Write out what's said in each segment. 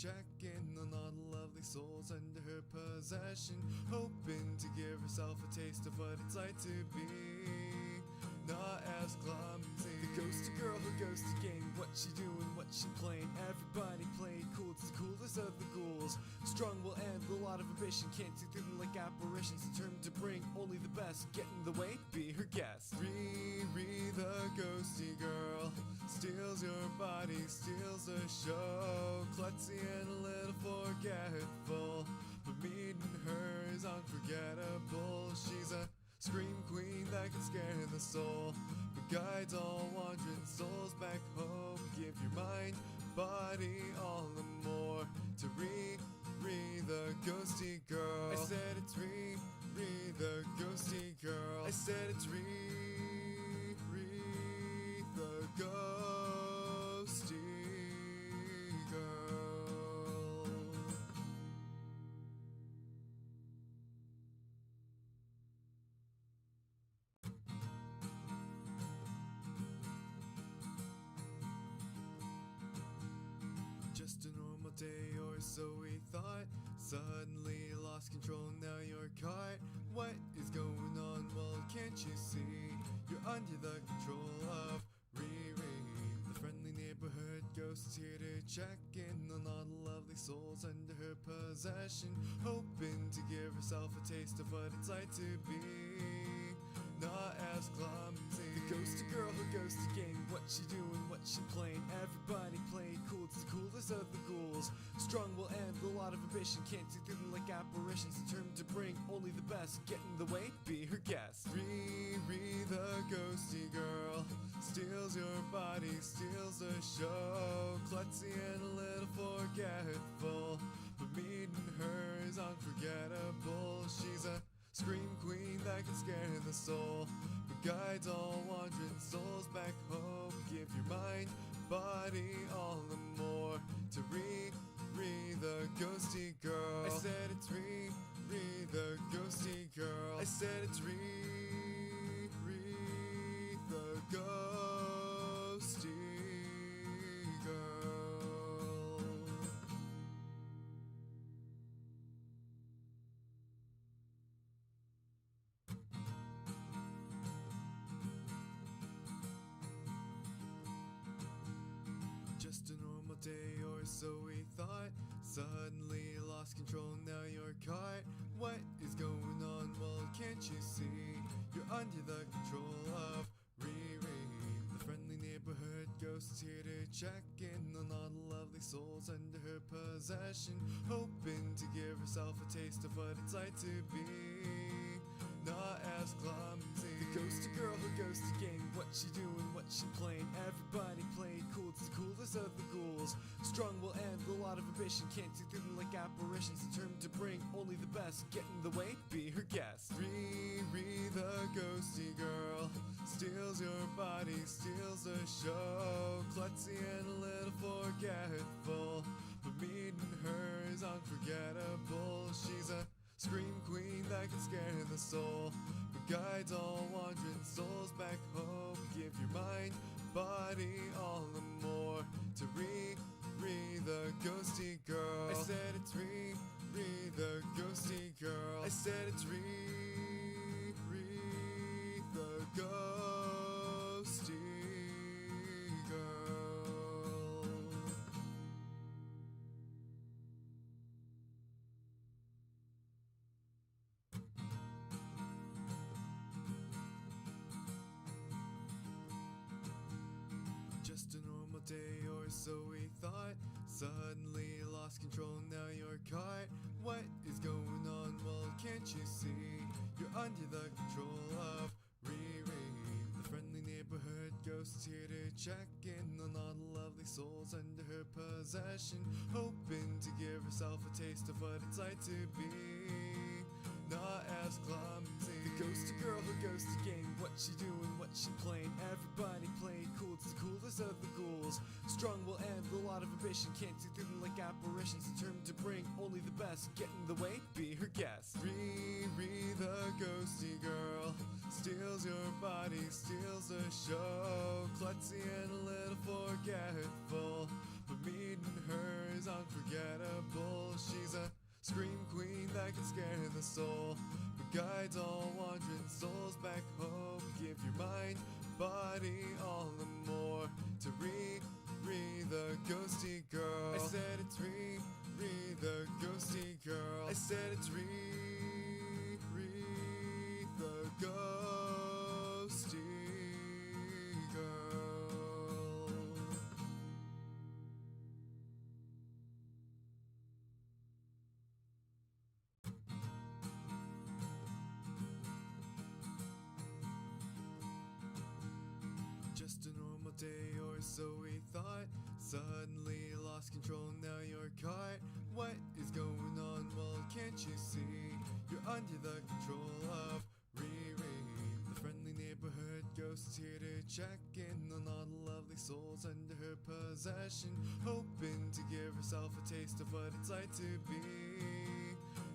check in on all the lovely souls under her possession, hoping to give herself a taste of what it's like to be not as clumsy. The ghosty girl who goes to game. What she doing, what she playing? Everybody played cool, it's the coolest of the ghouls. Strong will end, a lot of ambition. Can't see through them like apparitions. Determined to bring only the best. Get in the way, be her guest. Riri, the ghosty girl, steals your body, steals the show. Klutzy and a little forgetful, but meeting her is unforgettable. She's a scream queen that can scare the soul, but guides all wandering souls back home. Give your mind, body, all the more to Riri, the ghosty girl. I said it's Riri, the ghosty girl. I said it's Riri, the ghosty girl. Just a normal day or so we thought. Suddenly lost control, now you're caught. What is going on? Well, can't you see? You're under the control of Riri. The friendly neighborhood ghost is here to check in on all the lovely souls under her possession, hoping to give herself a taste of what it's like to be not as clumsy. The ghosty girl who goes to game. What she doing, what she playing? Everybody played cool, it's the coolest of the ghouls. Strong will end, a lot of ambition. Can't see through them like apparitions. Determined to bring only the best. Get in the way, be her guest. Riri, the ghosty girl, steals your body, steals the show. Klutzy and a little forgetful, but meeting her is unforgettable. She's a scream queen that can scare the soul, but guides all wandering souls back home. Give your mind, body, all the more to Riri, the ghosty girl. I said it's Riri, the ghosty girl. I said it's Riri, the ghosty girl. Just a normal day or so we thought. Suddenly lost control, now you're caught. What is going on? Well, can't you see? You're under the control of Riri. The friendly neighborhood ghost is here to check in on all the lovely souls under her possession, hoping to give herself a taste of what it's like to be not as clumsy. The ghosty girl who goes to game. What she doing, what she playing? Everybody played cool, it's the coolest of the ghouls. Strong will end, a lot of ambition. Can't see through them like apparitions. Determined to bring only the best. Get in the way, be her guest. Riri, the ghosty girl, steals your body, steals the show. Klutzy and a little forgetful, but meeting her is unforgettable. She's a scream queen that can scare the soul, but guides all wandering souls back home. Give your mind, body, all the more to Riri, the ghosty girl. I said it's Riri, the ghosty girl. I said it's Riri, the ghosty girl. Just a normal day or so we thought. Suddenly lost control, now you're caught. What is going on? Well, can't you see? You're under the control of Riri. The friendly neighborhood ghost is here to check in on all the lovely souls under her possession, hoping to give herself a taste of what it's like to be not as clumsy. The ghosty girl who goes to game. What she doing, what she playing? Everybody played cool, it's the coolest of the ghouls. Strong will end, a lot of ambition. Can't see through them like apparitions. Determined to bring only the best. Get in the way, be her guest. Riri, the ghosty girl, steals your body, steals the show. Klutzy and a little forgetful, but meeting her is unforgettable. scream queen that can scare the soul, but guides all wandering souls back home. Give your mind, body, all and more to Riri the ghosty girl. I said it's Riri the ghosty girl. I said it's Riri the ghosty girl. Just a normal day or so we thought. Suddenly lost control, now you're caught. What is going on? Well, can't you see? You're under the control of Riri, the friendly neighborhood ghost here to check in on all the lovely souls under her possession, hoping to give herself a taste of what it's like to be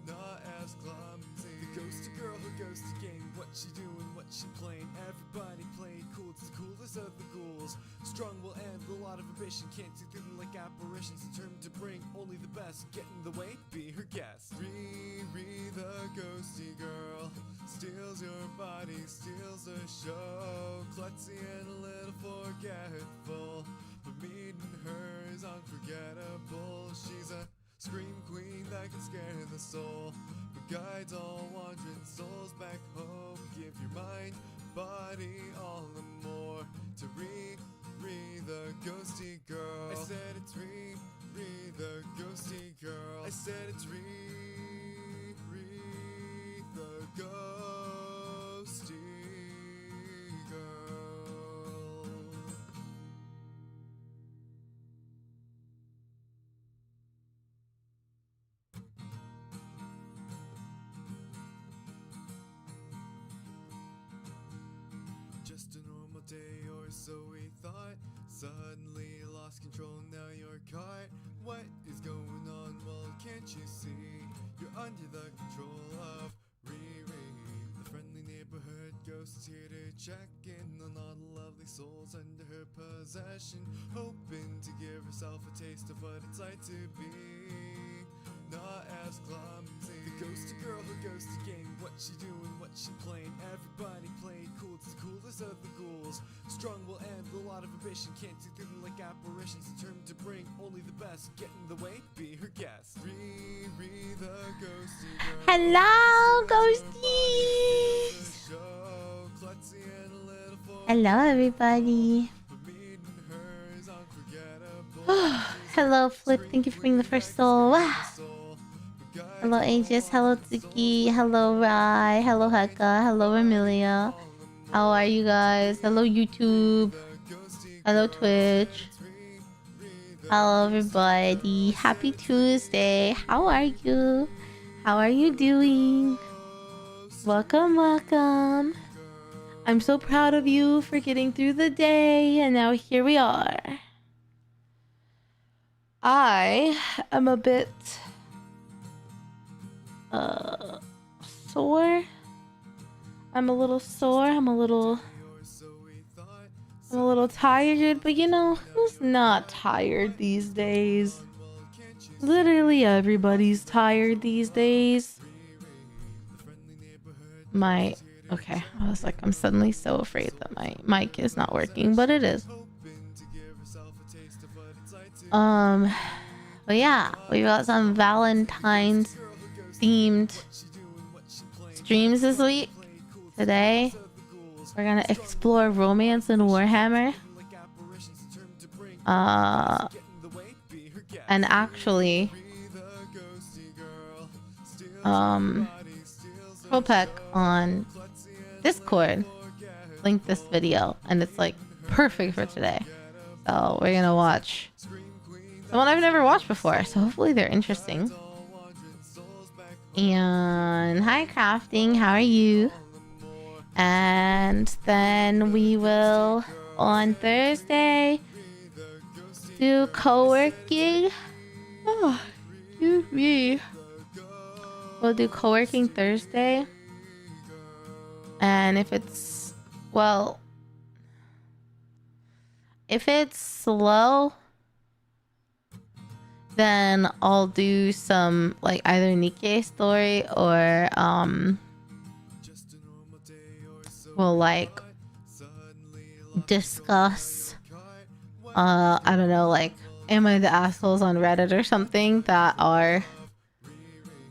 not as clumsy. The ghosty girl who goes to game. What she doing, what she playing. Everybody play cool, it's the coolest of the ghouls. Strong will end, a lot of ambition. Can't see through them like apparitions. Determined to bring only the best. Get in the way, be her guest. Riri the ghosty girl steals your body, steals the show. Klutzy and a little forgetful, but meeting her is unforgettable. She's a scream queen that can scare the soul, but guides all wandering souls back home. Give your mind, body, all and more to Riri the ghosty girl. I said it's Riri the ghosty girl. I said it's Riri the ghosty girl. Just a normal day or so we thought. Suddenly lost control, now you're caught. What is going on? Well, can't you see? You're under the control of Riri, the friendly neighborhood ghost here to check in on all the lovely souls under her possession, hoping to give herself a taste of what it's like to be not as clumsy. The ghosty girl who goes to game. What she doing, what she playing. Everybody play cool, it's the coolest of the ghouls. Strong will end, a lot of ambition. Can't see through them like apparitions. Determined to bring only the best. Get in the way, be her guest. Riri the ghosty girl. Hello, ghosties! Hello, everybody. Hello, Flip. Thank you for being the first soul. Hello, Aegis. Hello, Tsuki. Hello, Rai. Hello, Heka. Hello, Amelia. How are you guys? Hello, YouTube. Hello, Twitch. Hello, everybody. Happy Tuesday. How are you? How are you doing? Welcome, welcome. I'm so proud of you for getting through the day, and now here we are. I am a bit sore. I'm a little sore. I'm a little tired, but you know, who's not tired these days? Literally everybody's tired these days. Okay, I was like, I'm suddenly so afraid that my mic is not working, but it is. But yeah, we got some Valentine's themed streams this week. Today, we're gonna explore romance in Warhammer. And actually, Kopek on Discord linked this video, and it's like perfect for today. So we're gonna watch the one I've never watched before, so hopefully they're interesting. And hi, Crafting, how are you? And then we will, on Thursday, do co-working. Oh, excuse me. We'll do co-working Thursday. And if it's, well, if it's slow, then I'll do some like either Nikkei story or we'll like discuss I don't know, like am I the assholes on Reddit or something that are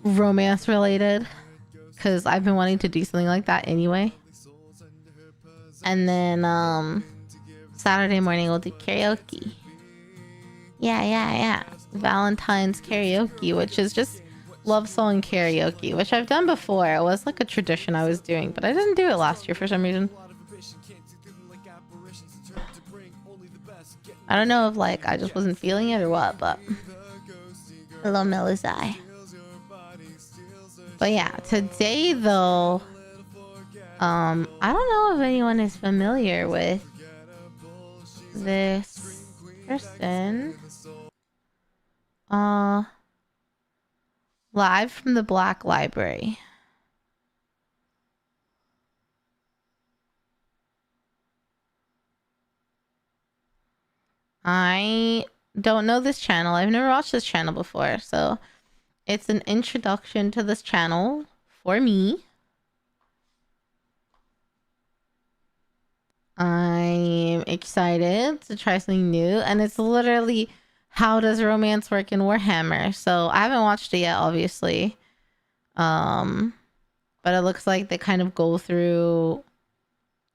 romance related, because I've been wanting to do something like that anyway. And then Saturday morning we'll do karaoke. Yeah. Valentine's karaoke, which is just love song karaoke, which I've done before. It was like a tradition I was doing, but I didn't do it last year for some reason. I don't know if like I just wasn't feeling it or what, but hello Melisai. But yeah, today though, I don't know if anyone is familiar with this person. Live from the Black Library. I don't know this channel. I've never watched this channel before, so it's an introduction to this channel for me. I'm excited to try something new, and it's literally how does romance work in Warhammer. So I haven't watched it yet, obviously. But it looks like they kind of go through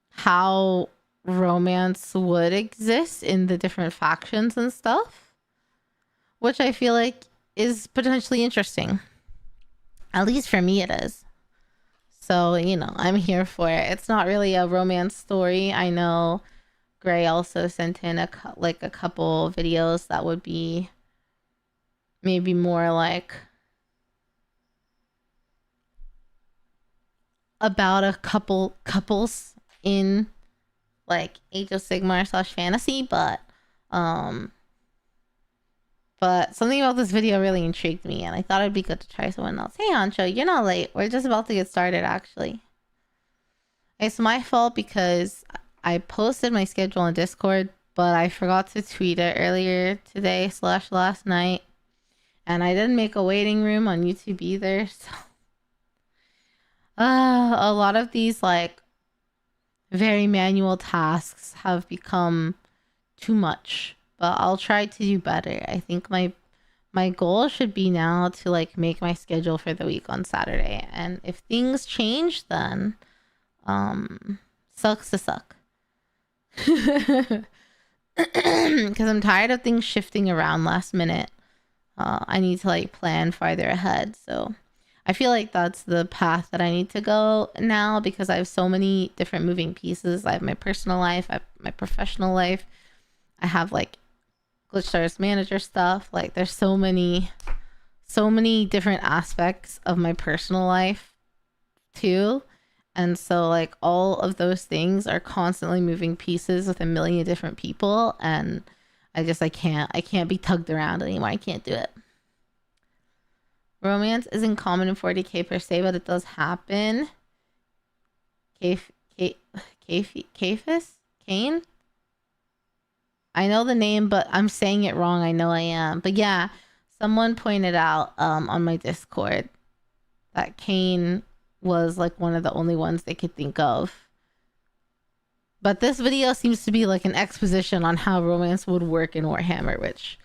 how romance would exist in the different factions and stuff, which I feel like is potentially interesting. At least for me it is. So, you know, I'm here for it. It's not really a romance story. I know Gray also sent in a couple videos that would be maybe more like about a couples in like Age of Sigmar / fantasy, but something about this video really intrigued me, and I thought it'd be good to try someone else. Hey Ancho, you're not late. We're just about to get started, actually. It's my fault because I posted my schedule on Discord, but I forgot to tweet it earlier today / last night, and I didn't make a waiting room on YouTube either, so a lot of these like very manual tasks have become too much, but I'll try to do better. I think my goal should be now to like make my schedule for the week on Saturday, and if things change, then sucks to suck. Because I'm tired of things shifting around last minute. I need to like plan farther ahead, so I feel like that's the path that I need to go now, because I have so many different moving pieces. I have my personal life, I have my professional life, I have like Glitch Stars manager stuff. Like there's so many different aspects of my personal life too. And so like all of those things are constantly moving pieces with a million different people, and I can't be tugged around anymore. I can't do it. Romance isn't common in 40k per se, but it does happen. Kafis? Kane? I know the name, but I'm saying it wrong. I know I am. But yeah, someone pointed out on my Discord that Kane was like one of the only ones they could think of. But this video seems to be like an exposition on how romance would work in Warhammer, which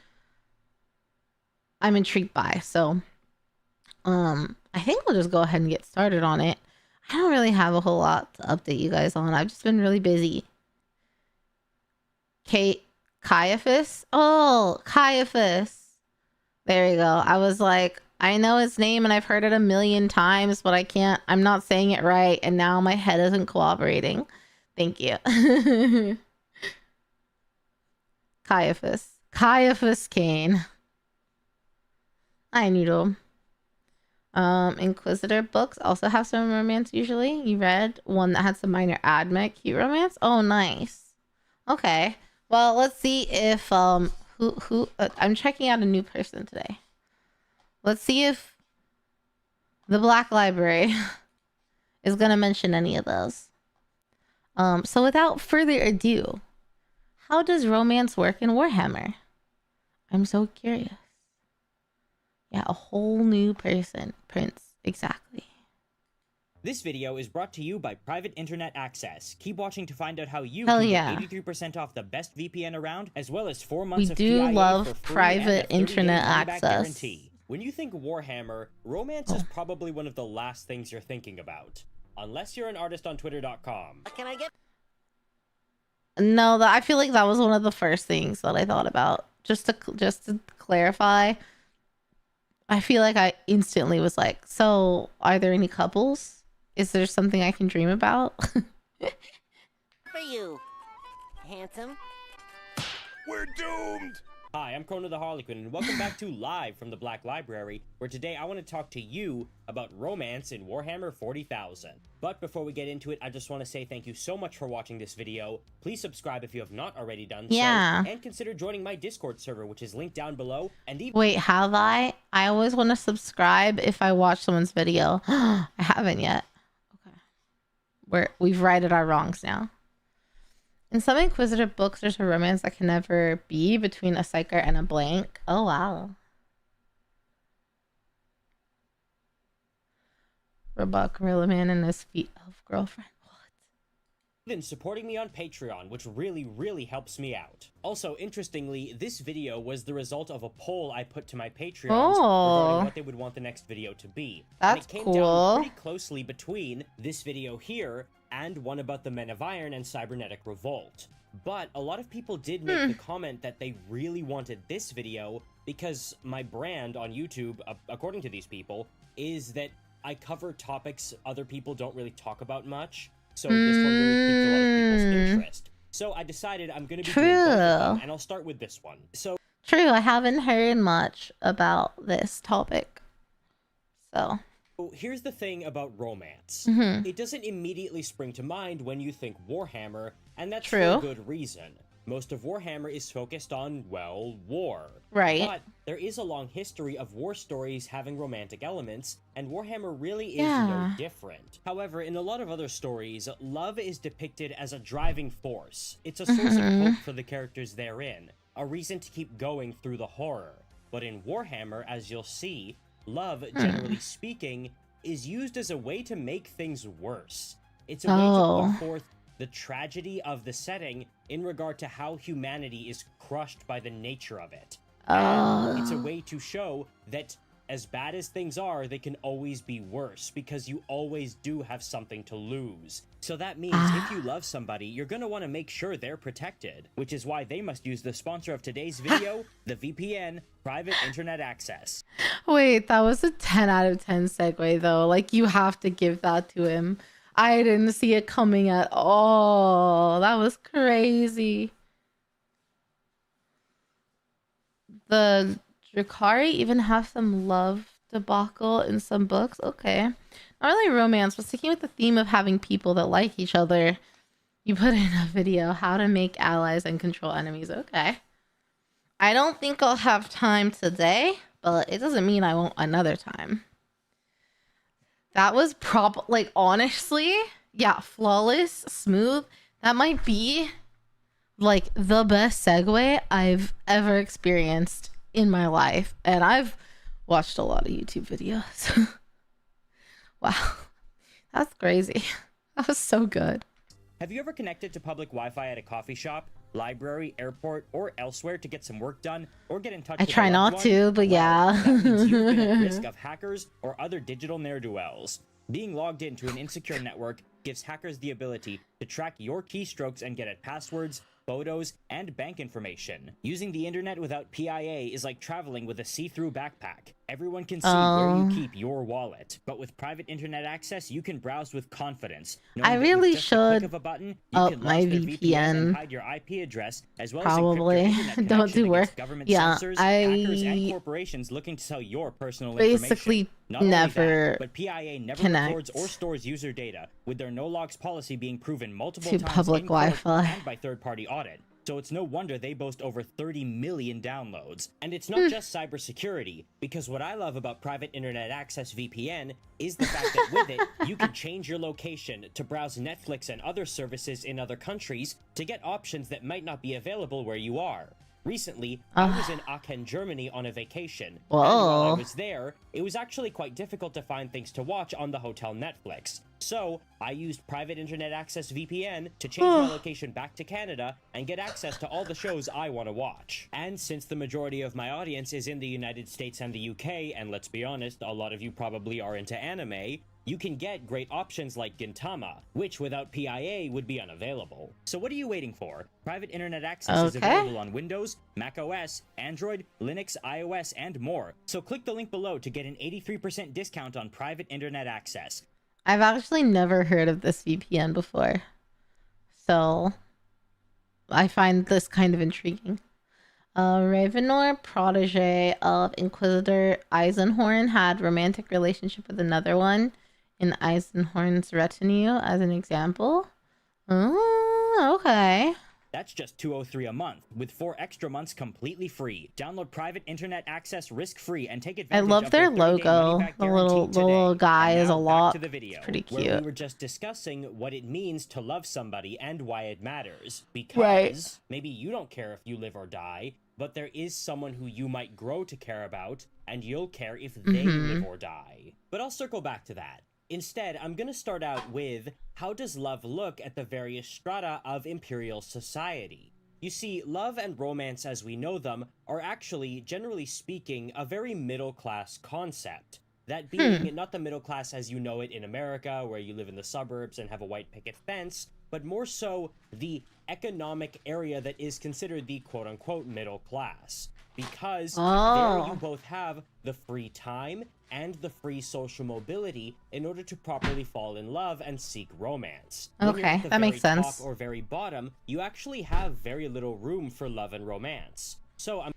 I'm intrigued by. So I think we'll just go ahead and get started on it. I don't really have a whole lot to update you guys on. I've just been really busy. Caiaphas? Oh, Caiaphas. There you go. I was like, I know his name and I've heard it a million times, but I'm not saying it right, and now my head isn't cooperating. Thank you. Caiaphas Kane. I noodle. Inquisitor books also have some romance usually. You read one that had some minor admech cute romance? Oh, nice. Okay. Well, let's see if I'm checking out a new person today. Let's see if the Black Library is gonna mention any of those. So without further ado, how does romance work in Warhammer? I'm so curious. a whole new person. Prince, exactly. This video is brought to you by Private Internet Access. Keep watching to find out how you Hell can yeah. get 83% off the best VPN around, as well as 4 We months of do TIA love for free private and a 30-day internet money-back access. guarantee. When you think Warhammer, romance is probably one of the last things you're thinking about. Unless you're an artist on Twitter.com. Can I get? No, I feel like that was one of the first things that I thought about. Just to clarify, I feel like I instantly was like, so are there any couples? Is there something I can dream about? For you, handsome. We're doomed! Hi, I'm Krona the Harlequin, and welcome back to Live from the Black Library, where today I want to talk to you about romance in Warhammer 40,000. But before we get into it, I just want to say thank you so much for watching this video. Please subscribe if you have not already done so, and consider joining my Discord server, which is linked down below. And even Wait, have I? I always want to subscribe if I watch someone's video. I haven't yet. Okay. We've righted our wrongs now. In some Inquisitive books, there's a romance that can never be between a psyker and a blank. Oh, wow. Robot Gorilla Man and his feet elf girlfriend. Then supporting me on Patreon, which really helps me out. Also, interestingly, this video was the result of a poll I put to my Patreons regarding what they would want the next video to be. That's and it came down pretty closely between this video here and one about the Men of Iron and Cybernetic Revolt. But a lot of people did make the comment that they really wanted this video because my brand on YouTube, according to these people, is that I cover topics other people don't really talk about much. So this one really piqued a lot of people's interest. So I decided I'm going to be doing both of them, and I'll start with this one. So True, I haven't heard much about this topic. So here's the thing about romance. It doesn't immediately spring to mind when you think Warhammer, and that's for a good reason. Most of Warhammer is focused on, well, war. Right. But there is a long history of war stories having romantic elements, and Warhammer really is no different. However, in a lot of other stories, love is depicted as a driving force. It's a source of hope for the characters therein, a reason to keep going through the horror. But in Warhammer, as you'll see, love, generally speaking, is used as a way to make things worse. It's a way to put forth the tragedy of the setting in regard to how humanity is crushed by the nature of it. And it's a way to show that as bad as things are, they can always be worse because you always do have something to lose. So that means if you love somebody, you're going to want to make sure they're protected, which is why they must use the sponsor of today's video, the VPN, Private Internet Access. Wait, that was a 10 out of 10 segue though. Like, you have to give that to him. I didn't see it coming at all. That was crazy. The Drukhari even have some love debacle in some books. Okay. Not really romance, but sticking with the theme of having people that like each other. You put in a video, how to make allies and control enemies. Okay. I don't think I'll have time today, but it doesn't mean I won't another time. That was like, honestly, yeah, flawless, smooth. That might be like the best segue I've ever experienced in my life. And I've watched a lot of YouTube videos. Wow, that's crazy. That was so good. Have you ever connected to public Wi-Fi at a coffee shop, library, airport, or elsewhere to get some work done, or get in touch with try a loved not to, one? but Well, yeah. that means you've been at risk of hackers or other digital ne'er-do-wells. Being logged into an insecure network gives hackers the ability to track your keystrokes and get at passwords, photos, and bank information. Using the internet without PIA is like traveling with a see-through backpack. Everyone can see where you keep your wallet, but with private internet access, you can browse with confidence. I really with just a click should of a button, you up can my launch their VPN. and hide your IP address, as well Probably. as encrypt your internet Don't do connection work. against government Yeah, censors, hackers, and corporations looking to sell your personal information. Basically Not only never that, but PIA never connect records or stores user data, with their no-logs policy being proven multiple to times public in court Wi-Fi. and by third-party audit. So it's no wonder they boast over 30 million downloads. And it's not just cybersecurity, because what I love about Private Internet Access VPN is the fact that with it, you can change your location to browse Netflix and other services in other countries to get options that might not be available where you are. Recently, I was in Aachen, Germany on a vacation. Whoa. And while I was there, it was actually quite difficult to find things to watch on the hotel Netflix. So, I used private internet access VPN to change my location back to Canada and get access to all the shows I want to watch. And since the majority of my audience is in the United States and the UK, and let's be honest, a lot of you probably are into anime, you can get great options like Gintama, which without PIA would be unavailable. So what are you waiting for? Private internet access is available on Windows, Mac OS, Android, Linux, iOS, and more. So click the link below to get an 83% discount on private internet access. I've actually never heard of this VPN before, so I find this kind of intriguing. Ravenor, protege of Inquisitor Eisenhorn, had romantic relationship with another one in Eisenhorn's retinue as an example. Oh, okay. That's just $203 a month, with 4 extra months completely free. Download private internet access risk-free and take advantage I love of their 30-day logo. money-back The guarantee little today. guy And is now a back lot. to the video, Pretty where cute. we were just discussing what it means to love somebody and why it matters. Because Right. maybe you don't care if you live or die, but there is someone who you might grow to care about, and you'll care if they live or die. But I'll circle back to that. Instead, I'm going to start out with, how does love look at the various strata of imperial society? You see, love and romance as we know them are actually, generally speaking, a very middle-class concept. That being not the middle class as you know it in America, where you live in the suburbs and have a white picket fence, but more so the economic area that is considered the quote-unquote middle class. Because there you both have the free time and the free social mobility in order to properly fall in love and seek romance. When you're at the that makes very sense. top or very bottom, you actually have very little room for love and romance. So I'm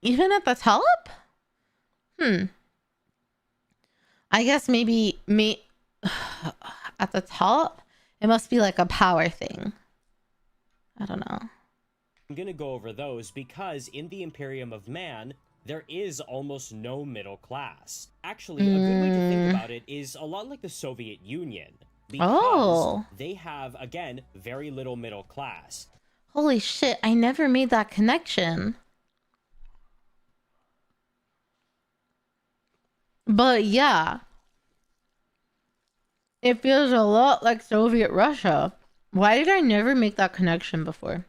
Even at the top? I guess maybe at the top, it must be like a power thing. I don't know. going to go over those because in the Imperium of Man, there is almost no middle class. Actually, a good way to think about it is a lot like the Soviet Union. Because they have, again, very little middle class. Holy shit, I never made that connection. But yeah, it feels a lot like Soviet Russia. Why did I never make that connection before?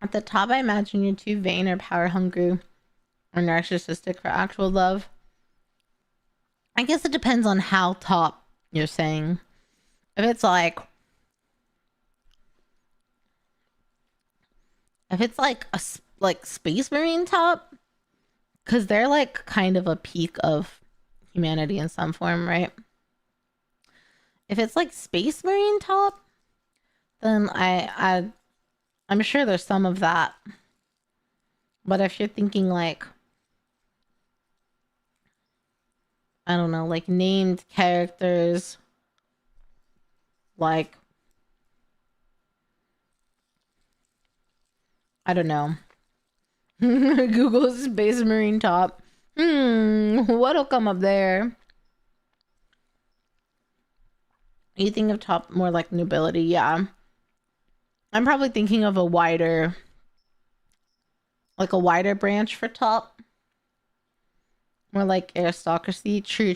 At the top, I imagine you're too vain or power hungry or narcissistic for actual love. I guess it depends on how top you're saying. If it's like a Space Marine top, because they're like kind of a peak of humanity in some form, right? If it's like Space Marine top, then I'm sure there's some of that. But if you're thinking like, I don't know, like named characters, like, I don't know. Google Space Marine top. What'll come up there? You think of top more like nobility, yeah. I'm probably thinking of a wider branch for top. More like aristocracy. True.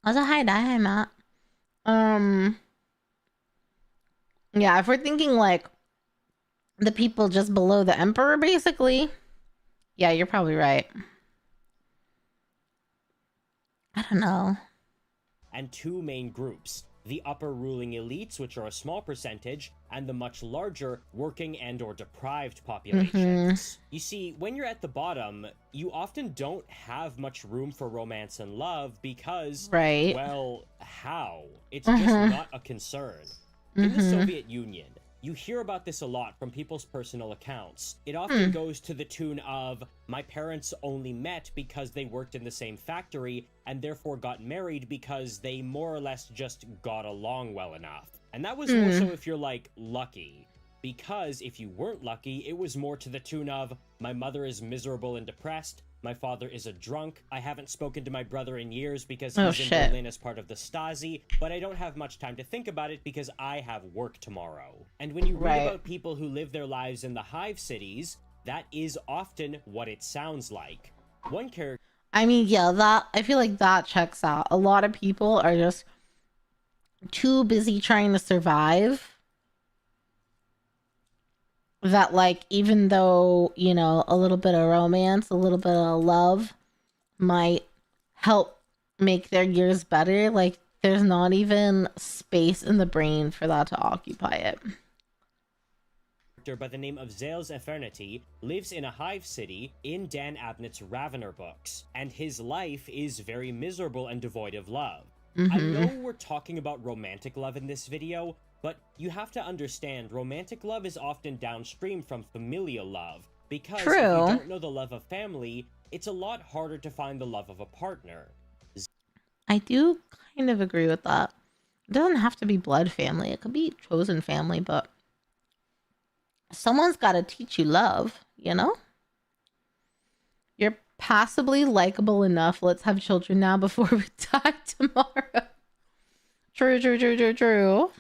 Also, hi, Matt. Yeah, if we're thinking like the people just below the emperor, basically. Yeah, you're probably right. I don't know. And 2 main groups. The upper ruling elites, which are a small percentage, and the much larger working and or deprived populations. You see, when you're at the bottom, you often don't have much room for romance and love because, well, how? It's just not a concern. In the Soviet Union, you hear about this a lot from people's personal accounts. It often goes to the tune of, my parents only met because they worked in the same factory and therefore got married because they more or less just got along well enough. And that was more so if you're like lucky. Because if you weren't lucky, it was more to the tune of, my mother is miserable and depressed, My father is a drunk. I haven't spoken to my brother in years because Oh, he's in shit. Berlin as part of the Stasi, but I don't have much time to think about it because I have work tomorrow. And when you read Right. about people who live their lives in the hive cities, that is often what it sounds like. One character I mean, yeah, that I feel like that checks out. A lot of people are just too busy trying to survive that, like, even though, you know, a little bit of romance, a little bit of love might help make their years better, like, there's not even space in the brain for that to occupy it. by the name of Zales Eternity lives in a hive city in Dan Abnett's Ravener books, and his life is very miserable and devoid of love. I know we're talking about romantic love in this video, but you have to understand romantic love is often downstream from familial love, because if you don't know the love of family, it's a lot harder to find the love of a partner. I do kind of agree with that. It doesn't have to be blood family. It could be chosen family, but someone's got to teach you love, you know? You're passably likable enough. Let's have children now before we die tomorrow. True.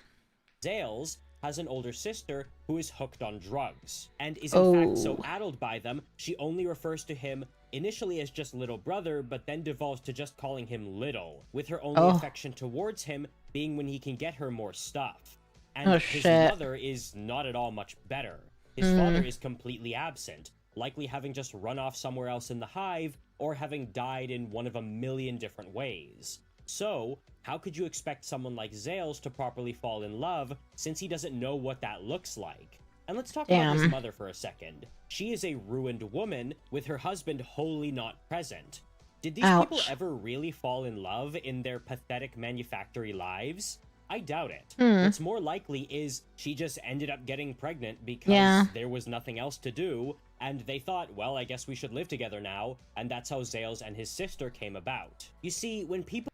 Zales has an older sister who is hooked on drugs, and is in fact so addled by them, she only refers to him initially as just little brother, but then devolves to just calling him little, with her only affection towards him being when he can get her more stuff. And his mother is not at all much better. His father is completely absent, likely having just run off somewhere else in the hive, or having died in one of a million different ways. So, how could you expect someone like Zales to properly fall in love, since he doesn't know what that looks like? And let's talk about his mother for a second. She is a ruined woman, with her husband wholly not present. Did these people ever really fall in love in their pathetic manufactory lives? I doubt it. What's more likely is she just ended up getting pregnant because there was nothing else to do, and they thought, well, I guess we should live together now, and that's how Zales and his sister came about. You see, when people...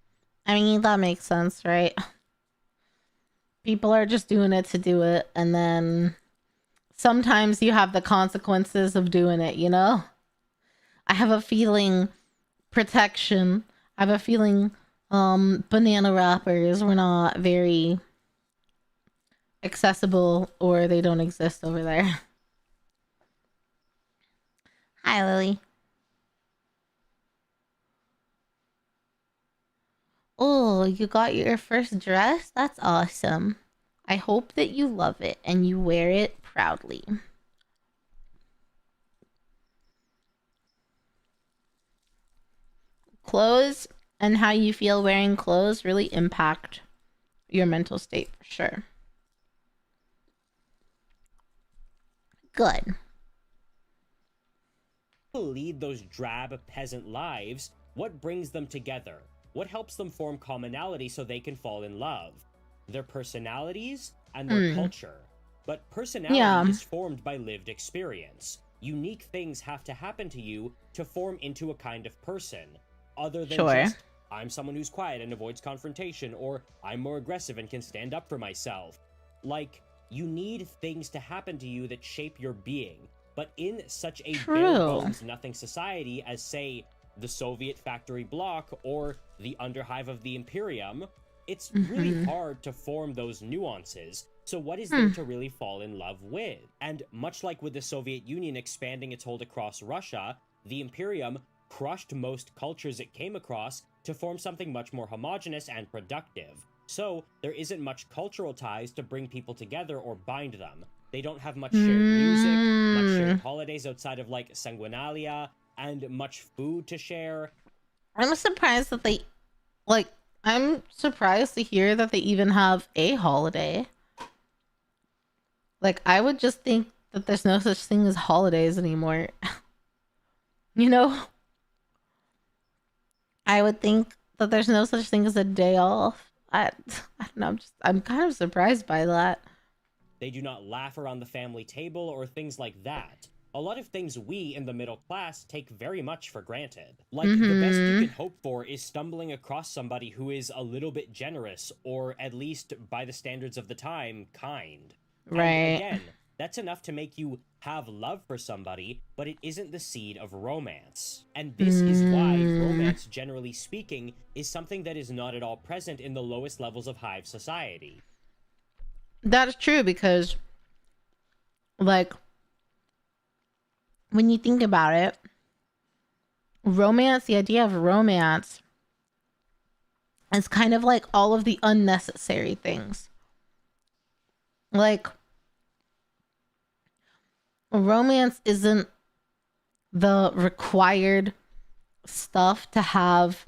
I mean, that makes sense, right? People are just doing it to do it, and then sometimes you have the consequences of doing it, you know? I have a feeling protection. I have a feeling banana wrappers were not very accessible, or they don't exist over there. Hi, Lily. Oh, you got your first dress? That's awesome. I hope that you love it and you wear it proudly. Clothes and how you feel wearing clothes really impact your mental state for sure. Good. lead those drab peasant lives, what brings them together? What helps them form commonality so they can fall in love? Their personalities and their culture. But personality is formed by lived experience. Unique things have to happen to you to form into a kind of person. Other than just, I'm someone who's quiet and avoids confrontation, or I'm more aggressive and can stand up for myself. Like, you need things to happen to you that shape your being. But in such a bare-bones nothing society as, say, the Soviet factory bloc or the underhive of the Imperium, it's really hard to form those nuances. So what is there to really fall in love with? And much like with the Soviet Union expanding its hold across Russia, the Imperium crushed most cultures it came across to form something much more homogenous and productive. So there isn't much cultural ties to bring people together or bind them. They don't have much shared music, much shared holidays outside of, like, Sanguinalia, and much food to share. I'm surprised that they, like, I'm surprised to hear that they even have a holiday. Like, I would just think that there's no such thing as holidays anymore. You know? I would think that there's no such thing as a day off. I don't know, I'm kind of surprised by that. They do not laugh around the family table or things like that. A lot of things we in the middle class take very much for granted. Like, the best you can hope for is stumbling across somebody who is a little bit generous, or at least, by the standards of the time, kind. Right. And again, That's enough to make you have love for somebody, but it isn't the seed of romance. And this is why romance, generally speaking, is something that is not at all present in the lowest levels of hive society. That's true, because, like, when you think about it, romance, the idea of romance is kind of like all of the unnecessary things. Like, romance isn't the required stuff to have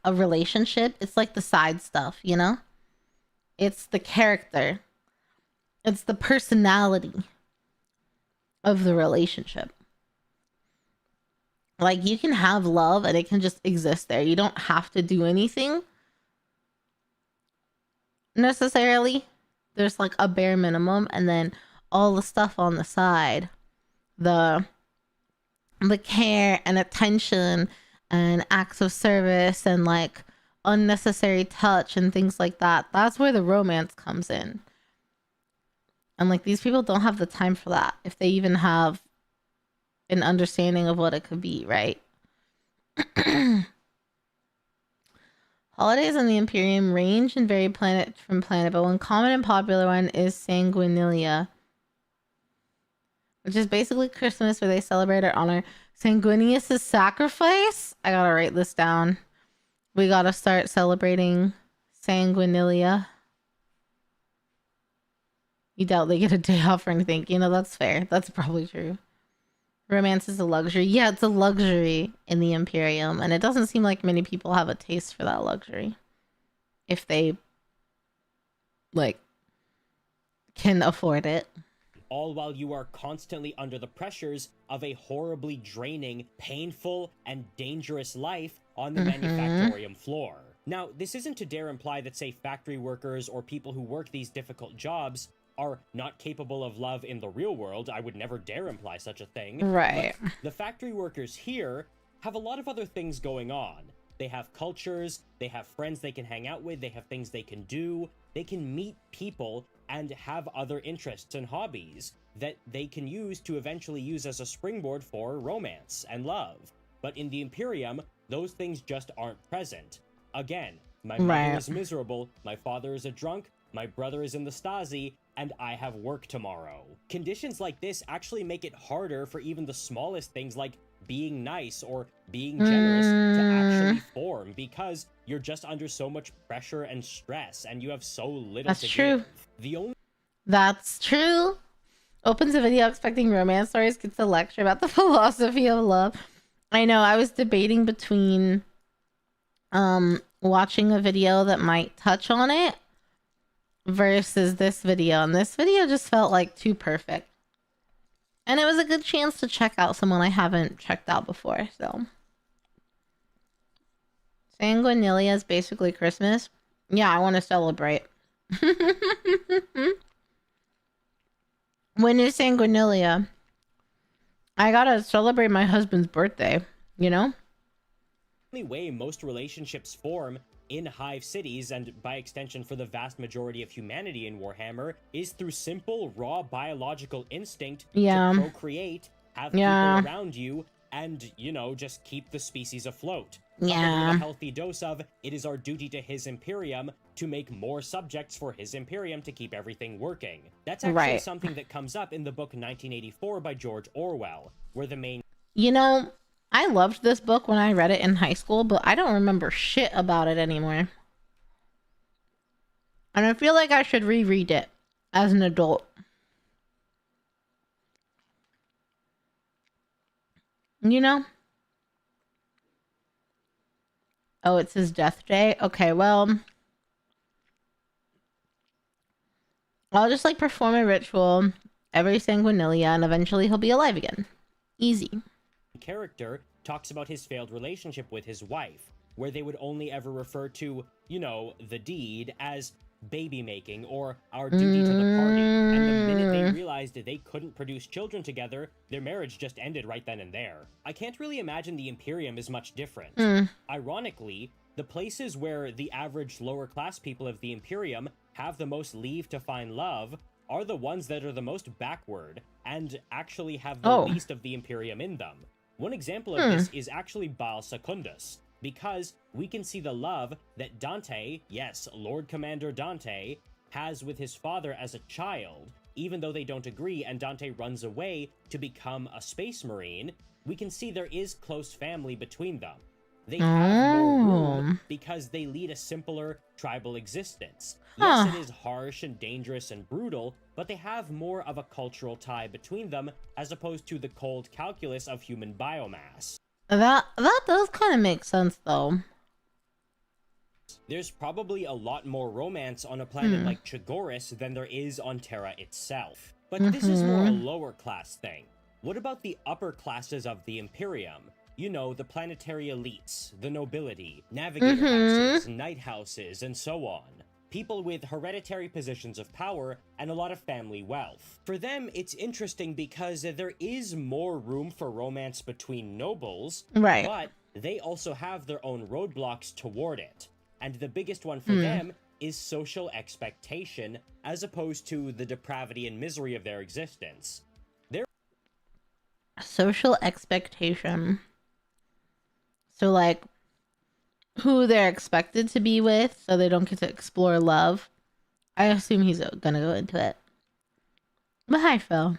a relationship. It's like the side stuff, you know? It's the character. It's the personality of the relationship. Like, you can have love and it can just exist there. You don't have to do anything necessarily. There's like a bare minimum, and then all the stuff on the side, the care and attention and acts of service and like unnecessary touch and things like that. That's where the romance comes in. And like, these people don't have the time for that, if they even have an understanding of what it could be, right? Holidays in the Imperium range and vary planet from planet, but one common and popular one is Sanguinilia, which is basically Christmas, where they celebrate or honor Sanguinius' sacrifice. I gotta write this down. We gotta start celebrating Sanguinilia. You doubt they get a day off or anything. You know, that's fair. That's probably true. Romance is a luxury. Yeah, it's a luxury in the Imperium, and it doesn't seem like many people have a taste for that luxury, if they, like, can afford it. All while you are constantly under the pressures of a horribly draining, painful, and dangerous life on the manufactorium floor. Now, this isn't to dare imply that, say, factory workers or people who work these difficult jobs are not capable of love in the real world. I would never dare imply such a thing. Right. But the factory workers here have a lot of other things going on. They have cultures, they have friends they can hang out with, they have things they can do, they can meet people and have other interests and hobbies that they can use to eventually use as a springboard for romance and love. But in the Imperium, those things just aren't present. Again, my mother is miserable, my father is a drunk, my brother is in the Stasi, and I have work tomorrow. Conditions like this actually make it harder for even the smallest things like being nice or being generous to actually form, because you're just under so much pressure and stress, and you have so little to give. That's true. Opens a video expecting romance stories, gets a lecture about the philosophy of love. I know, I was debating between watching a video that might touch on it versus this video, and this video just felt like too perfect, and it was a good chance to check out someone I haven't checked out before. So Sanguinilia is basically Christmas. Yeah, I want to celebrate. When is Sanguinilia? I gotta celebrate my husband's birthday, you know? The only way most relationships form in hive cities, and by extension for the vast majority of humanity in Warhammer, is through simple, raw biological instinct to procreate, have people around you, and, you know, just keep the species afloat. With a healthy dose of, it is our duty to his Imperium to make more subjects for his Imperium to keep everything working. That's actually something that comes up in the book 1984 by George Orwell, where the main... You know, I loved this book when I read it in high school, but I don't remember shit about it anymore. And I feel like I should reread it as an adult. You know? Oh, it's his death day? Okay, well, I'll just like perform a ritual every Sanguinilia and eventually he'll be alive again. Easy. Character talks about his failed relationship with his wife, where they would only ever refer to, you know, the deed as baby making or our duty to the party. And the minute they realized that they couldn't produce children together, their marriage just ended right then and there. I can't really imagine the Imperium is much different. Ironically, the places where the average lower class people of the Imperium have the most leave to find love are the ones that are the most backward and actually have the least of the Imperium in them. One example of this is actually Baal Secundus, because we can see the love that Dante, yes, Lord Commander Dante, has with his father as a child, even though they don't agree and Dante runs away to become a space marine. We can see there is close family between them. They have more room because they lead a simpler tribal existence. Yes, it is harsh and dangerous and brutal, but they have more of a cultural tie between them as opposed to the cold calculus of human biomass. That does kind of make sense, though. There's probably a lot more romance on a planet like Chagoris than there is on Terra itself. But this is more a lower class thing. What about the upper classes of the Imperium? You know, the planetary elites, the nobility, navigator houses, knight houses, and so on. People with hereditary positions of power and a lot of family wealth. For them, it's interesting because there is more room for romance between nobles, but they also have their own roadblocks toward it. And the biggest one for them is social expectation, as opposed to the depravity and misery of their existence. Social expectation. So, like, who they're expected to be with, so they don't get to explore love. I assume he's gonna go into it. But hi, Phil.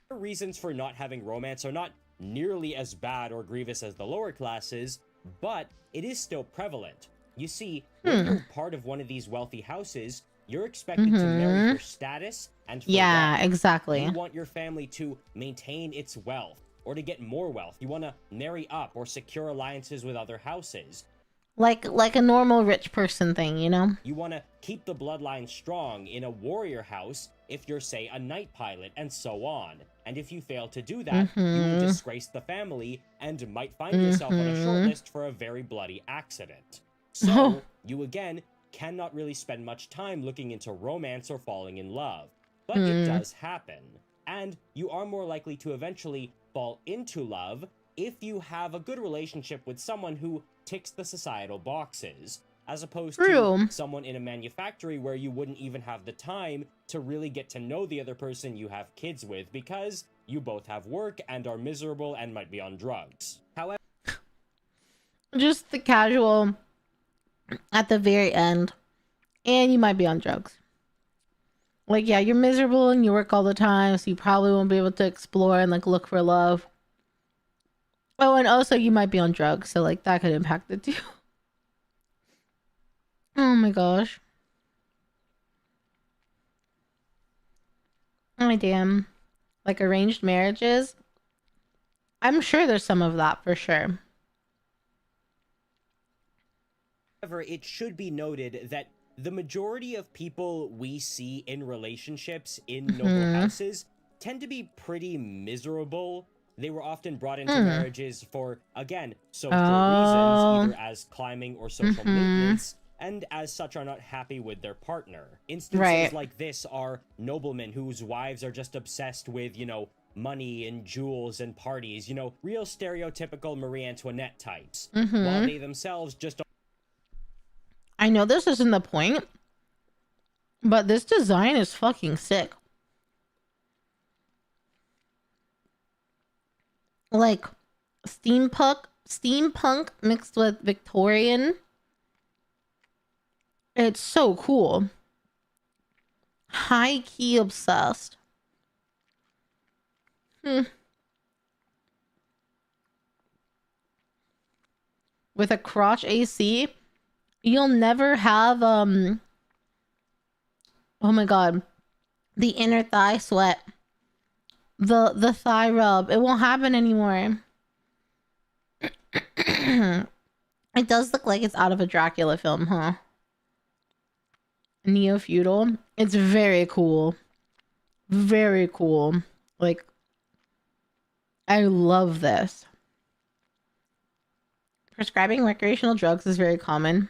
The reasons for not having romance are not nearly as bad or grievous as the lower classes, but it is still prevalent. You see, when you're part of one of these wealthy houses, you're expected to marry for status and for wealth. Exactly. You want your family to maintain its wealth, or to get more wealth. You want to marry up or secure alliances with other houses. Like a normal rich person thing, you know? You want to keep the bloodline strong in a warrior house if you're, say, a knight pilot, and so on. And if you fail to do that, you will disgrace the family and might find yourself on a short list for a very bloody accident. So, you again cannot really spend much time looking into romance or falling in love. But it does happen. And you are more likely to eventually fall into love if you have a good relationship with someone who ticks the societal boxes, as opposed to someone in a manufactory where you wouldn't even have the time to really get to know the other person you have kids with because you both have work and are miserable and might be on drugs. However, just the casual at the very end, and you might be on drugs. Like, yeah, you're miserable and you work all the time, so you probably won't be able to explore and, like, look for love. Oh, and also you might be on drugs, so, like, that could impact it too. Oh my gosh. Oh, damn. Like, arranged marriages? I'm sure there's some of that, for sure. However, it should be noted that the majority of people we see in relationships in noble houses tend to be pretty miserable. They were often brought into marriages for, again, social reasons, either as climbing or social maintenance, and as such are not happy with their partner. Instances like this are noblemen whose wives are just obsessed with, you know, money and jewels and parties, you know, real stereotypical Marie Antoinette types, while they themselves just... I know this isn't the point, but this design is fucking sick. Like, steampunk mixed with Victorian. It's so cool. High key obsessed. With a crotch AC, you'll never have oh my god, the inner thigh sweat, the thigh rub. It won't happen anymore. It does look like it's out of a Dracula film, huh? Neo-feudal. It's very cool. Very cool. Like, I love this. Prescribing recreational drugs is very common.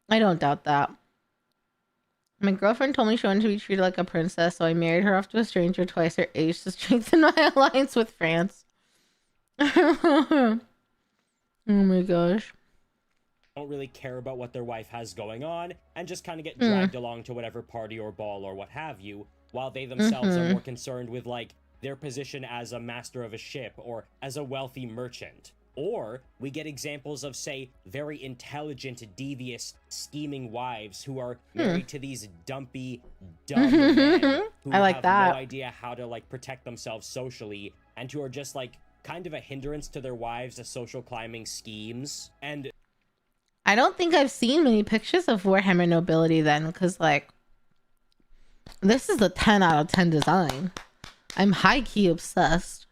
I don't doubt that. My girlfriend told me she wanted to be treated like a princess, so I married her off to a stranger twice her age to strengthen my alliance with France. Oh my gosh. don't really care about what their wife has going on and just kind of get dragged along to whatever party or ball or what have you, while they themselves are more concerned with like their position as a master of a ship or as a wealthy merchant. Or we get examples of, say, very intelligent, devious, scheming wives who are married to these dumpy, dumb men who have no idea how to like protect themselves socially and who are just like kind of a hindrance to their wives' social climbing schemes. And I don't think I've seen many pictures of Warhammer Nobility then, because like this is a 10 out of 10 design. I'm high-key obsessed.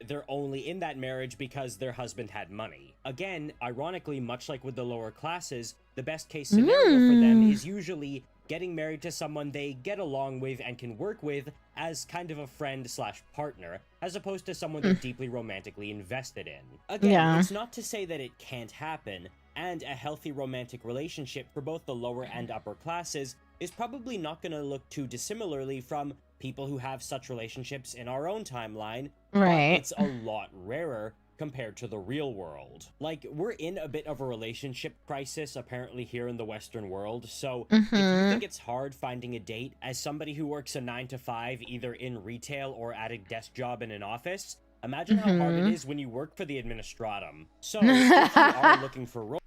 They're only in that marriage because their husband had money. Again, ironically, much like with the lower classes, the best case scenario for them is usually getting married to someone they get along with and can work with as kind of a friend slash partner, as opposed to someone they're deeply romantically invested in. Again, it's not to say that it can't happen, and a healthy romantic relationship for both the lower and upper classes is probably not going to look too dissimilarly from people who have such relationships in our own timeline, right? But it's a lot rarer compared to the real world. Like, we're in a bit of a relationship crisis apparently here in the Western world, so if you think it's hard finding a date as somebody who works a 9 to 5 either in retail or at a desk job in an office, imagine how hard it is when you work for the administratum. So if you are looking for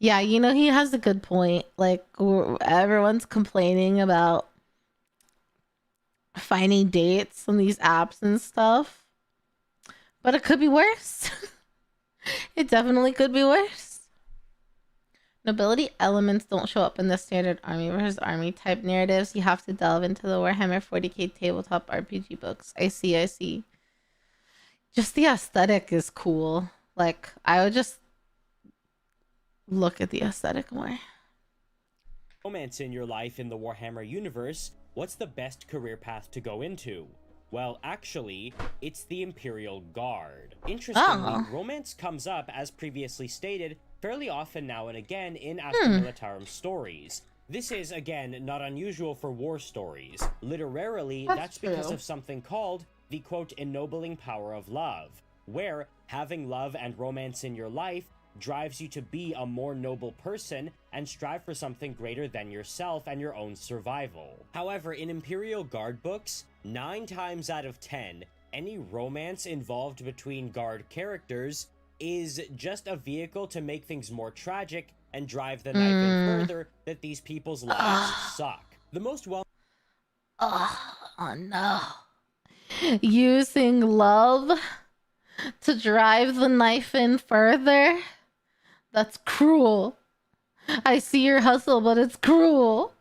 yeah, you know, he has a good point. Like, everyone's complaining about finding dates on these apps and stuff, but it could be worse. It definitely could be worse. Nobility elements don't show up in the standard army versus army type narratives. You have to delve into the Warhammer 40k tabletop RPG books. I see. Just the aesthetic is cool. Like, I would just look at the aesthetic more. Romance in your life in the Warhammer universe, what's the best career path to go into? Well, actually, it's the Imperial Guard. Interestingly, romance comes up, as previously stated, fairly often now and again in Astra Militarum stories. This is, again, not unusual for war stories. Literarily, that's because of something called the, quote, ennobling power of love, where having love and romance in your life drives you to be a more noble person and strive for something greater than yourself and your own survival. However, in Imperial Guard books, 9 times out of 10, any romance involved between Guard characters is just a vehicle to make things more tragic and drive the knife in further that these people's lives suck. The most well- Oh no. Using love to drive the knife in further? That's cruel. I see your hustle, but it's cruel.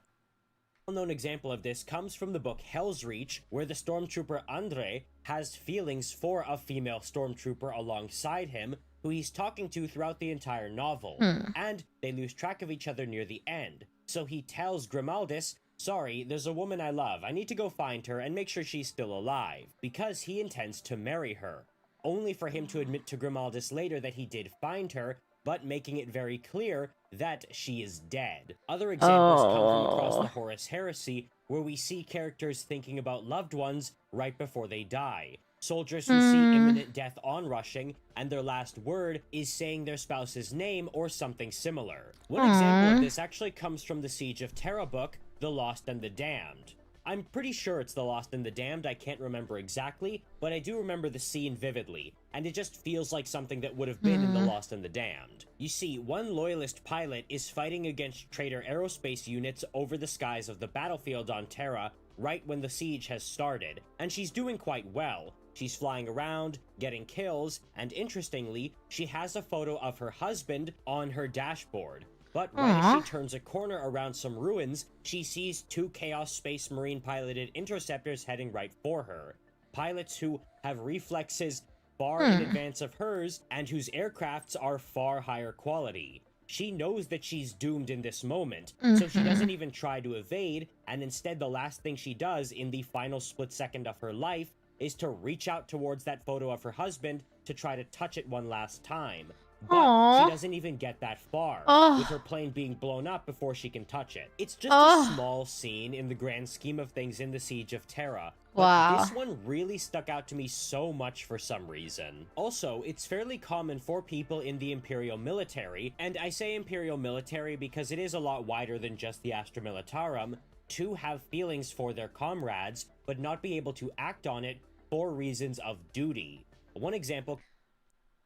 A well-known example of this comes from the book Hell's Reach, where the stormtrooper Andre has feelings for a female stormtrooper alongside him, who he's talking to throughout the entire novel, and they lose track of each other near the end. So he tells Grimaldis, sorry, there's a woman I love, I need to go find her and make sure she's still alive, because he intends to marry her, only for him to admit to Grimaldis later that he did find her, but making it very clear that she is dead. Other examples come from across the Horus Heresy, where we see characters thinking about loved ones right before they die. Soldiers who see imminent death onrushing, and their last word is saying their spouse's name or something similar. One example of this actually comes from the Siege of Terra book, The Lost and the Damned. I'm pretty sure it's The Lost and the Damned, I can't remember exactly, but I do remember the scene vividly, and it just feels like something that would have been in The Lost and the Damned. You see, one loyalist pilot is fighting against traitor aerospace units over the skies of the battlefield on Terra right when the siege has started, and she's doing quite well. She's flying around, getting kills, and interestingly, she has a photo of her husband on her dashboard. But right as she turns a corner around some ruins, she sees 2 Chaos Space Marine piloted interceptors heading right for her. Pilots who have reflexes far in advance of hers, and whose aircrafts are far higher quality. She knows that she's doomed in this moment, so she doesn't even try to evade, and instead the last thing she does in the final split second of her life is to reach out towards that photo of her husband to try to touch it one last time. but Aw. she doesn't even get that far, Ugh. with her plane being blown up before she can touch it. It's just Ugh. a small scene in the grand scheme of things in the Siege of Terra, but Wow. this one really stuck out to me so much for some reason. Also, it's fairly common for people in the Imperial military, and I say Imperial military because it is a lot wider than just the Astra Militarum, to have feelings for their comrades, but not be able to act on it for reasons of duty. One example...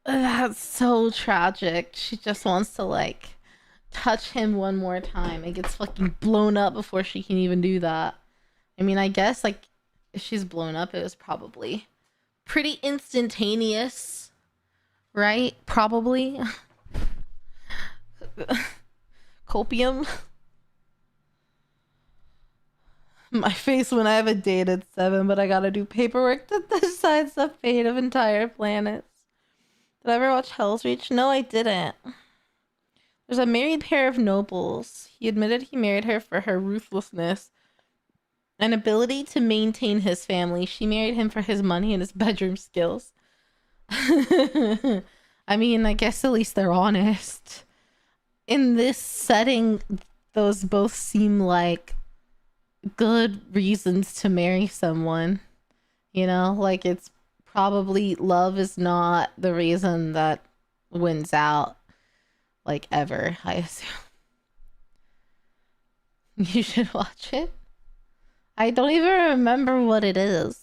That's so tragic. She just wants to, like, touch him one more time. It gets fucking blown up before she can even do that. I mean, I guess, like, if she's blown up, it was probably pretty instantaneous, right? Probably. Copium. My face when I have a date at 7, but I gotta do paperwork that decides the fate of entire planets. Did I ever watch Hell's Reach? No, I didn't. There's a married pair of nobles. He admitted he married her for her ruthlessness and ability to maintain his family. She married him for his money and his bedroom skills. I mean, I guess at least they're honest. In this setting, those both seem like good reasons to marry someone. You know, like it's probably love is not the reason that wins out, like ever, I assume. You should watch it. I don't even remember what it is.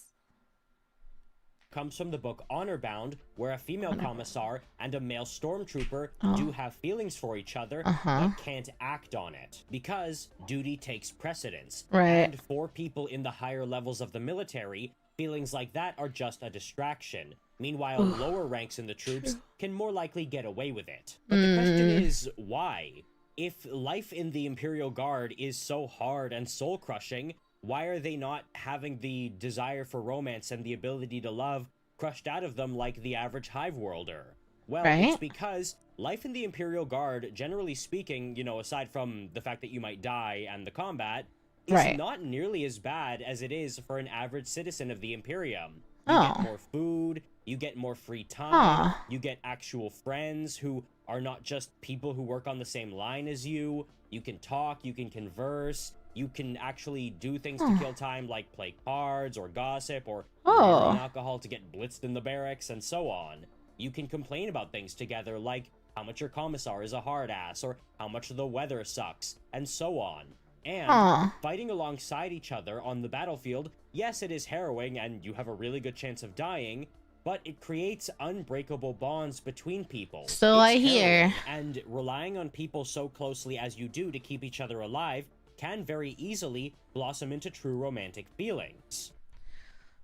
Comes from the book Honorbound, where a female commissar and a male stormtrooper do have feelings for each other, but can't act on it, because duty takes precedence. Right. And for people in the higher levels of the military, feelings like that are just a distraction. Meanwhile, lower ranks in the troops can more likely get away with it. But the question is, why? If life in the Imperial Guard is so hard and soul-crushing, why are they not having the desire for romance and the ability to love crushed out of them like the average hive worlder? Well, it's because life in the Imperial Guard, generally speaking, you know, aside from the fact that you might die and the combat, is not nearly as bad as it is for an average citizen of the Imperium. You get more food, you get more free time, you get actual friends who are not just people who work on the same line as you. You can talk, you can converse, you can actually do things to kill time, like play cards or gossip or drink alcohol to get blitzed in the barracks and so on. You can complain about things together, like how much your commissar is a hard ass or how much the weather sucks and so on. And fighting alongside each other on the battlefield, yes, it is harrowing and you have a really good chance of dying, but it creates unbreakable bonds between people. So I hear. And relying on people so closely as you do to keep each other alive can very easily blossom into true romantic feelings.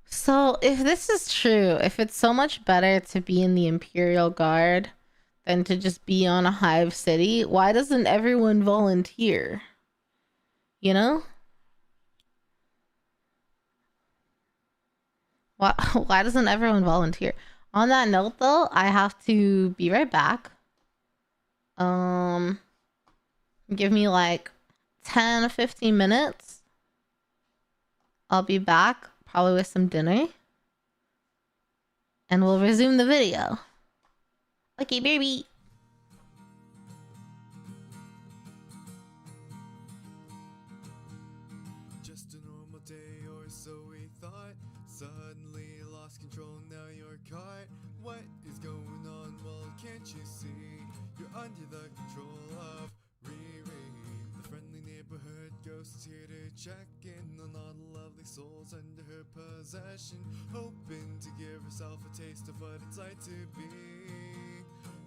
So if this is true, if it's so much better to be in the Imperial Guard than to just be on a hive city, why doesn't everyone volunteer? You know? Why doesn't everyone volunteer? On that note, though, I have to be right back. Give me like 10 or 15 minutes. I'll be back, probably with some dinner. And we'll resume the video. Okay, baby. Just a normal day or so we thought. Suddenly lost control, now you're caught. What is going on? Well, can't you see? You're under the control of Riri. The friendly neighborhood ghost is here to check in on all the lovely souls under her possession, hoping to give herself a taste of what it's like to be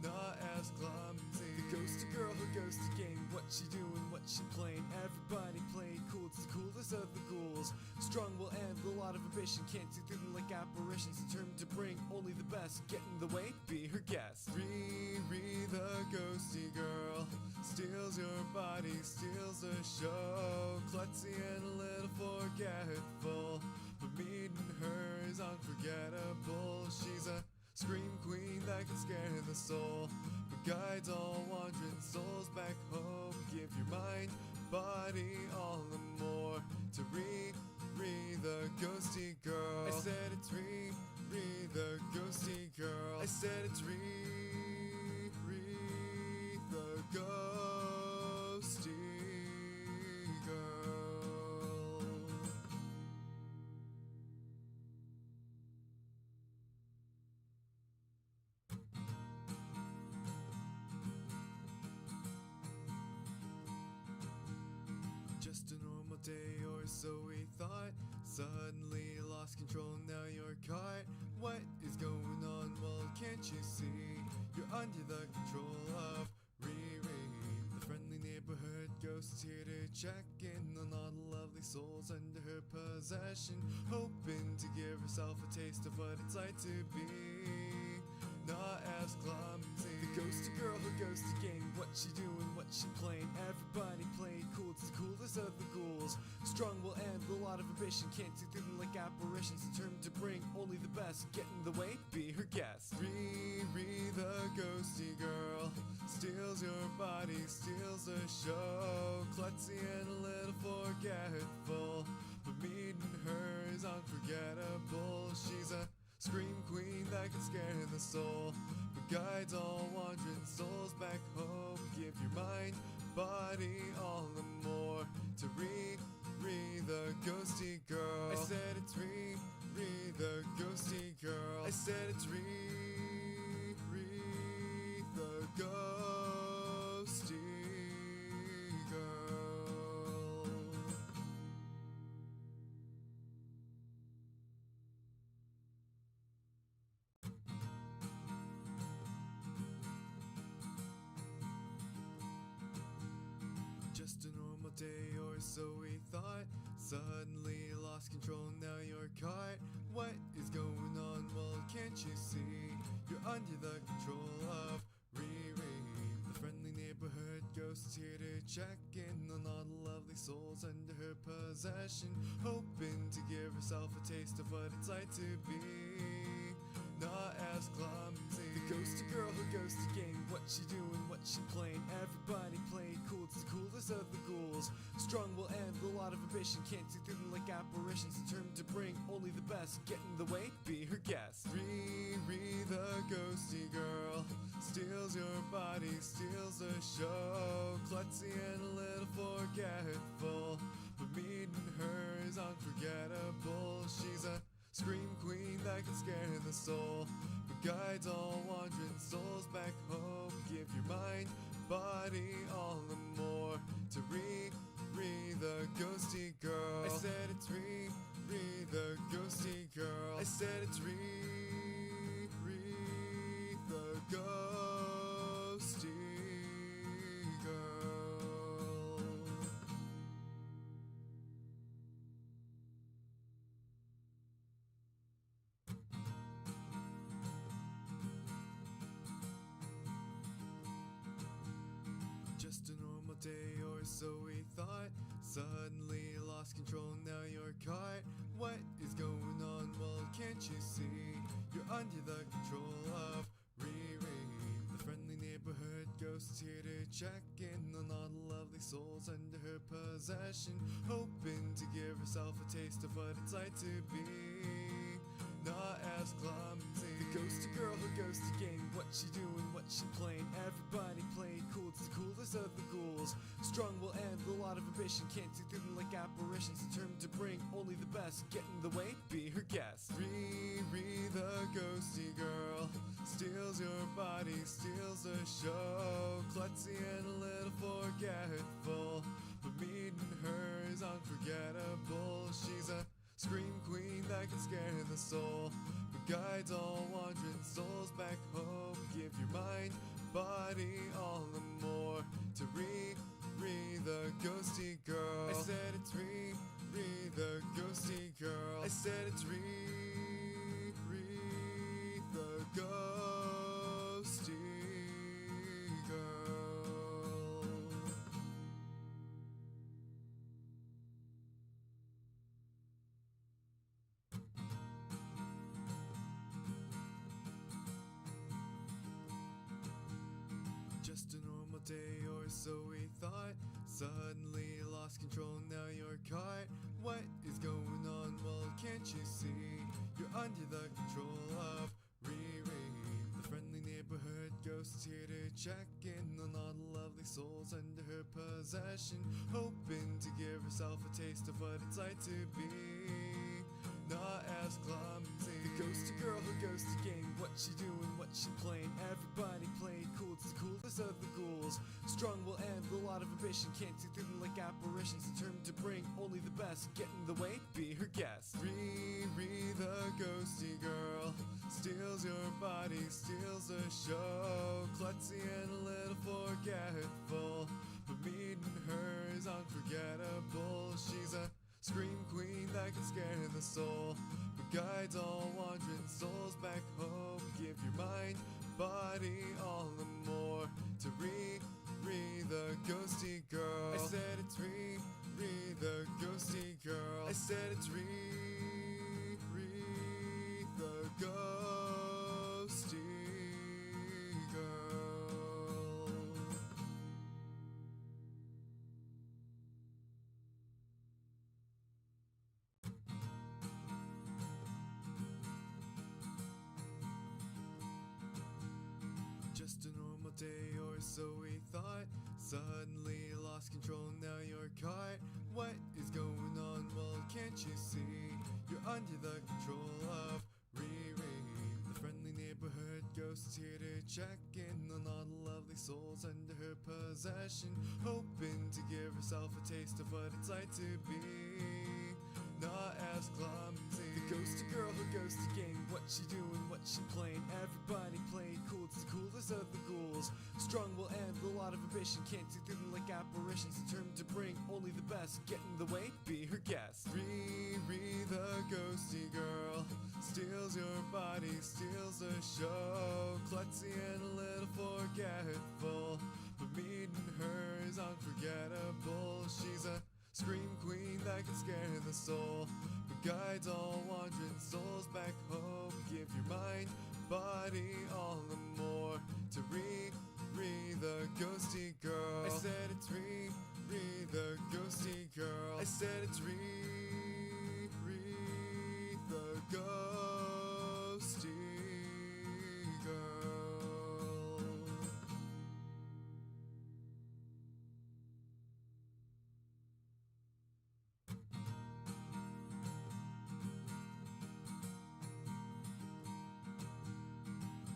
not as clumsy. The ghosty girl who goes to game. What she doing, what she playing. Everybody playing cool, it's the coolest of the ghouls. Strong will end, a lot of ambition. Can't see through them like apparitions. Determined to bring only the best. Get in the way, be her guest. Riri, the ghosty girl, steals your body, steals the show. Klutzy and a little forgetful, but meeting her is unforgettable. She's a scream queen that can scare the soul, but guides all wandering souls back home. Give your mind, body, all and more to Riri, the ghosty girl. I said it's Riri, the ghosty girl. I said it's Riri, or so we thought. Suddenly lost control, now you're caught. What is going on? Well, can't you see? You're under the control of Riri. The friendly neighborhood ghost is here to check in on all the lovely souls under her possession, hoping to give herself a taste of what it's like to be not as clumsy. The ghosty girl who goes to game. What she doing, what she playing. Everybody playing cool, it's the coolest of the ghouls. Strong will end, a lot of ambition. Can't see through them like apparitions. Determined to bring only the best. Get in the way, be her guest. Riri the ghosty girl steals your body, steals the show. Klutzy and a little forgetful, but meeting her is unforgettable. She's a scream queen that can scare the soul, but guides all wandering souls back home. Give your mind, body, all the more to Riri the ghosty girl. I said it's Riri the ghosty girl. I said it's Riri the ghosty girl. Just a normal day or so we thought. Suddenly lost control, now you're caught. What is going on? Well, can't you see? You're under the control of Riri. The friendly neighborhood ghost is here to check in on all the lovely souls under her possession, hoping to give herself a taste of what it's like to be not as clumsy. The ghosty girl who goes to game. What she doing, what she playing. Everybody playing cool, it's the coolest of the ghouls. Strong will end, a lot of ambition. Can't see through them like apparitions. Determined to bring only the best. Get in the way, be her guest. Riri the ghosty girl steals your body, steals the show. Klutzy and a little forgetful, but meeting her is unforgettable. She's a scream queen that can scare the soul, but guides all wandering souls back home. Give your mind, body, all the more to Riri the ghosty girl. I said it's Riri the ghosty girl. I said it's Riri the ghosty girl. Just a normal day or so we thought. Suddenly lost control, now you're caught. What is going on? Well, can't you see? You're under the control of Riri. The friendly neighborhood ghost is here to check in on all the lovely souls under her possession, hoping to give herself a taste of what it's like to be not as clumsy. The ghosty girl who goes to game. What she doing, what she playing. Everybody playing cool, it's the coolest of the ghouls. Strong will end, a lot of ambition. Can't see through them like apparitions. Determined to bring only the best. Get in the way, be her guest. Riri the ghosty girl steals your body, steals the show. Klutzy and a little forgetful, but meeting her is unforgettable. She's a scream queen that can scare the soul, but guides all wandering souls back home. Give your mind, body, all the more to Riri the ghosty girl. I said it's Riri the ghosty girl. I said it's Riri the ghosty girl. Just a normal day or so we thought. Suddenly lost control, now you're caught. What is going on? Well, can't you see? You're under the control of Riri. The friendly neighborhood ghost is here to check in on all the lovely souls under her possession, hoping to give herself a taste of what it's like to be not as clumsy. The Ghosty girl who goes to game. What she doing, what she playing. Everybody play it cool, it's the coolest of the ghouls. Strong will end, a lot of ambition. Can't see through them like apparitions. Determined to bring only the best. Get in the way, be her guest. Riri the ghosty girl steals your body, steals the show. Klutzy and a little forgetful, but meeting her is unforgettable. She's a scream queen that can scare the soul, but guides all wandering souls back home. Give your mind, body, all and more to Riri the ghosty girl. I said it's Riri the ghosty girl. I said it's Riri the ghosty girl. Just a normal day or so we thought. Suddenly lost control, now you're caught. What is going on? Well, can't you see? You're under the control of Riri. The friendly neighborhood ghost is here to check in on all the lovely souls under her possession, hoping to give herself a taste of what it's like to be not as clumsy. The ghosty girl who goes to game. What she doing, what she playing. Everybody play it cool, it's the coolest of the ghouls. Strong will end, a lot of ambition. Can't see through them like apparitions. Determined to bring only the best. Get in the way, be her guest. Riri the ghosty girl steals your body, steals the show. Klutzy and a little forgetful, but meeting her is unforgettable. She's a scream queen that can scare the soul, but guides all wandering souls back home. Give your mind, body, all and more to Riri the ghosty girl. I said it's Riri the ghosty girl. I said it's Riri the ghosty girl.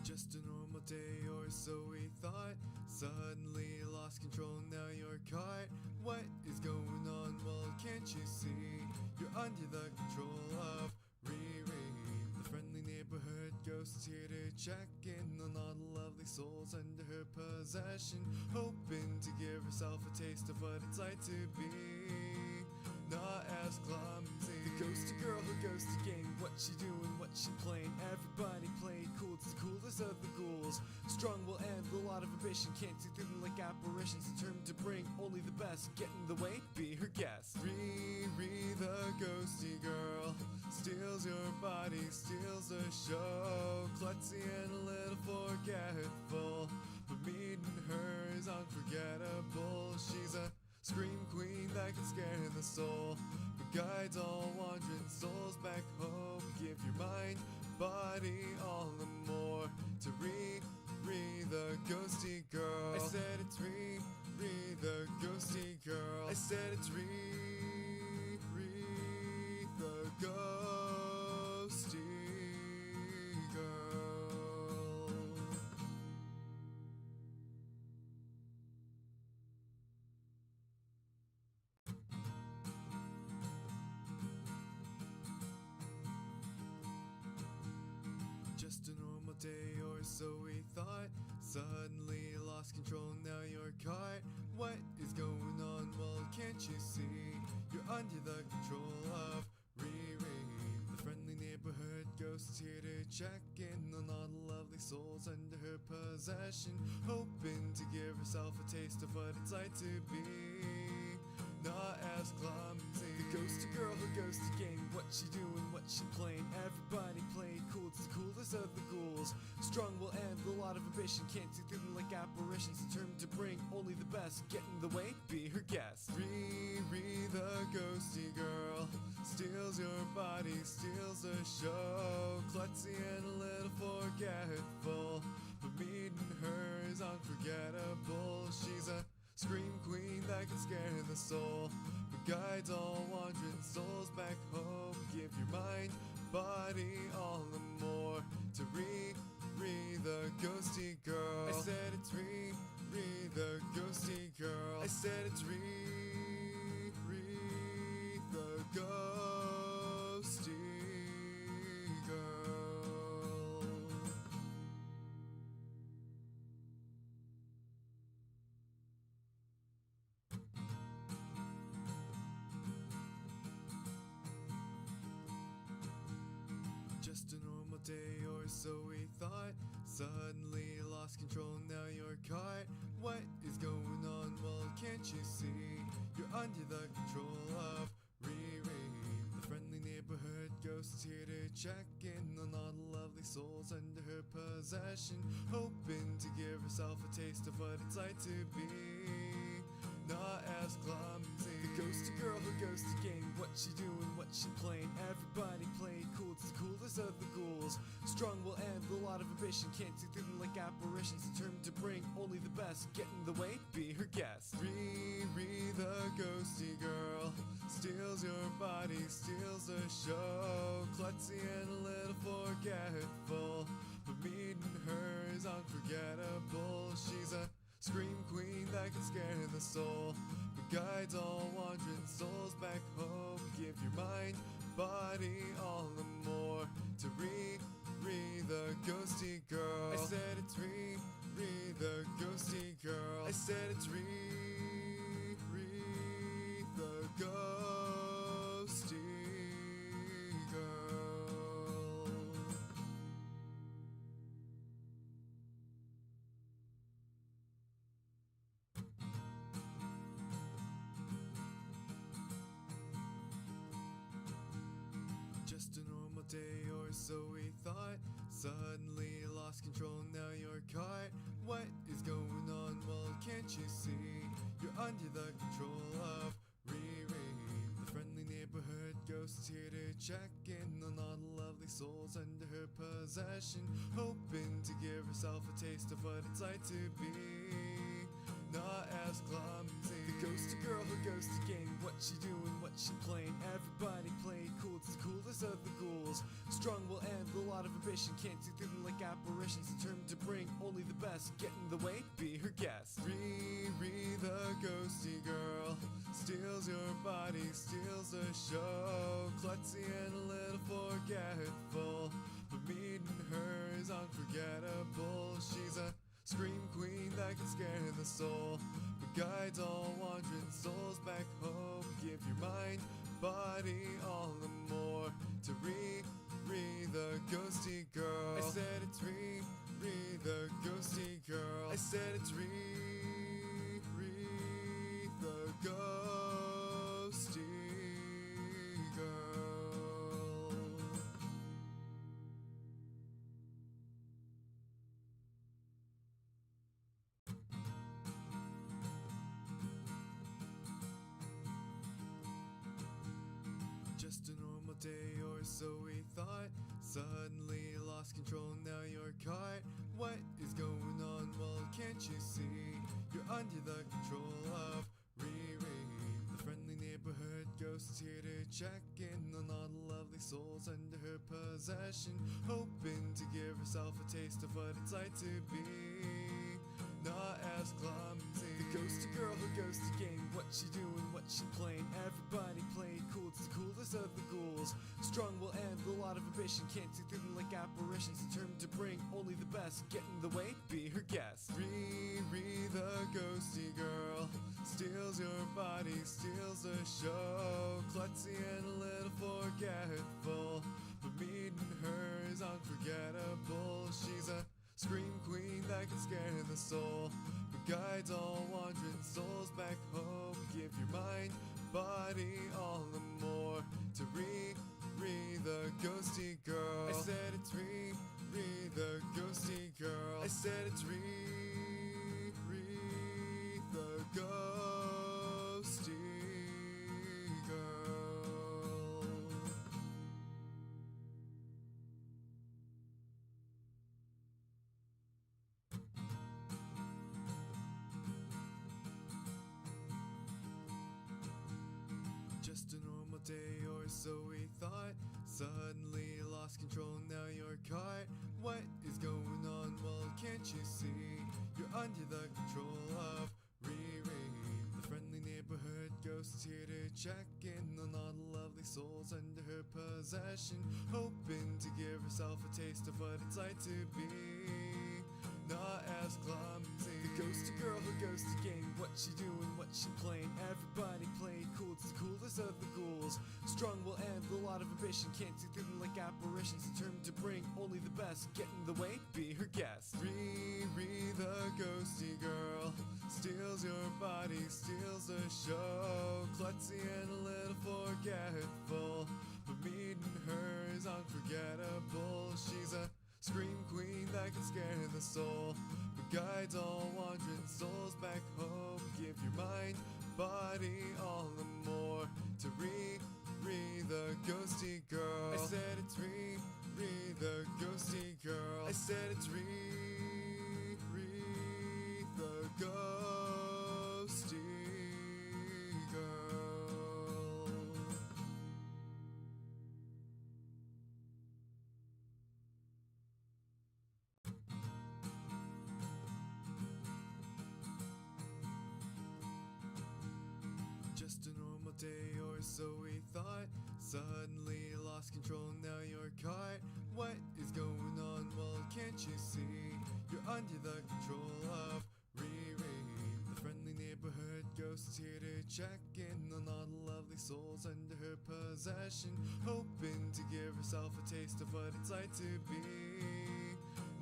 Just a normal day or so we thought. Suddenly lost control, now you're caught. What is going on? Well, can't you see? You're under the control of Riri. The friendly neighborhood ghost is here to check in on all the lovely souls under her possession, hoping to give herself a taste of what it's like to be not as clumsy. The ghosty girl who goes to game. What she doing, what she playing. Everybody play it cool, it's the coolest of the ghouls. Strong will end, a lot of ambition. Can't see through them like apparitions. Determined to bring only the best. Get in the way, be her guest. Riri the ghosty girl steals your body, steals the show. Klutzy and a little forgetful, but meeting her is unforgettable. She's a scream queen that can scare the soul, but guides all wandering souls back home. Give your mind, body, all and more to Riri the ghosty girl. I said it's Riri the ghosty girl. I said it's Riri the ghosty girl. Just a normal day or so we thought. Suddenly lost control, now you're caught. What is going on? Well, can't you see? You're under the control of Riri. The friendly neighborhood ghost is here to check in on all the lovely souls under her possession, hoping to give herself a taste of what it's like to be not as clumsy. The ghosty girl who goes to game. What she doing, what she playing. Everybody play it cool, it's the coolest of the ghouls. Strong will end, a lot of ambition. Can't see through them like apparitions. Determined to bring only the best. Get in the way, be her guest. Riri the ghosty girl steals your body, steals the show. Klutzy and a little forgetful, but meeting her is unforgettable. She's a scream queen that can scare the soul, but guides all wandering souls back home. Give your mind, body, all and the ghosty girl. I said it's Riri, the ghosty girl. I said it's Riri, the ghosty girl. Just a normal day or so we thought. Suddenly lost control, now you're caught. What is going on? Well, can't you see? You're under the control of Riri. The friendly neighborhood ghost is here to check in on all the lovely souls under her possession, hoping to give herself a taste of what it's like to be not as clumsy. The ghosty girl who goes to game. What she doing, what she playing. Everybody playing cool, it's the coolest of the ghouls. Strong will end, a lot of ambition. Can't see through them like apparitions. Determined to bring only the best. Get in the way, be her guest. Riri, the ghosty girl, steals your body, steals the show. Klutzy and a little forgetful, but meeting her is unforgettable. She's a scream queen that can scare the soul, but guides all wandering souls back home. Give your mind, body, all and more to Riri, the ghosty girl. I said it's Riri, the ghosty girl. I said it's Riri, the ghosty girl. Just a normal day or so we thought. Suddenly lost control, now you're caught. What is going on? Well, can't you see? You're under the control of Riri. The friendly neighborhood ghost is here to check in on all the lovely souls under her possession, hoping to give herself a taste of what it's like to be not as clumsy. The ghosty girl who goes to game. What she doing, what she playing. Everybody playing cool, it's the coolest of the ghouls. Strong will end, a lot of ambition. Can't see through them like apparitions. Determined to bring only the best. Get in the way, be her guest. Riri, the ghosty girl, steals your body, steals the show. Klutzy and a little forgetful, but meeting her is unforgettable. She's a scream queen that can scare the soul, but guides all wandering souls back home. Give your mind, body, all and more to Riri, the ghosty girl. I said it's Riri, the ghosty girl. I said it's Riri, the ghosty girl. Just a normal day or so we thought. Suddenly lost control, now you're caught. What is going on? Well, can't you see? You're under the control of Riri. The friendly neighborhood ghost is here to check in on all the lovely souls under her possession, hoping to give herself a taste of what it's like to be not as clumsy. The ghosty girl who goes to game. What she doing, what she playing. Everybody playing cool, it's the coolest of the ghouls. Strong will end, a lot of ambition. Can't see through them like apparitions. Determined to bring only the best. Get in the way, be her guest. Riri, the ghosty girl, steals your body, steals the show. Klutzy and a little forgetful, but meeting her is unforgettable. She's a scream queen that can scare the soul, but guides all wandering souls back home. Give your mind, body, all and more to Riri, the ghosty girl. I said it's Riri, the ghosty girl. I said it's Riri, the ghosty girl. Just a normal day or so we thought. Suddenly lost control, now you're caught. What is going on? Well, can't you see? You're under the control of Riri. The friendly neighborhood ghost is here to check in on all the lovely souls under her possession, hoping to give herself a taste of what it's like to be not as clumsy. The ghosty girl who goes to game. What she doing, what she playing. Everybody playing cool, it's the coolest of the ghouls. Strong will end, a lot of ambition. Can't see through them like apparitions. Determined to bring only the best. Get in the way, be her guest. Riri, the ghosty girl, steals your body, steals the show. Klutzy and a little forgetful, but meeting her is unforgettable. She's a scream queen that can scare the soul, but guides all wandering souls back home. Give your mind, body, all and more to Riri, the ghosty girl. I said it's Riri, the ghosty girl. I said it's Riri, the ghosty girl. Just a normal day or so we thought. Suddenly lost control, now you're caught. What is going on? Well, can't you see? You're under the control of Riri. The friendly neighborhood ghost is here to check in on all the lovely souls under her possession, hoping to give herself a taste of what it's like to be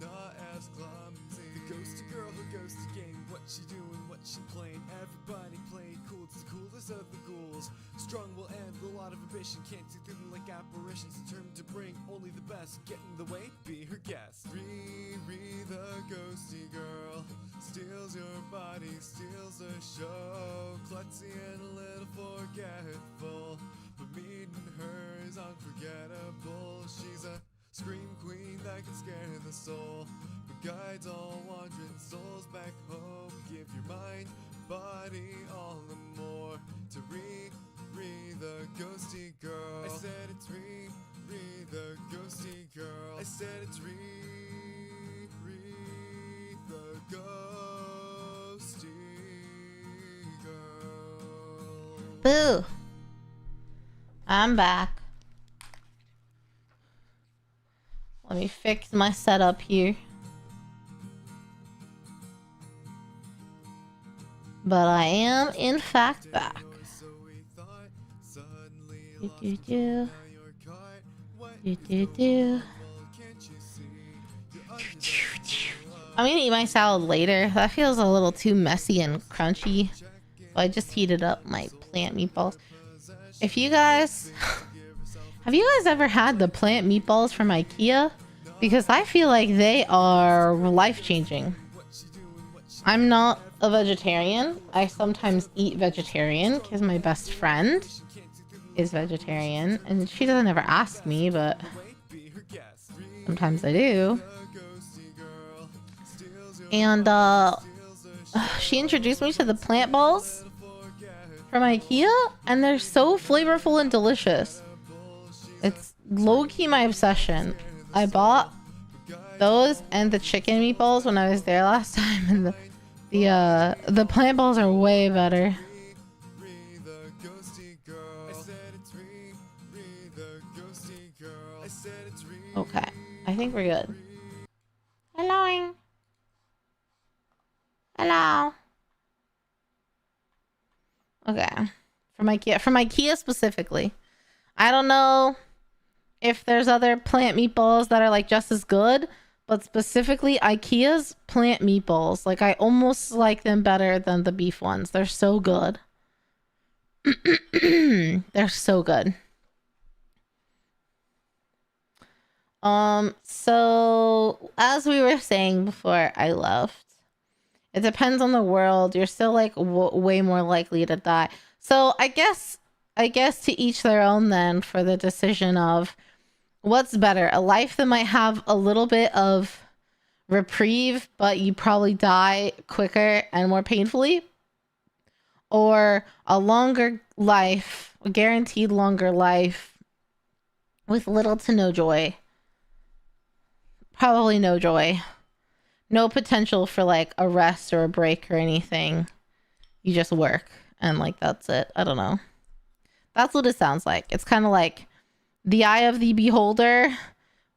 not as clumsy. The ghosty girl who goes to game. What she doing, what she playing. Everybody playing cool, it's the coolest of the ghouls. Strong will end, a lot of ambition. Can't see through them like apparitions. Determined to bring only the best. Get in the way, be her guest. Riri, the ghosty girl, steals your body, steals the show. Klutzy and a little forgetful, but meeting her is unforgettable. She's a scream queen that can scare the soul, but guides all wandering souls back home. Give your mind, body, all and more to Riri, the ghosty girl. I said it's Riri, the ghosty girl. I said it's Riri, the ghosty girl. Boo. I'm back. Let me fix my setup here. But I am, in fact, back. Do, do, do. Do, do, do. I'm gonna eat my salad later. That feels a little too messy and crunchy. So I just heated up my plant meatballs. If you guys... Have you guys ever had the plant meatballs from IKEA? Because I feel like they are life-changing. I'm not a vegetarian. I sometimes eat vegetarian because my best friend is vegetarian. And she doesn't ever ask me, but sometimes I do. And she introduced me to the plant balls from IKEA. And they're so flavorful and delicious. It's low-key my obsession. I bought those and the chicken meatballs when I was there last time, and the plant balls are way better. Okay, I think we're good. Hello. Hello. Okay, from IKEA specifically. I don't know if there's other plant meatballs that are like just as good, but specifically IKEA's plant meatballs, like I almost like them better than the beef ones. They're so good. They're so good. So as we were saying before I left, it depends on the world. You're still like way more likely to die. So I guess to each their own then for the decision of what's better, a life that might have a little bit of reprieve, but you probably die quicker and more painfully, or a longer life, a guaranteed longer life with little to no joy. Probably no joy. No potential for like a rest or a break or anything. You just work and like that's it. I don't know. That's what it sounds like. It's kind of like the eye of the beholder.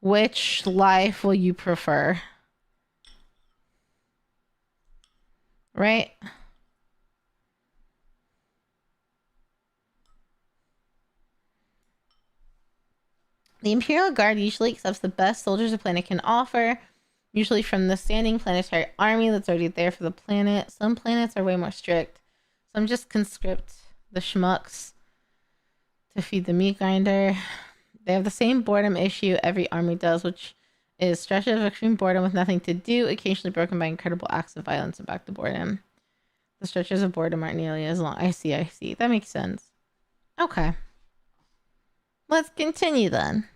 Which life will you prefer? Right? The Imperial Guard usually accepts the best soldiers the planet can offer, usually from the standing planetary army that's already there for the planet. Some planets are way more strict. Some just conscript the schmucks to feed the meat grinder. They have the same boredom issue every army does, which is stretches of extreme boredom with nothing to do, occasionally broken by incredible acts of violence and back to boredom. The stretches of boredom aren't nearly as long. I see. That makes sense. Okay. Let's continue then.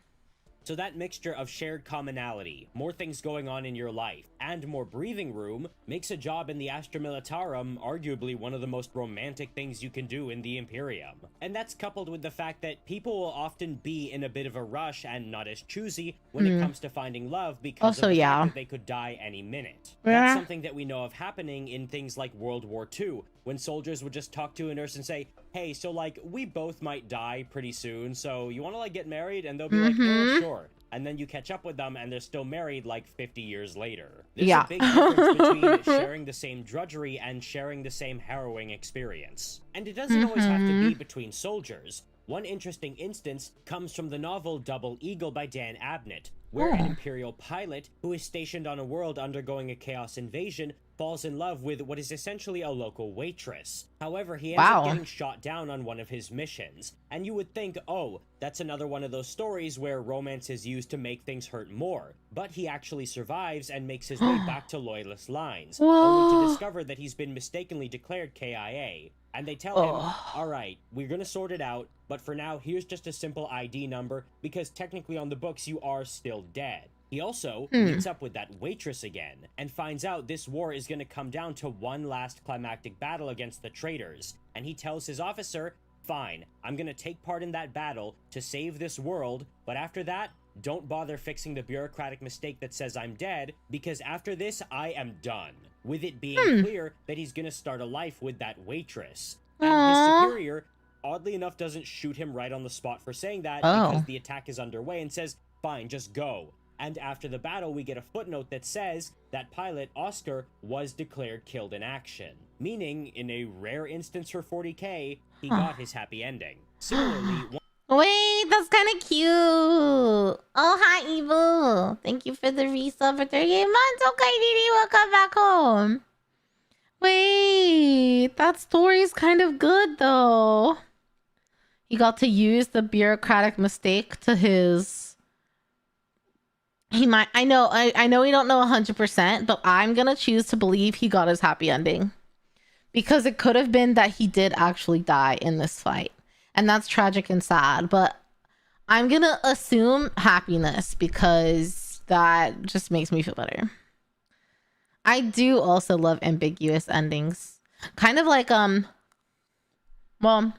So that mixture of shared commonality, more things going on in your life, and more breathing room makes a job in the Astra Militarum arguably one of the most romantic things you can do in the Imperium. And that's coupled with the fact that people will often be in a bit of a rush and not as choosy when it comes to finding love because of the fact that they could die any minute. That's something that we know of happening in things like World War II, when soldiers would just talk to a nurse and say, hey, so like, we both might die pretty soon, so you want to like get married? And they'll be like, oh, sure. And then you catch up with them and they're still married like 50 years later. There's a big difference between sharing the same drudgery and sharing the same harrowing experience. And it doesn't always have to be between soldiers. One interesting instance comes from the novel Double Eagle by Dan Abnett, where an Imperial pilot who is stationed on a world undergoing a chaos invasion falls in love with what is essentially a local waitress. However, he ends up getting shot down on one of his missions. And you would think, oh, that's another one of those stories where romance is used to make things hurt more. But he actually survives and makes his way back to Loyalist lines, only to discover that he's been mistakenly declared KIA. And they tell him, alright, we're gonna sort it out, but for now, here's just a simple ID number, because technically on the books you are still dead. He also meets up with that waitress again, and finds out this war is gonna come down to one last climactic battle against the traitors. And he tells his officer, fine, I'm gonna take part in that battle to save this world, but after that, don't bother fixing the bureaucratic mistake that says I'm dead, because after this, I am done. With it being clear that he's gonna start a life with that waitress. And his superior, oddly enough, doesn't shoot him right on the spot for saying that because the attack is underway and says, fine, just go. And after the battle, we get a footnote that says that pilot, Oscar, was declared killed in action. Meaning, in a rare instance for 40k, he got his happy ending. Similarly, wait, that's kind of cute. Oh, hi, Evil. Thank you for the resub for 38 months. Okay, Didi, welcome back home. Wait, that story's kind of good, though. He got to use the bureaucratic mistake to his... He might... I know we don't know 100%, but I'm gonna choose to believe he got his happy ending. Because it could have been that he did actually die in this fight. And that's tragic and sad, but I'm gonna assume happiness because that just makes me feel better. I do also love ambiguous endings. Kind of like, well,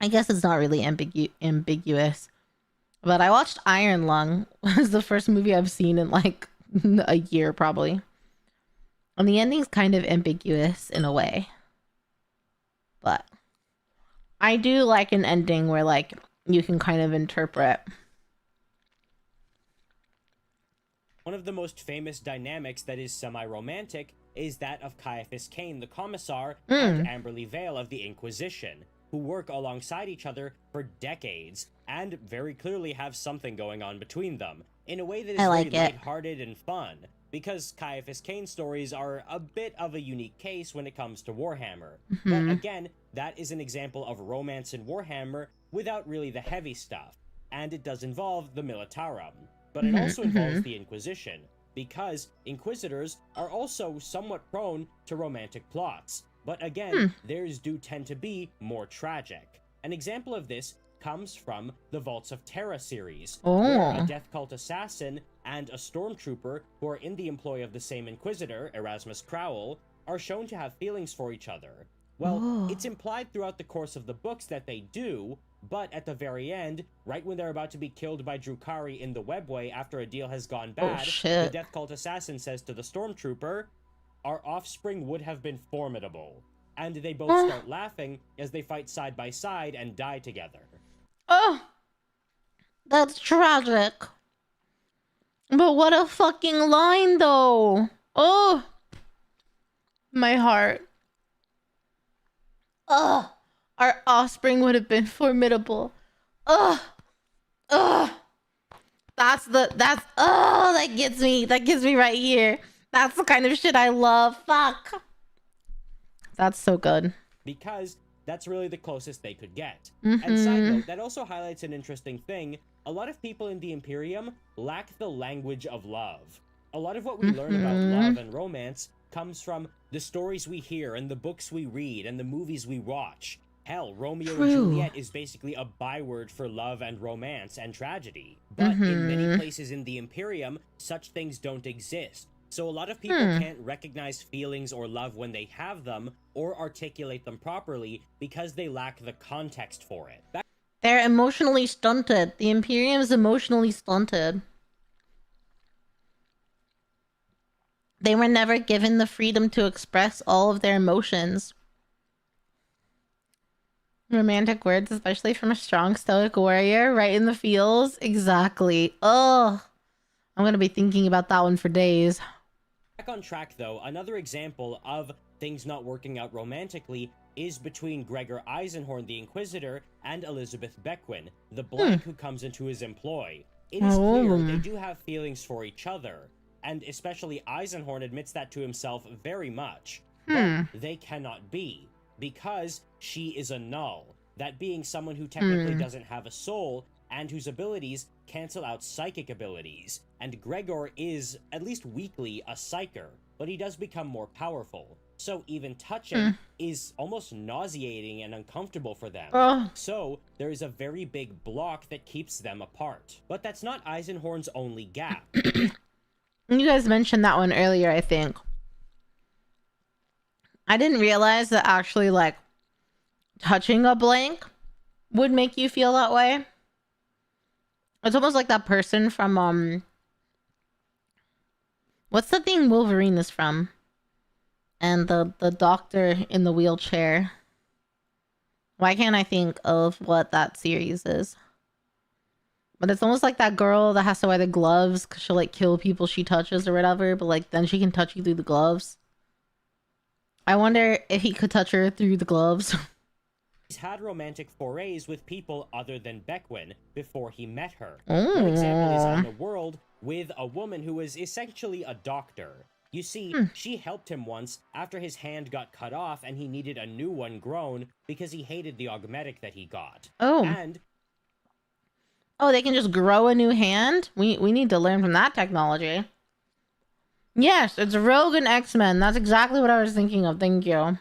I guess it's not really ambiguous, but I watched Iron Lung. It was the first movie I've seen in like a year probably. And the ending's kind of ambiguous in a way. But I do like an ending where like you can kind of interpret. One of the most famous dynamics that is semi-romantic is that of Caiaphas Cain, the Commissar, and Amberly Vale of the Inquisition, who work alongside each other for decades and very clearly have something going on between them in a way that is very lighthearted and fun. Because Caiaphas Cain stories are a bit of a unique case when it comes to Warhammer. But again, that is an example of romance in Warhammer without really the heavy stuff. And it does involve the Militarum. But it also involves the Inquisition, because Inquisitors are also somewhat prone to romantic plots. But again, theirs do tend to be more tragic. An example of this comes from the Vaults of Terra series, where a Death Cult assassin and a stormtrooper who are in the employ of the same Inquisitor, Erasmus Crowell, are shown to have feelings for each other. Well, it's implied throughout the course of the books that they do, But at the very end, right when they're about to be killed by Drukhari in the webway after a deal has gone bad, the Death Cult assassin says to the stormtrooper, "Our offspring would have been formidable." And they both start laughing as they fight side by side and die together. Oh, that's tragic. But what a fucking line, though. Oh, my heart. Oh, our offspring would have been formidable. Oh, oh, that gets me right here. That's the kind of shit I love. Fuck. That's so good. Because that's really the closest they could get. And side note, that also highlights an interesting thing. A lot of people in the Imperium lack the language of love. A lot of what we learn about love and romance comes from the stories we hear and the books we read and the movies we watch. Hell, Romeo and Juliet is basically a byword for love and romance and tragedy. But in many places in the Imperium, such things don't exist. So a lot of people can't recognize feelings or love when they have them or articulate them properly because they lack the context for it. They're emotionally stunted. The Imperium is emotionally stunted. They were never given the freedom to express all of their emotions. Romantic words, especially from a strong stoic warrior, right in the feels. Exactly. Oh, I'm gonna be thinking about that one for days. Back on track though, another example of things not working out romantically is between Gregor Eisenhorn the Inquisitor and Elizabeth Bequin, the blank who comes into his employ. It is clear they do have feelings for each other, and especially Eisenhorn admits that to himself very much. But they cannot be, because she is a null, that being someone who technically doesn't have a soul, and whose abilities cancel out psychic abilities. And Gregor is, at least weakly, a psyker, but he does become more powerful. So even touching is almost nauseating and uncomfortable for them. So there is a very big block that keeps them apart. But that's not Eisenhorn's only gap. You guys mentioned that one earlier, I think. I didn't realize that actually, like, touching a blank would make you feel that way. It's almost like that person from, what's the thing Wolverine is from? And the doctor in the wheelchair. Why can't I think of what that series is? But it's almost like that girl that has to wear the gloves because she'll, like, kill people she touches or whatever. But, like, then she can touch you through the gloves. I wonder if he could touch her through the gloves. He's had romantic forays with people other than Bequin before he met her. One example is on the world with a woman who was essentially a doctor. You see, she helped him once after his hand got cut off and he needed a new one grown because he hated the augmetic that he got. And they can just grow a new hand? We need to learn from that technology. Yes, it's Rogue and X-Men. That's exactly what I was thinking of. Thank you.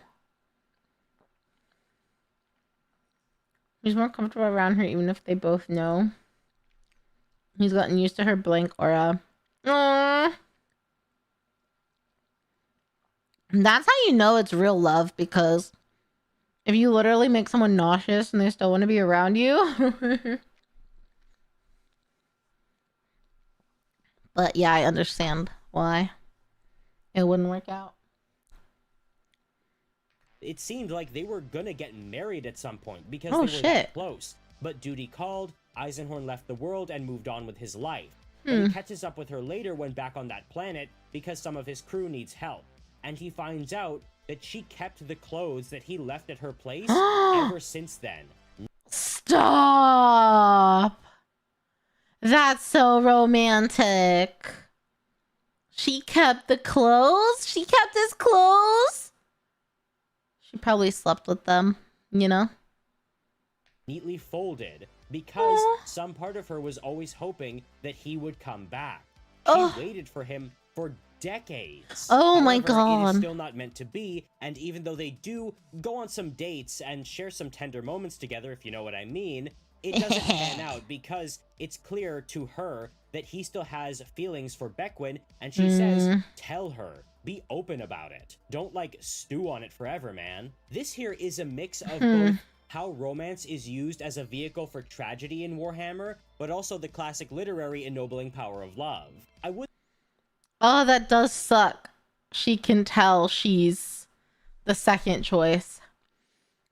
He's more comfortable around her even if they both know. He's gotten used to her blank aura. Aww. That's how you know it's real love, because if you literally make someone nauseous and they still want to be around you. But yeah, I understand why it wouldn't work out. It seemed like they were gonna get married at some point because they were that close. But duty called, Eisenhorn left the world and moved on with his life. But he catches up with her later when back on that planet because some of his crew needs help. And he finds out that she kept the clothes that he left at her place ever since then. Stop! That's so romantic. She kept the clothes? She kept his clothes? She probably slept with them, you know? Neatly folded, because some part of her was always hoping that he would come back. She waited for him for decades. Oh my However, god. It is still not meant to be, and even though they do go on some dates and share some tender moments together, if you know what I mean, it doesn't pan out because it's clear to her that he still has feelings for Bequin, and she says, tell her. Be open about it. Don't, like, stew on it forever, man. This here is a mix of both how romance is used as a vehicle for tragedy in Warhammer, but also the classic literary ennobling power of love. I would. Oh, that does suck. She can tell she's the second choice.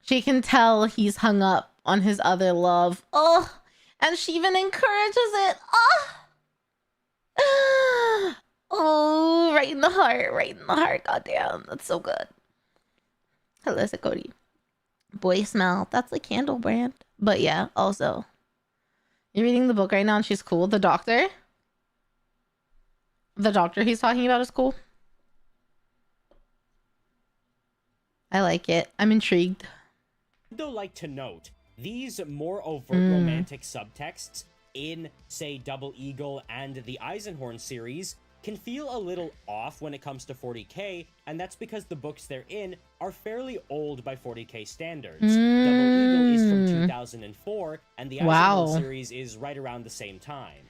She can tell he's hung up on his other love. Oh, and she even encourages it. Oh, oh, right in the heart, right in the heart. Goddamn, that's so good. Hello, Cody. Boy smell. That's a candle brand. But yeah, also, you're reading the book right now and she's cool. The doctor he's talking about is cool. I like it. I'm intrigued. Though, like to note, these more overt romantic subtexts in, say, Double Eagle and the Eisenhorn series can feel a little off when it comes to 40k, and that's because the books they're in are fairly old by 40k standards. Double Eagle is from 2004, and the Eisenhorn series is right around the same time.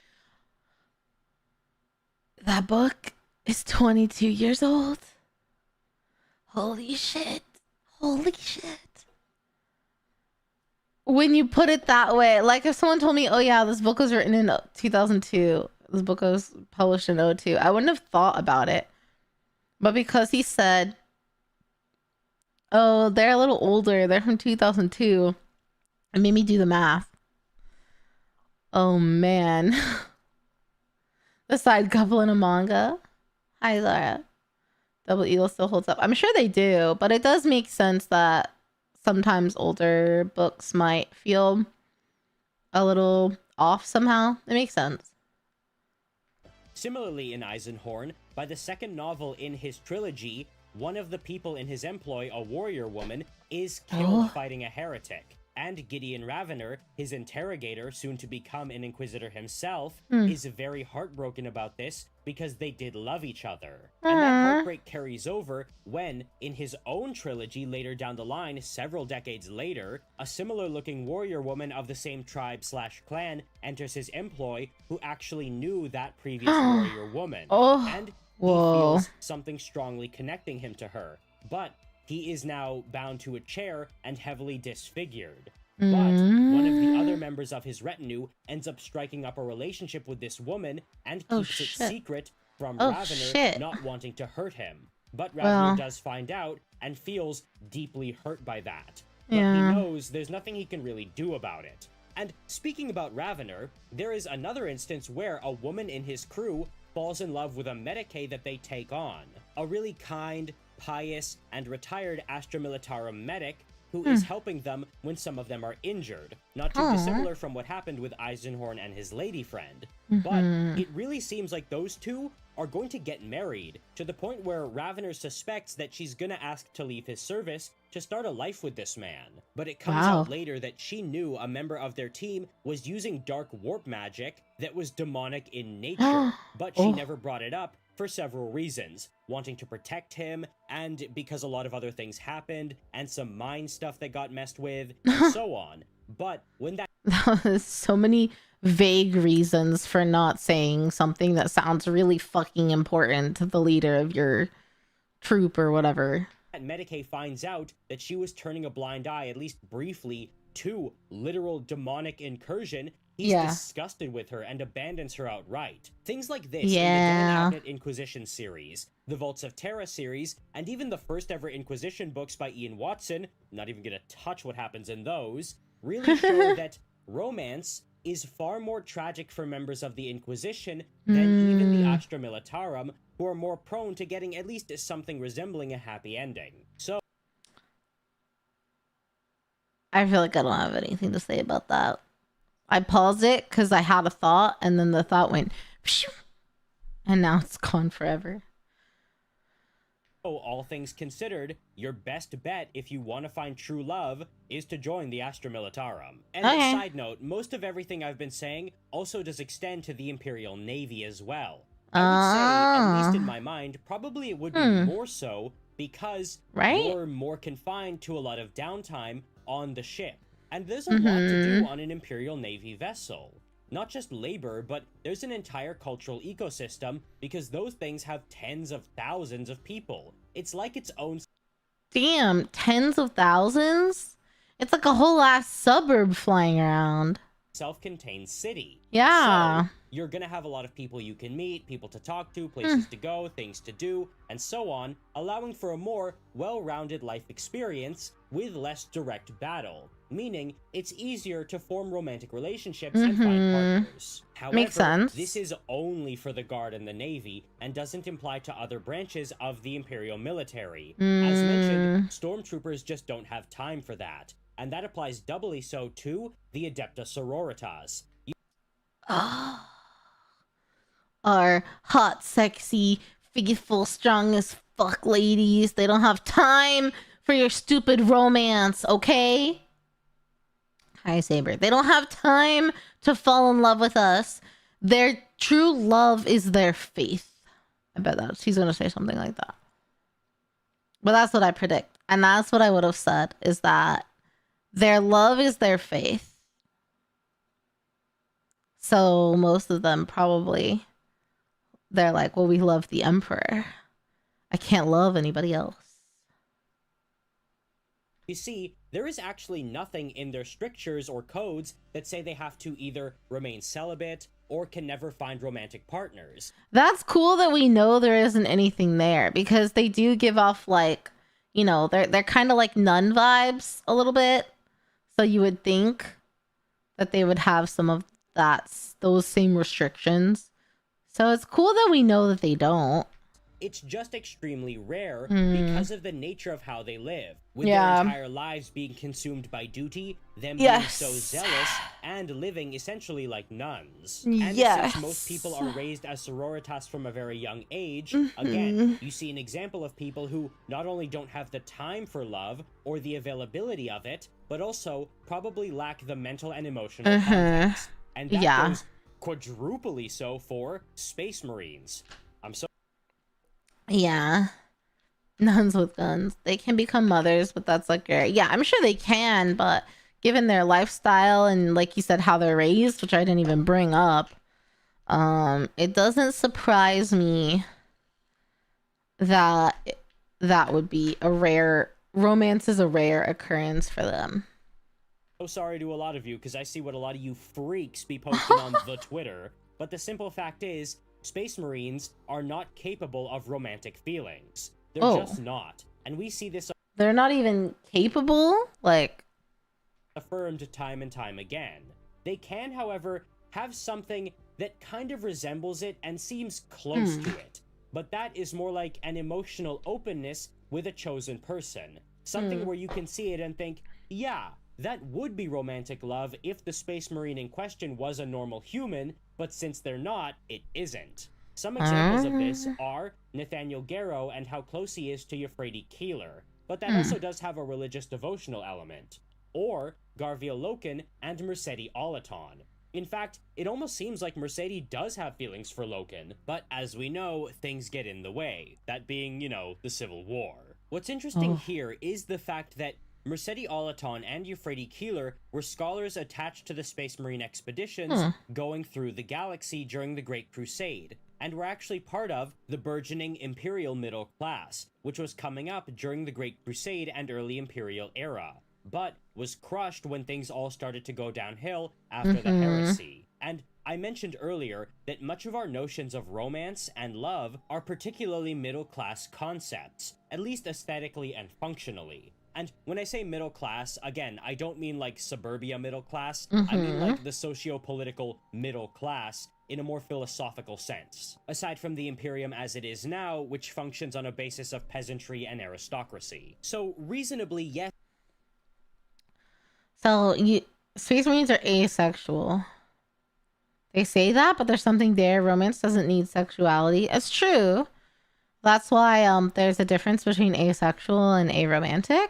That book is 22 years old. Holy shit. Holy shit. When you put it that way, like if someone told me, oh yeah, this book was written in 2002, this book was published in 2002, I wouldn't have thought about it. But because he said, oh, they're a little older, they're from 2002, it made me do the math. Oh man. The side couple in a manga. Hi, Zara. Double Eagle still holds up. I'm sure they do, but it does make sense that sometimes older books might feel a little off somehow. It makes sense. Similarly, in Eisenhorn, by the second novel in his trilogy, one of the people in his employ, a warrior woman, is killed fighting a heretic. And Gideon Ravener, his interrogator, soon to become an Inquisitor himself, is very heartbroken about this because they did love each other. And that heartbreak carries over when, in his own trilogy later down the line, several decades later, a similar-looking warrior woman of the same tribe/clan enters his employ who actually knew that previous warrior woman. And he feels something strongly connecting him to her. But he is now bound to a chair and heavily disfigured. But one of the other members of his retinue ends up striking up a relationship with this woman and keeps it secret from Ravener, not wanting to hurt him. But Ravener does find out and feels deeply hurt by that. But he knows there's nothing he can really do about it. And speaking about Ravener, there is another instance where a woman in his crew falls in love with a Medicae that they take on. A really kind, pious, and retired Astra Militarum medic who is helping them when some of them are injured. Not too dissimilar from what happened with Eisenhorn and his lady friend. But it really seems like those two are going to get married, to the point where Ravener suspects that she's gonna ask to leave his service to start a life with this man. But it comes out later that she knew a member of their team was using dark warp magic that was demonic in nature, but she never brought it up for several reasons. Wanting to protect him, and because a lot of other things happened, and some mind stuff that got messed with, and so on. But when that so many vague reasons for not saying something that sounds really fucking important to the leader of your troop or whatever. Medicae finds out that she was turning a blind eye, at least briefly, to literal demonic incursion, he's disgusted with her and abandons her outright. Things like this in the Dan Abnett Inquisition series, the Vaults of Terra series, and even the first ever Inquisition books by Ian Watson, not even gonna touch what happens in those, really show that romance is far more tragic for members of the Inquisition than even the Astra Militarum, who are more prone to getting at least something resembling a happy ending. So I feel like I don't have anything to say about that. I paused it because I had a thought, and then the thought went, pshoo, and now it's gone forever. all things considered, your best bet if you want to find true love is to join the Astra Militarum. And side note, most of everything I've been saying also does extend to the Imperial Navy as well. I would say, at least in my mind, probably it would be more so because you're more confined to a lot of downtime on the ship. And there's a lot to do on an Imperial Navy vessel. Not just labor, but there's an entire cultural ecosystem because those things have tens of thousands of people. It's like its own... Damn, tens of thousands? It's like a whole ass suburb flying around. Self-contained city. Yeah. So you're gonna have a lot of people you can meet, people to talk to, places to go, things to do, and so on, allowing for a more well-rounded life experience with less direct battle, meaning it's easier to form romantic relationships and find partners. However, Makes sense. this is only for the Guard and the Navy, and doesn't apply to other branches of the Imperial military. As mentioned, stormtroopers just don't have time for that. And that applies doubly so to the Adepta Sororitas. Are hot, sexy, faithful, strong as fuck ladies. They don't have time for your stupid romance, okay? Hi, Saber. They don't have time to fall in love with us. Their true love is their faith. I bet that he's gonna say something like that. But that's what I predict. And that's what I would have said, is that their love is their faith. So most of them probably, they're like, well, we love the Emperor. I can't love anybody else. You see, there is actually nothing in their strictures or codes that say they have to either remain celibate or can never find romantic partners. That's cool that we know there isn't anything there, because they do give off like, you know, they're kind of like nun vibes a little bit. So you would think that they would have some of those same restrictions. So it's cool that we know that they don't. It's just extremely rare because of the nature of how they live, with their entire lives being consumed by duty, them being so zealous, and living essentially like nuns. And since most people are raised as sororitas from a very young age, again, you see an example of people who not only don't have the time for love or the availability of it, but also probably lack the mental and emotional context. And that goes quadruply so for Space Marines. Yeah. Nuns with guns. They can become mothers, but that's like, yeah, I'm sure they can, but given their lifestyle and like you said, how they're raised, which I didn't even bring up, it doesn't surprise me that that would be romance is a rare occurrence for them. So sorry to a lot of you, because I see what a lot of you freaks be posting on the Twitter, but the simple fact is, Space Marines are not capable of romantic feelings. They're just not. And we see this... They're not even capable? Like... affirmed time and time again. They can, however, have something that kind of resembles it and seems close to it. But that is more like an emotional openness with a chosen person. Something where you can see it and think, yeah, that would be romantic love if the Space Marine in question was a normal human, but since they're not, it isn't. Some examples of this are Nathaniel Garrow and how close he is to Euphrates Keeler, but that also does have a religious devotional element. Or Garviel Loken and Mercedes Olaton. In fact, it almost seems like Mercedes does have feelings for Loken, but as we know, things get in the way, that being, you know, the Civil War. What's interesting here is the fact that Mercedes Olaton and Euphrates Keeler were scholars attached to the Space Marine expeditions going through the galaxy during the Great Crusade, and were actually part of the burgeoning Imperial middle class, which was coming up during the Great Crusade and early Imperial era, but was crushed when things all started to go downhill after the heresy. And I mentioned earlier that much of our notions of romance and love are particularly middle-class concepts, at least aesthetically and functionally. And when I say middle class, again, I don't mean like suburbia middle class. I mean like the socio-political middle class in a more philosophical sense. Aside from the Imperium as it is now, which functions on a basis of peasantry and aristocracy. So reasonably, yes. So Space Marines are asexual. They say that, but there's something there. Romance doesn't need sexuality. It's true. That's why there's a difference between asexual and aromantic.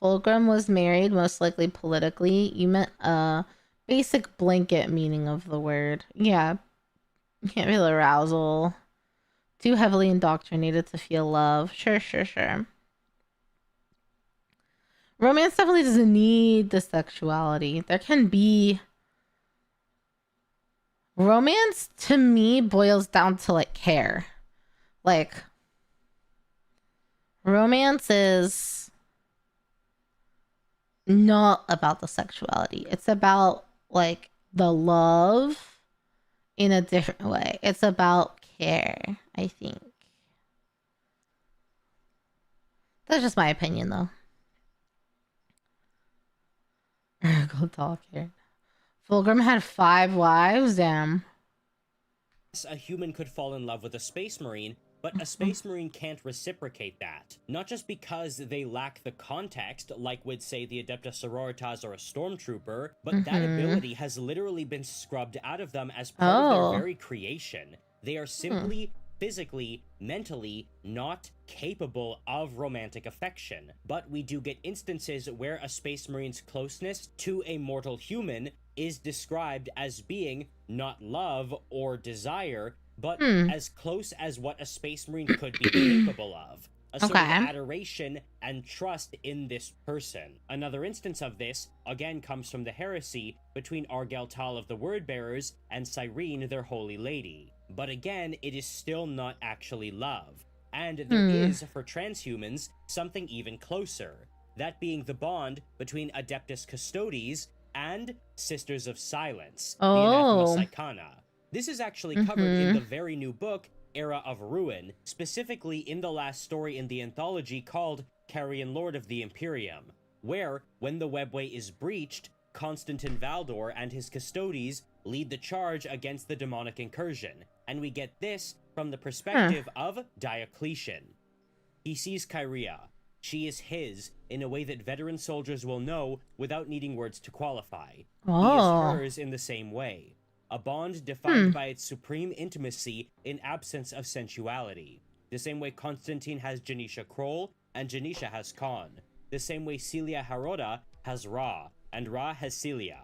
Fulgrim was married, most likely politically. You meant basic blanket meaning of the word. Yeah. Can't feel arousal. Too heavily indoctrinated to feel love. Sure. Romance definitely doesn't need the sexuality. There can be... Romance, to me, boils down to, like, care. Like, Romance is not about the sexuality. It's about like the love in a different way. It's about care, I think. That's just my opinion though. Go talk here. Fulgrim had 5 wives, damn. A human could fall in love with a space marine, but a space marine can't reciprocate that. Not just because they lack the context, like would say the Adeptus Sororitas or a stormtrooper, but that ability has literally been scrubbed out of them as part of their very creation. They are simply physically, mentally not capable of romantic affection. But we do get instances where a space marine's closeness to a mortal human is described as being not love or desire, but as close as what a space marine could be capable of. A sort of adoration and trust in this person. Another instance of this, again, comes from the heresy between Argel Tal of the Wordbearers and Cyrene, their holy lady. But again, it is still not actually love. And there is, for transhumans, something even closer. That being the bond between Adeptus Custodes and Sisters of Silence, the Anathema Psychana. This is actually covered in the very new book, Era of Ruin, specifically in the last story in the anthology called Carrion Lord of the Imperium, where, when the webway is breached, Constantin Valdor and his Custodes lead the charge against the demonic incursion, and we get this from the perspective of Diocletian. He sees Kyria. She is his in a way that veteran soldiers will know without needing words to qualify. He is hers in the same way. A bond defined by its supreme intimacy in absence of sensuality. The same way Constantine has Janisha Kroll and Janisha has Khan. The same way Celia Haroda has Ra, and Ra has Celia.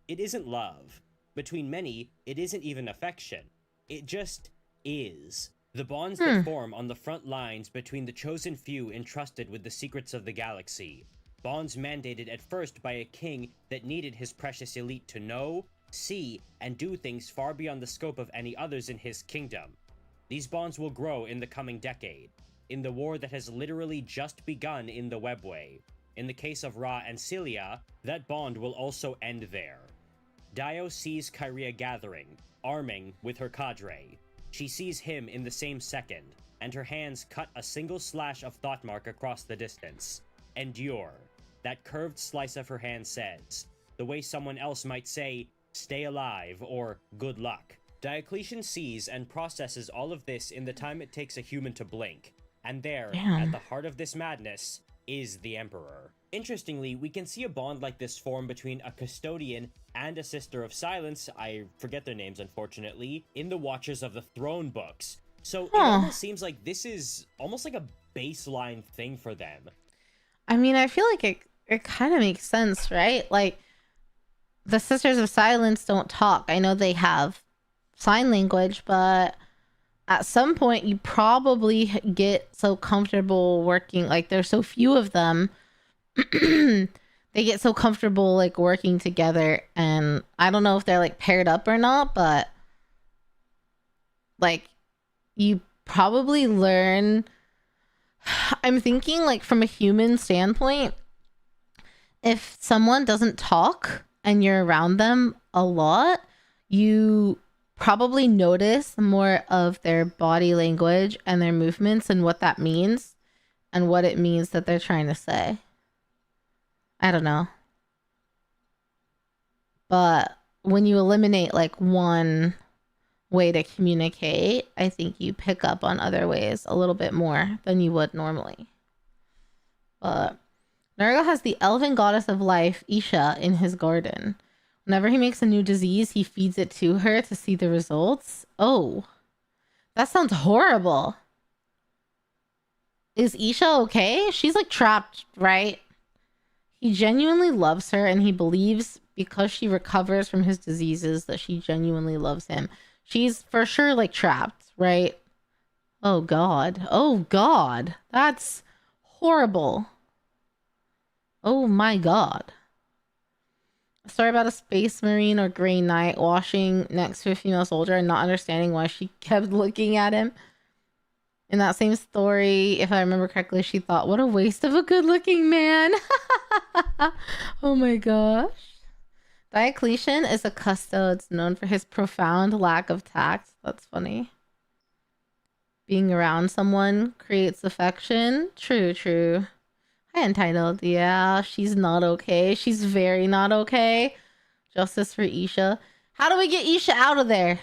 It isn't love. Between many, it isn't even affection. It just is. The bonds that form on the front lines between the chosen few entrusted with the secrets of the galaxy. Bonds mandated at first by a king that needed his precious elite to know, see, and do things far beyond the scope of any others in his kingdom. These bonds will grow in the coming decade, in the war that has literally just begun in the webway. In the case of Ra and Celia, that bond will also end there. Dio sees Kyria gathering, arming with her cadre. She sees him in the same second, and her hands cut a single slash of thought mark across the distance. Endure. That curved slice of her hand says, the way someone else might say, stay alive, or good luck. Diocletian sees and processes all of this in the time it takes a human to blink. And there, at the heart of this madness, is the Emperor. Interestingly, we can see a bond like this form between a custodian and a Sister of Silence, I forget their names unfortunately, in the Watchers of the Throne books. So it almost seems like this is almost like a baseline thing for them. I mean, I feel like it kind of makes sense, right? Like, the Sisters of Silence don't talk. I know they have sign language, but at some point you probably get so comfortable working, like there's so few of them, they get so comfortable like working together, and I don't know if they're like paired up or not, but like you probably learn. I'm thinking like from a human standpoint, if someone doesn't talk and you're around them a lot, you probably notice more of their body language and their movements and what that means and what it means that they're trying to say. I don't know. But when you eliminate like one way to communicate, I think you pick up on other ways a little bit more than you would normally. But Nurgle has the elven goddess of life, Isha, in his garden. Whenever he makes a new disease, he feeds it to her to see the results. Oh, that sounds horrible. Is Isha okay? She's like trapped, right? He genuinely loves her, and he believes because she recovers from his diseases that she genuinely loves him. She's for sure like trapped, right? Oh God. Oh God. That's horrible. Oh my God. A story about a space marine or Grey Knight washing next to a female soldier and not understanding why she kept looking at him. In that same story, if I remember correctly, she thought, what a waste of a good-looking man. Oh my gosh. Diocletian is a custodes known for his profound lack of tact. That's funny. Being around someone creates affection. True, true. Hi, Entitled. Yeah, she's not okay. She's very not okay. Justice for Isha. How do we get Isha out of there?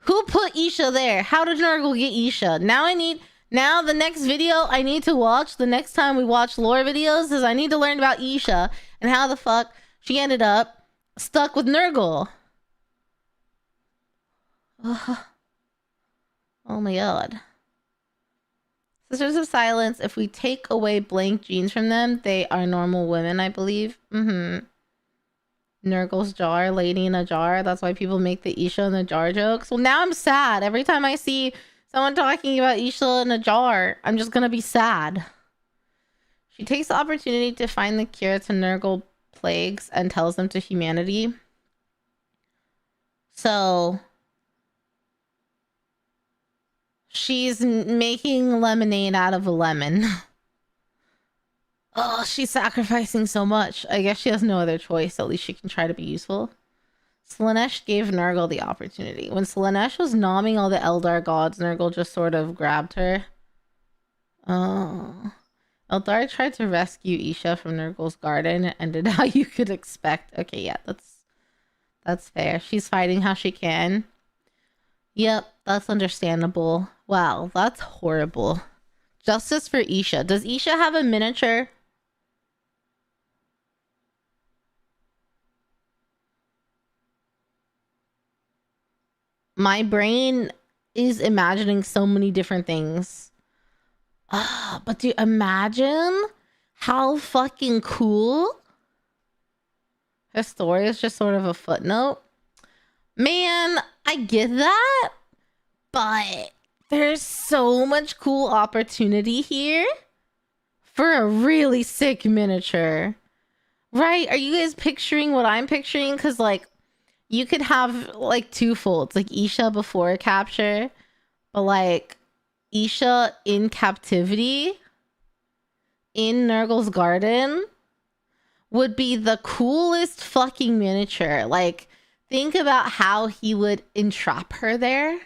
Who put Isha there? How did Nurgle get Isha? Now the next video I need to watch, the next time we watch lore videos, is I need to learn about Isha and how the fuck she ended up stuck with Nurgle. Ugh. Oh my god. Sisters of Silence, if we take away blank genes from them, they are normal women, I believe. Nurgle's jar, lady in a jar. That's why people make the Isha in the jar jokes. Well, now I'm sad. Every time I see someone talking about Isha in a jar, I'm just gonna be sad. She takes the opportunity to find the cure to Nurgle plagues and tells them to humanity. So she's making lemonade out of a lemon. Oh, she's sacrificing so much. I guess she has no other choice. At least she can try to be useful. Slaanesh gave Nurgle the opportunity. When Slaanesh was nomming all the Eldar gods, Nurgle just sort of grabbed her. Oh. Eldar tried to rescue Isha from Nurgle's garden and ended how you could expect. Okay, yeah, that's fair. She's fighting how she can. Yep, that's understandable. Wow, that's horrible. Justice for Isha. Does Isha have a miniature? My brain is imagining so many different things. But do you imagine how fucking cool? Her story is just sort of a footnote. Man, I get that, but there's so much cool opportunity here for a really sick miniature. Right? Are you guys picturing what I'm picturing? Because, like, you could have, like, two folds. Like, Isha before capture, but, like, Isha in captivity in Nurgle's garden would be the coolest fucking miniature. Like, think about how he would entrap her there.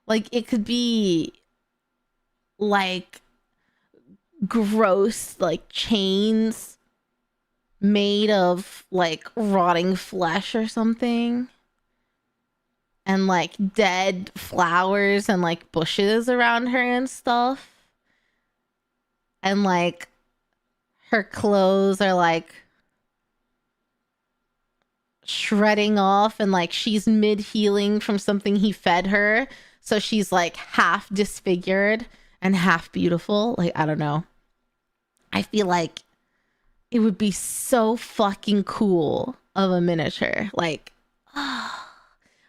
Like, it could be, like, gross, like, chains made of, like, rotting flesh or something. And, like, dead flowers and, like, bushes around her and stuff. And, like, her clothes are, like, shredding off. And, like, she's mid-healing from something he fed her. So she's, like, half disfigured and half beautiful. Like, I don't know. I feel like it would be so fucking cool of a miniature. Like,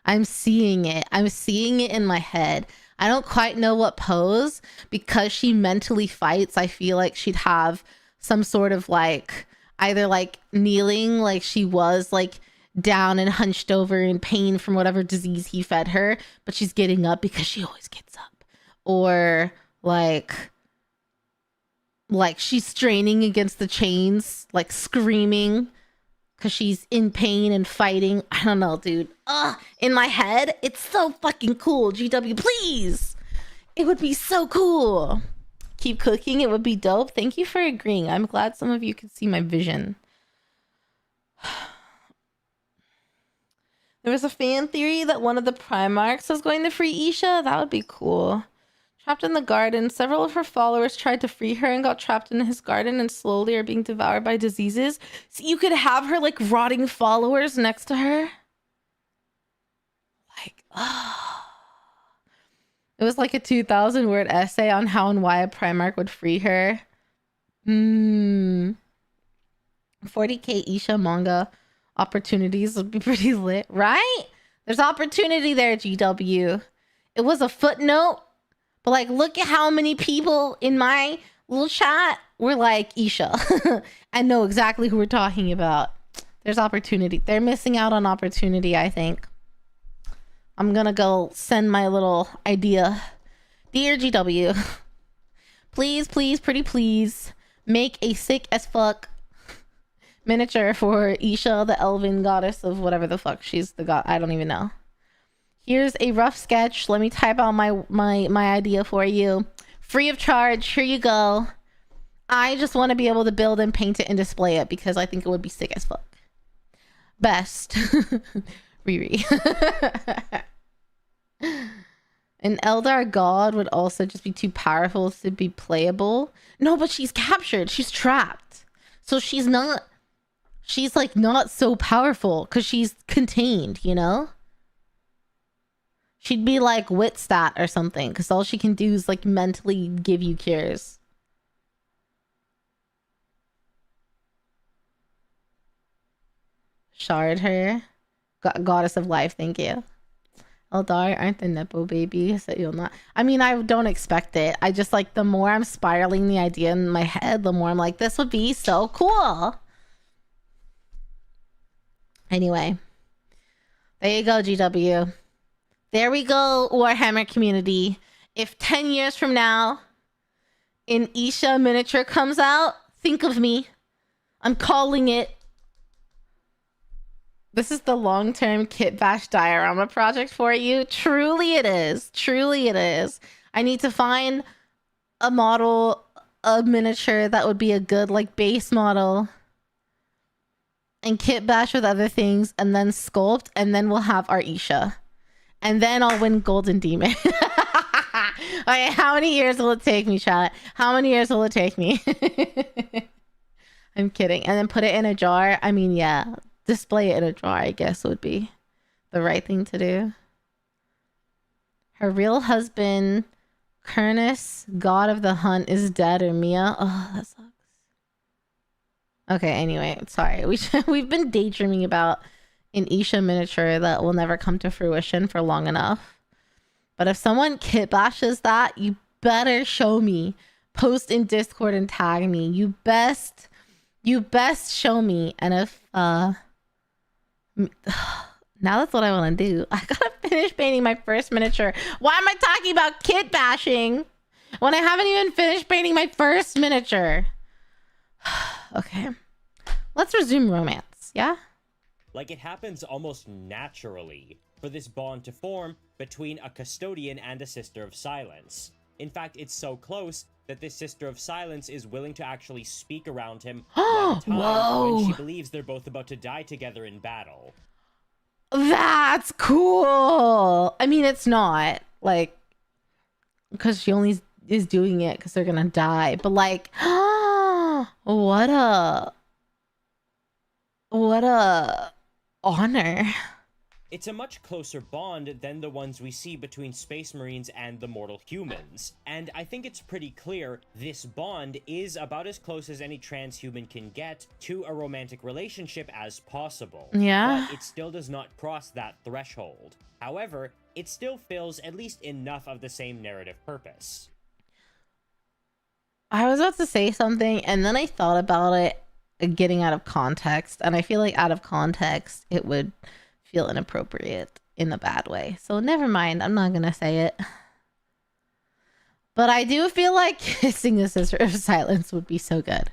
I'm seeing it. I'm seeing it in my head. I don't quite know what pose, because she mentally fights. I feel like she'd have some sort of, like, either, like, kneeling, like she was, like, down and hunched over in pain from whatever disease he fed her, but she's getting up because she always gets up. Or, like she's straining against the chains, like screaming because she's in pain and fighting. I don't know, dude. In my head, it's so fucking cool. GW, please. It would be so cool. Keep cooking. It would be dope. Thank you for agreeing. I'm glad some of you could see my vision. There was a fan theory that one of the Primarchs was going to free Isha. That would be cool. Trapped in the garden, several of her followers tried to free her and got trapped in his garden and slowly are being devoured by diseases. So you could have her, like, rotting followers next to her. Like, It was like a 2,000 word essay on how and why a Primarch would free her. 40k Isha manga opportunities would be pretty lit, right? There's opportunity there, GW. It was a footnote. But, like, look at how many people in my little chat were like, Isha. And know exactly who we're talking about. There's opportunity. They're missing out on opportunity, I think. I'm gonna go send my little idea Dear GW, please, please, pretty please, make a sick as fuck miniature for Isha, the elven goddess of whatever the fuck she's the god. I don't even know. Here's a rough sketch. Let me type out my idea for you. Free of charge. Here you go. I just want to be able to build and paint it and display it because I think it would be sick as fuck. Best. Riri. An Eldar god would also just be too powerful to be playable. No, but she's captured. She's trapped. So she's like not so powerful because she's contained, you know? She'd be like wit stat or something because all she can do is like mentally give you cures. Shard her. Goddess of life, thank you. Eldar aren't the Nepo babies that you'll not. I mean, I don't expect it. I just like the more I'm spiraling the idea in my head, the more I'm like, this would be so cool. Anyway, there you go, GW. There we go, Warhammer community. If 10 years from now, an Isha miniature comes out, think of me. I'm calling it. This is the long-term kit bash diorama project for you. Truly it is. Truly it is. I need to find a model, a miniature that would be a good like base model. And kit bash with other things and then sculpt and then we'll have our Isha. And then I'll win Golden Demon. Okay, how many years will it take me, chat? How many years will it take me? I'm kidding. And then put it in a jar. I mean, yeah. Display it in a jar, I guess, would be the right thing to do. Her real husband, Kernus, god of the hunt, is dead, or Mia. Oh, that sucks. Okay, anyway, sorry. We've been daydreaming about an Isha miniature that will never come to fruition for long enough. But if someone kit bashes that, you better show me. Post in Discord and tag me. You best show me. And if now that's what I want to do. I gotta finish painting my first miniature. Why am I talking about kit bashing when I haven't even finished painting my first miniature? Okay, let's resume romance. Yeah, like it happens almost naturally for this bond to form between a custodian and a Sister of Silence. In fact, it's so close that this Sister of Silence is willing to actually speak around him one time when she believes they're both about to die together in battle. That's cool. I mean, it's not like because she only is doing it because they're gonna die, but like, what a honor. It's a much closer bond than the ones we see between Space Marines and the mortal humans. And I think it's pretty clear this bond is about as close as any transhuman can get to a romantic relationship as possible. Yeah. But it still does not cross that threshold. However, it still fills at least enough of the same narrative purpose. I was about to say something and then I thought about it getting out of context. And I feel like out of context, it would feel inappropriate in a bad way. So never mind. I'm not gonna say it. But I do feel like kissing a Sister of Silence would be so good.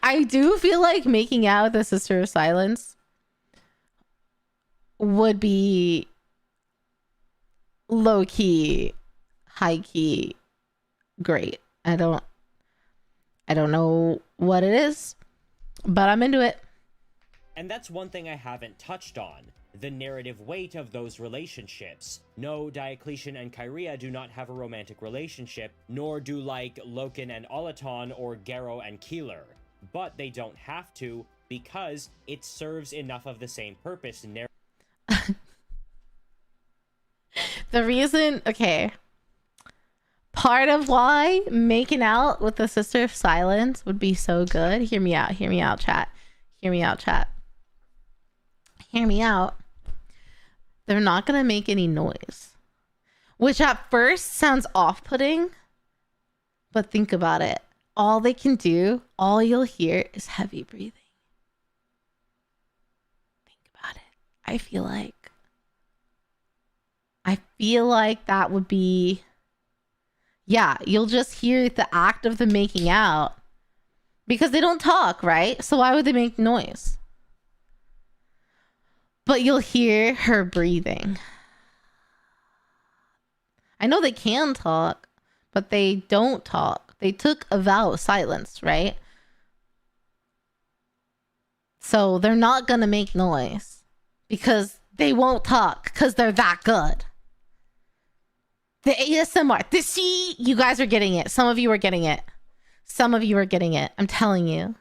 I do feel like making out with a Sister of Silence would be low-key, high-key great. I don't know what it is, but I'm into it. And that's one thing I haven't touched on, the narrative weight of those relationships. No, Diocletian and Kyria do not have a romantic relationship, nor do like Loken and Olaton or Gero and Keeler. But they don't have to, because it serves enough of the same purpose. The reason, okay, part of why making out with the Sister of Silence would be so good, hear me out, chat. Hear me out, chat. Hear me out. They're not going to make any noise. Which at first sounds off-putting. But think about it. All they can do, all you'll hear is heavy breathing. Think about it. I feel like I feel like that would be... Yeah, you'll just hear the act of them making out. Because they don't talk, right? So why would they make noise? But you'll hear her breathing. I know they can talk, but they don't talk. They took a vow of silence, right? So they're not gonna make noise because they won't talk because they're that good. The ASMR. See, you guys are getting it. Some of you are getting it. Some of you are getting it. I'm telling you.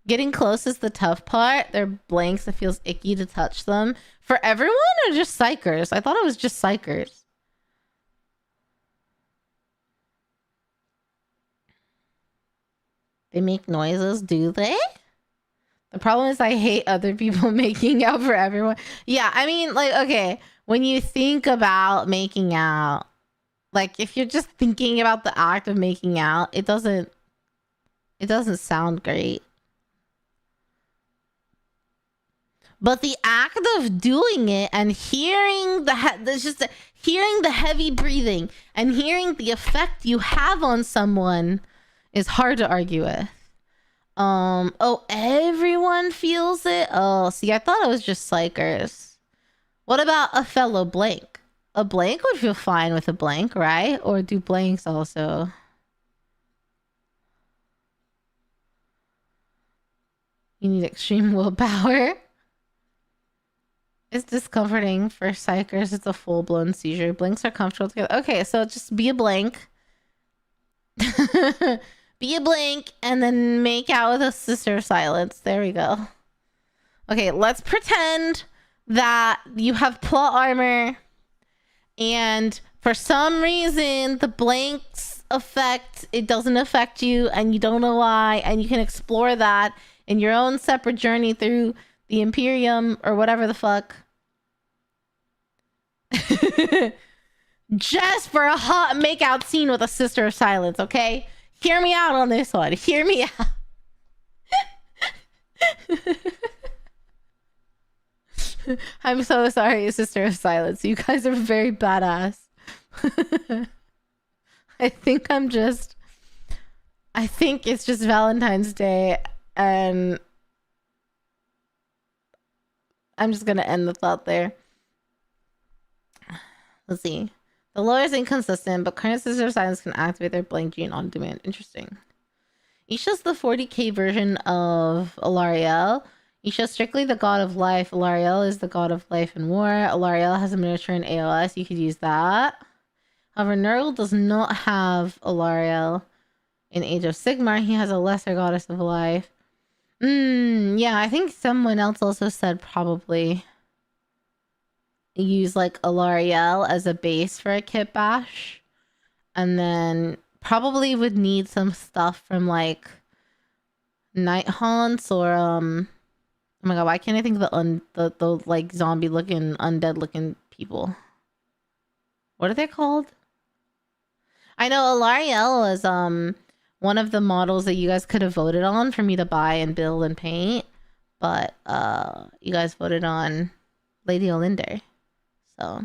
Getting close is the tough part. They're blanks. It feels icky to touch them. For everyone or just psychers? I thought it was just psychers. They make noises, do they? The problem is I hate other people making out for everyone. Yeah, I mean, like, okay, when you think about making out, like, if you're just thinking about the act of making out, it doesn't sound great. But the act of doing it and hearing hearing the heavy breathing and hearing the effect you have on someone is hard to argue with. Oh, everyone feels it? Oh, see, I thought it was just psychers. What about a fellow blank? A blank would feel fine with a blank, right? Or do blanks also? You need extreme willpower. It's discomforting for psychers. It's a full-blown seizure. Blanks are comfortable together. Okay, so just be a blank. Be a blank and then make out with a sister of silence. There we go. Okay, let's pretend that you have plot armor and for some reason the blanks effect, it doesn't affect you and you don't know why, and you can explore that in your own separate journey through the Imperium or whatever the fuck. Just for a hot makeout scene with a sister of silence, okay? Hear me out on this one. Hear me out. I'm so sorry, sister of silence. You guys are very badass. I think it's just Valentine's Day and I'm just gonna end the thought there. Let's see. The lore is inconsistent, but current Sister of Silence can activate their blank gene on demand. Interesting. Isha's the 40k version of Alariel. Isha's strictly the god of life. Alariel is the god of life and war. Alariel has a miniature in AOS. You could use that. However, Nurgle does not have Alariel in Age of Sigmar. He has a lesser goddess of life. Yeah, I think someone else also said probably use like Alariel as a base for a kit bash, and then probably would need some stuff from like Night Haunts or oh my god, why can't I think of the like zombie looking, undead looking people? What are they called? I know Alariel was one of the models that you guys could have voted on for me to buy and build and paint, but you guys voted on Lady Olinder. So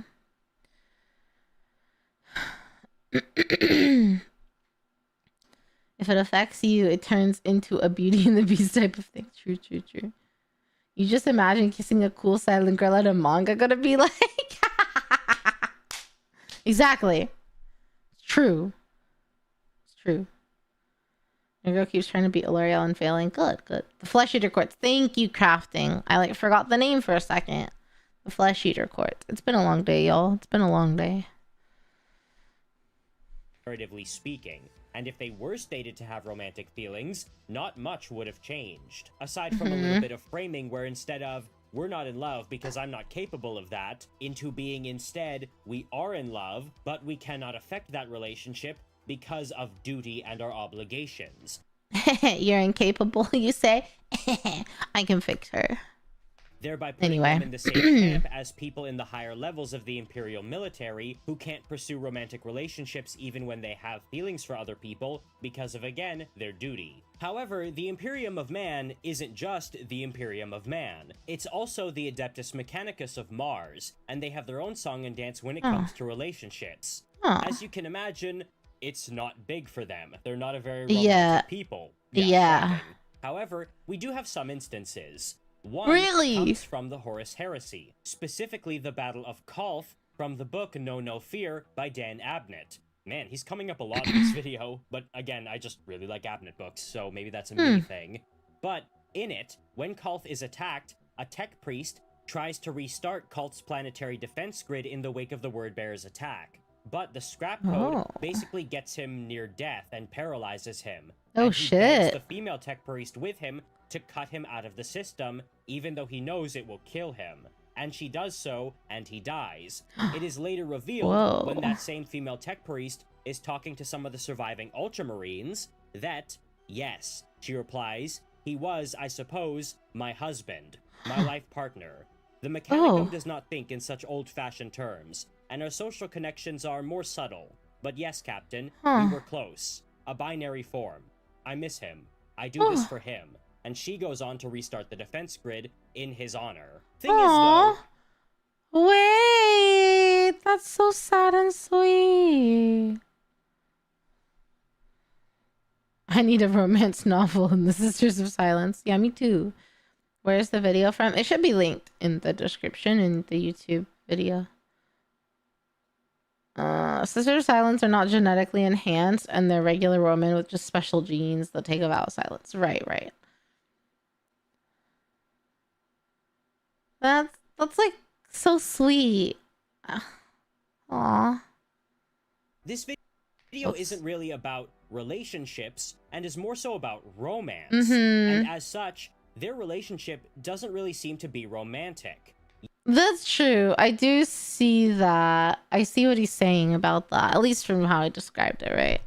if it affects you, it turns into a Beauty and the Beast type of thing. True. You just imagine kissing a cool silent girl at a manga gonna be like. Exactly. It's true. Your girl keeps trying to beat Alariel and failing. Good. The Flesh Eater Quartz. Thank you, crafting. I forgot the name for a second. The Flesh Eater Quartz. It's been a long day, y'all. It's been a long day. Comparatively speaking, and if they were stated to have romantic feelings, not much would have changed. Aside from a little bit of framing where instead of, we're not in love because I'm not capable of that, into being instead, we are in love, but we cannot affect that relationship because of duty and our obligations. You're incapable, you say? I can fix her. thereby putting Anyway. them in the same camp as people in the higher levels of the Imperial military who can't pursue romantic relationships even when they have feelings for other people because of, again, their duty. However, the Imperium of Man isn't just the Imperium of Man. It's also the Adeptus Mechanicus of Mars, and they have their own song and dance when it comes to relationships. As you can imagine, it's not big for them. They're not a very romantic people. Shocking. However, we do have some instances. One comes from the Horus Heresy, specifically the Battle of Kolth from the book Know No Fear by Dan Abnett. Man, he's coming up a lot in this video, but again, I just really like Abnett books, so maybe that's a me thing. But in it, when Kolth is attacked, a tech priest tries to restart Kolth's planetary defense grid in the wake of the Wordbearer's attack. But the scrap code basically gets him near death and paralyzes him. Oh, and he begs the shit. female tech priest with him to cut him out of the system, even though he knows it will kill him. And she does so, and he dies. It is later revealed when that same female tech priest is talking to some of the surviving Ultramarines that, yes, she replies, he was, I suppose, my husband, my life partner. The Mechanicum does not think in such old-fashioned terms, and our social connections are more subtle. But yes, Captain, we were close. A binary form. I miss him. I do this for him. And she goes on to restart the defense grid in his honor. Thing is, though... Wait! That's so sad and sweet. I need a romance novel in the Sisters of Silence. Yeah, me too. Where's the video from? It should be linked in the description in the YouTube video. Sisters of Silence are not genetically enhanced, and they're regular women with just special genes that take a vow of silence. Right. That's like so sweet. Aww. This video isn't really about relationships and is more so about romance. And as such, their relationship doesn't really seem to be romantic. That's true. I do see that. I see what he's saying about that, at least from how I described it, right?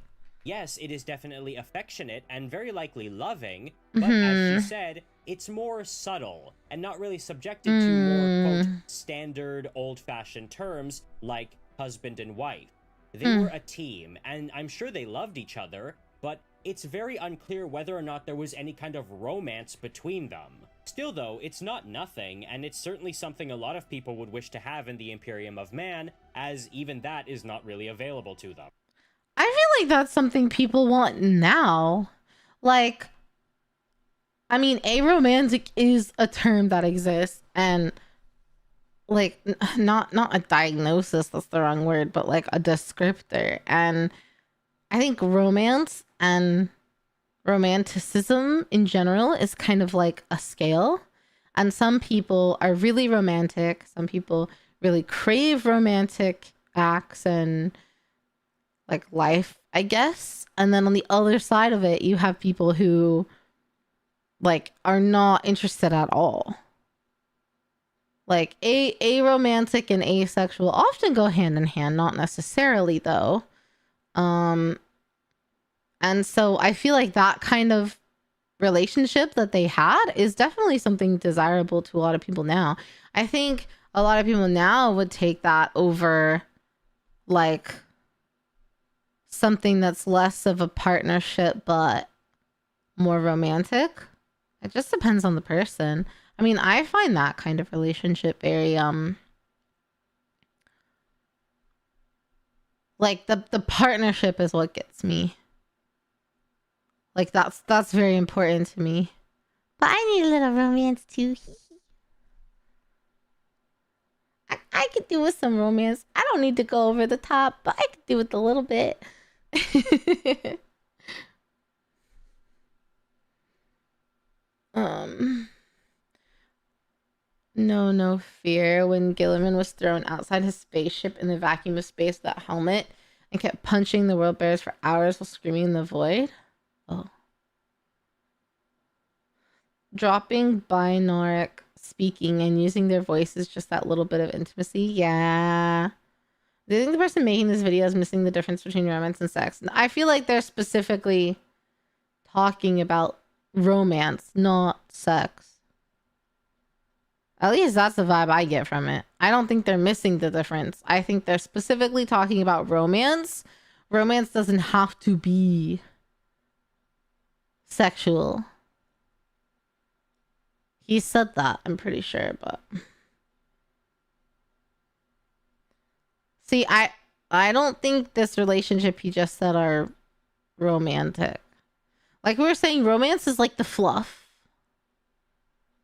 Yes, it is definitely affectionate and very likely loving, but as she said, it's more subtle and not really subjected to more, quote, standard old-fashioned terms like husband and wife. They were a team, and I'm sure they loved each other, but it's very unclear whether or not there was any kind of romance between them. Still though, it's not nothing, and it's certainly something a lot of people would wish to have in the Imperium of Man, as even that is not really available to them. I feel like that's something people want now. Like, I mean, aromantic is a term that exists, and like not a diagnosis, that's the wrong word, but like a descriptor. And I think romance and romanticism in general is kind of like a scale, and some people are really romantic, some people really crave romantic acts and like life, I guess. And then on the other side of it, you have people who like are not interested at all. Like aromantic and asexual often go hand in hand, not necessarily though. And so I feel like that kind of relationship that they had is definitely something desirable to a lot of people now. I think a lot of people now would take that over like something that's less of a partnership but more romantic. It just depends on the person. I mean, I find that kind of relationship very like the partnership is what gets me. Like that's very important to me. But I need a little romance too. I could do with some romance. I don't need to go over the top, but I could do with a little bit. No fear. When Gilliman was thrown outside his spaceship in the vacuum of space with that helmet and kept punching the world bears for hours while screaming in the void. Oh. Dropping binaural speaking and using their voices, just that little bit of intimacy. Yeah. Do you think the person making this video is missing the difference between romance and sex? I feel like they're specifically talking about romance, not sex. At least that's the vibe I get from it. I don't think they're missing the difference. I think they're specifically talking about romance. Romance doesn't have to be sexual. He said that, I'm pretty sure, but see, I don't think this relationship he just said are romantic. Like we were saying, romance is like the fluff.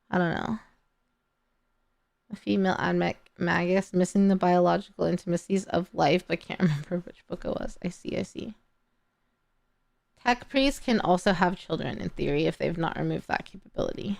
I don't know. A female magus missing the biological intimacies of life, but can't remember which book it was. I see. Tech priests can also have children, in theory, if they've not removed that capability.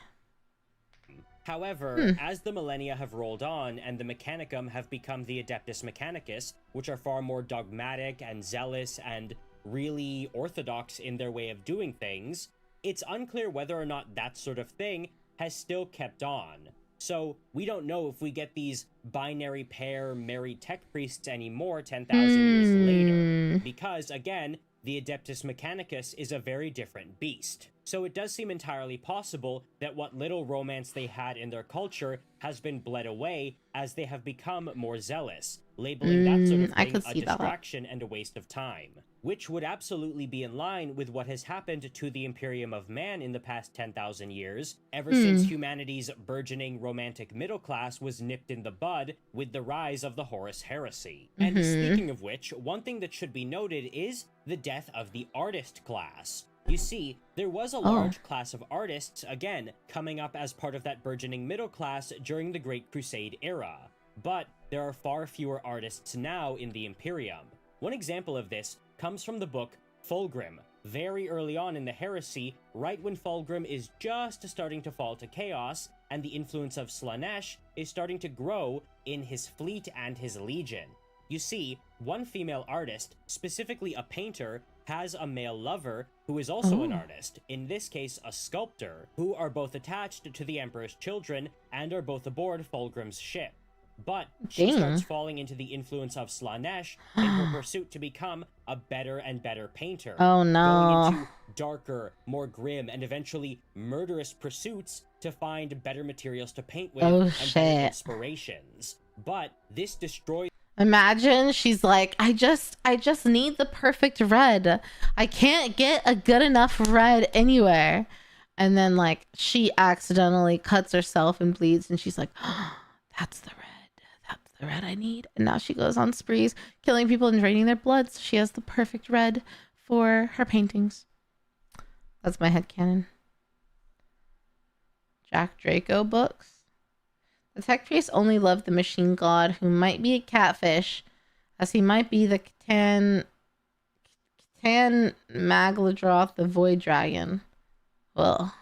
However, as the millennia have rolled on and the Mechanicum have become the Adeptus Mechanicus, which are far more dogmatic and zealous and really orthodox in their way of doing things, it's unclear whether or not that sort of thing has still kept on. So we don't know if we get these binary pair married tech priests anymore 10,000 years later, because again, the Adeptus Mechanicus is a very different beast. So it does seem entirely possible that what little romance they had in their culture has been bled away as they have become more zealous, labeling that sort of thing a distraction and a waste of time. Which would absolutely be in line with what has happened to the Imperium of Man in the past 10,000 years, ever since humanity's burgeoning romantic middle class was nipped in the bud with the rise of the Horus Heresy. And speaking of which, one thing that should be noted is the death of the artist class. You see, there was a large class of artists, again, coming up as part of that burgeoning middle class during the Great Crusade era. But there are far fewer artists now in the Imperium. One example of this comes from the book Fulgrim, very early on in the heresy, right when Fulgrim is just starting to fall to chaos, and the influence of Slaanesh is starting to grow in his fleet and his legion. You see, one female artist, specifically a painter, has a male lover who is also an artist, in this case a sculptor, who are both attached to the Emperor's children and are both aboard Fulgrim's ship. But she starts falling into the influence of Slaanesh in her pursuit to become a better and better painter. Oh no. Going into darker, more grim, and eventually murderous pursuits to find better materials to paint with and better inspirations. But this destroys. Imagine she's like, I just need the perfect red. I can't get a good enough red anywhere. And then like she accidentally cuts herself and bleeds and she's like, oh, that's the red. That's the red I need. And now she goes on sprees, killing people and draining their blood. So she has the perfect red for her paintings. That's my headcanon. Jack Draco books. The tech priest only loved the machine god, who might be a catfish, as he might be the Catan Magladroth, the void dragon. Well,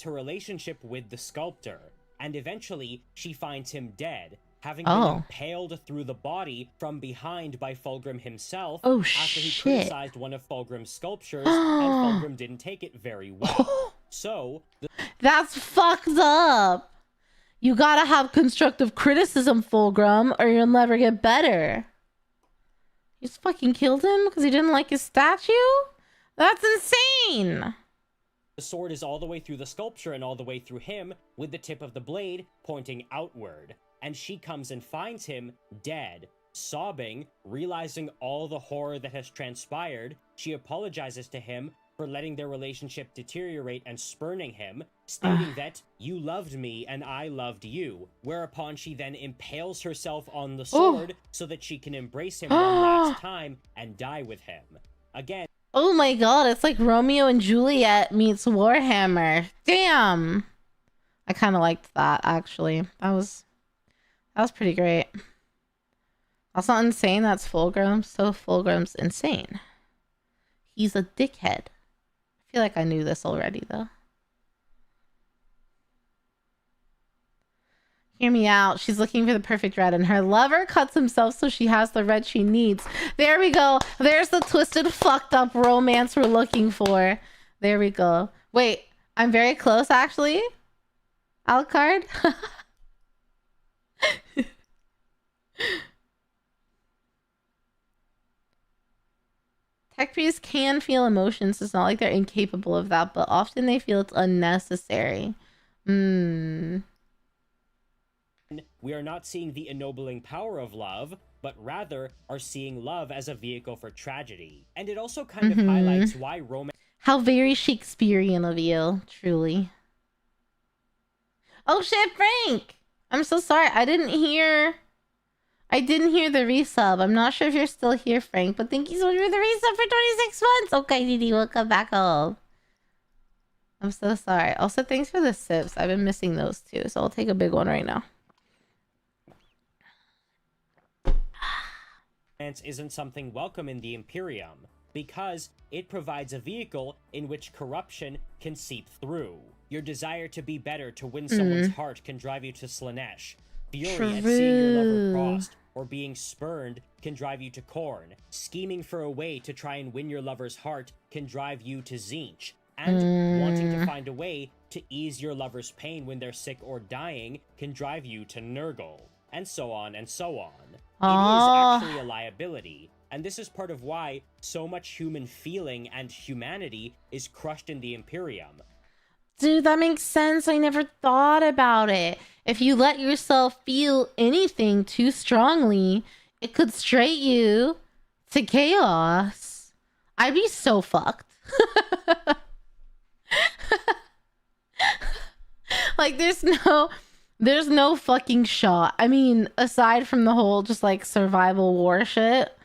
her relationship with the sculptor, and eventually she finds him dead, having been impaled through the body from behind by Fulgrim himself after he criticized one of Fulgrim's sculptures, and Fulgrim didn't take it very well. So that's fucked up. You gotta have constructive criticism, Fulgrim, or you'll never get better. You just fucking killed him because he didn't like his statue? That's insane. The sword is all the way through the sculpture and all the way through him, with the tip of the blade pointing outward. And she comes and finds him dead, sobbing, realizing all the horror that has transpired. She apologizes to him for letting their relationship deteriorate and spurning him, stating that you loved me and I loved you, whereupon she then impales herself on the sword so that she can embrace him one last time and die with him. Again. Oh my god, it's like Romeo and Juliet meets Warhammer. Damn. I kind of liked that, actually. That was pretty great. That's not insane, that's Fulgrim. So Fulgrim's insane. He's a dickhead. I feel like I knew this already, though. Hear me out. She's looking for the perfect red, and her lover cuts himself so she has the red she needs. There we go. There's the twisted, fucked up romance we're looking for. There we go. Wait, I'm very close, actually. Alucard? Tech priests can feel emotions. It's not like they're incapable of that, but often they feel it's unnecessary. Hmm. We are not seeing the ennobling power of love, but rather are seeing love as a vehicle for tragedy. And it also kind of highlights why romance... How very Shakespearean of you, truly. Oh shit, Frank! I'm so sorry. I didn't hear the resub. I'm not sure if you're still here, Frank, but thank you so much for the resub for 26 months. Okay, Didi, welcome back home. I'm so sorry. Also, thanks for the sips. I've been missing those too, so I'll take a big one right now. isn't something welcome in the Imperium, because it provides a vehicle in which corruption can seep through. Your desire to be better, to win someone's heart, can drive you to Slanesh. Fury at seeing your lover crossed or being spurned can drive you to Khorne. Scheming for a way to try and win your lover's heart can drive you to Tzeentch. And wanting to find a way to ease your lover's pain when they're sick or dying can drive you to Nurgle. And so on and so on. It is actually a liability. And this is part of why so much human feeling and humanity is crushed in the Imperium. Dude, that makes sense. I never thought about it. If you let yourself feel anything too strongly, it could stray you to chaos. I'd be so fucked. Like, there's no fucking shot. I mean, aside from the whole just like survival war shit.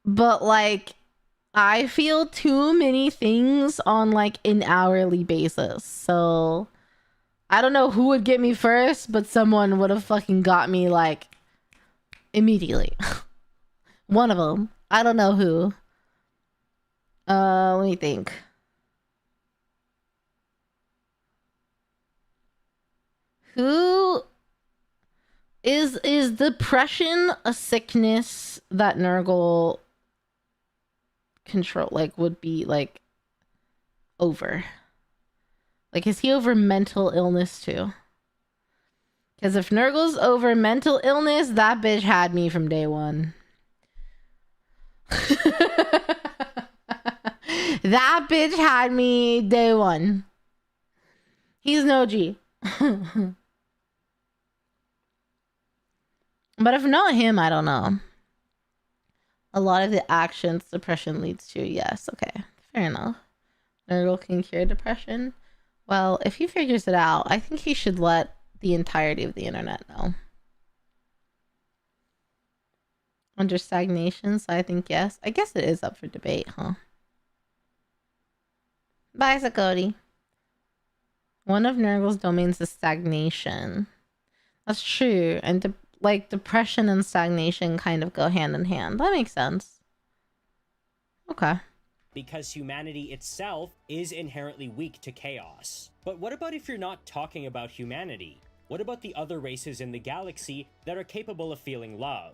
But like, I feel too many things on like an hourly basis. So I don't know who would get me first, but someone would have fucking got me like immediately. One of them. I don't know who. Let me think. Who is depression a sickness that Nurgle control, like, would be like over? Like, is he over mental illness too? Because if Nurgle's over mental illness, that bitch had me from day one. That bitch had me day one. He's no G. But if not him, I don't know. A lot of the actions depression leads to, yes, okay, fair enough. Nurgle can cure depression. Well, if he figures it out, I think he should let the entirety of the internet know. Under stagnation, so I think yes. I guess it is up for debate, huh? Bye, Sakodi. One of Nurgle's domains is stagnation. That's true. And like depression and stagnation kind of go hand in hand. That makes sense. Okay. Because humanity itself is inherently weak to chaos. But what about if you're not talking about humanity? What about the other races in the galaxy that are capable of feeling love?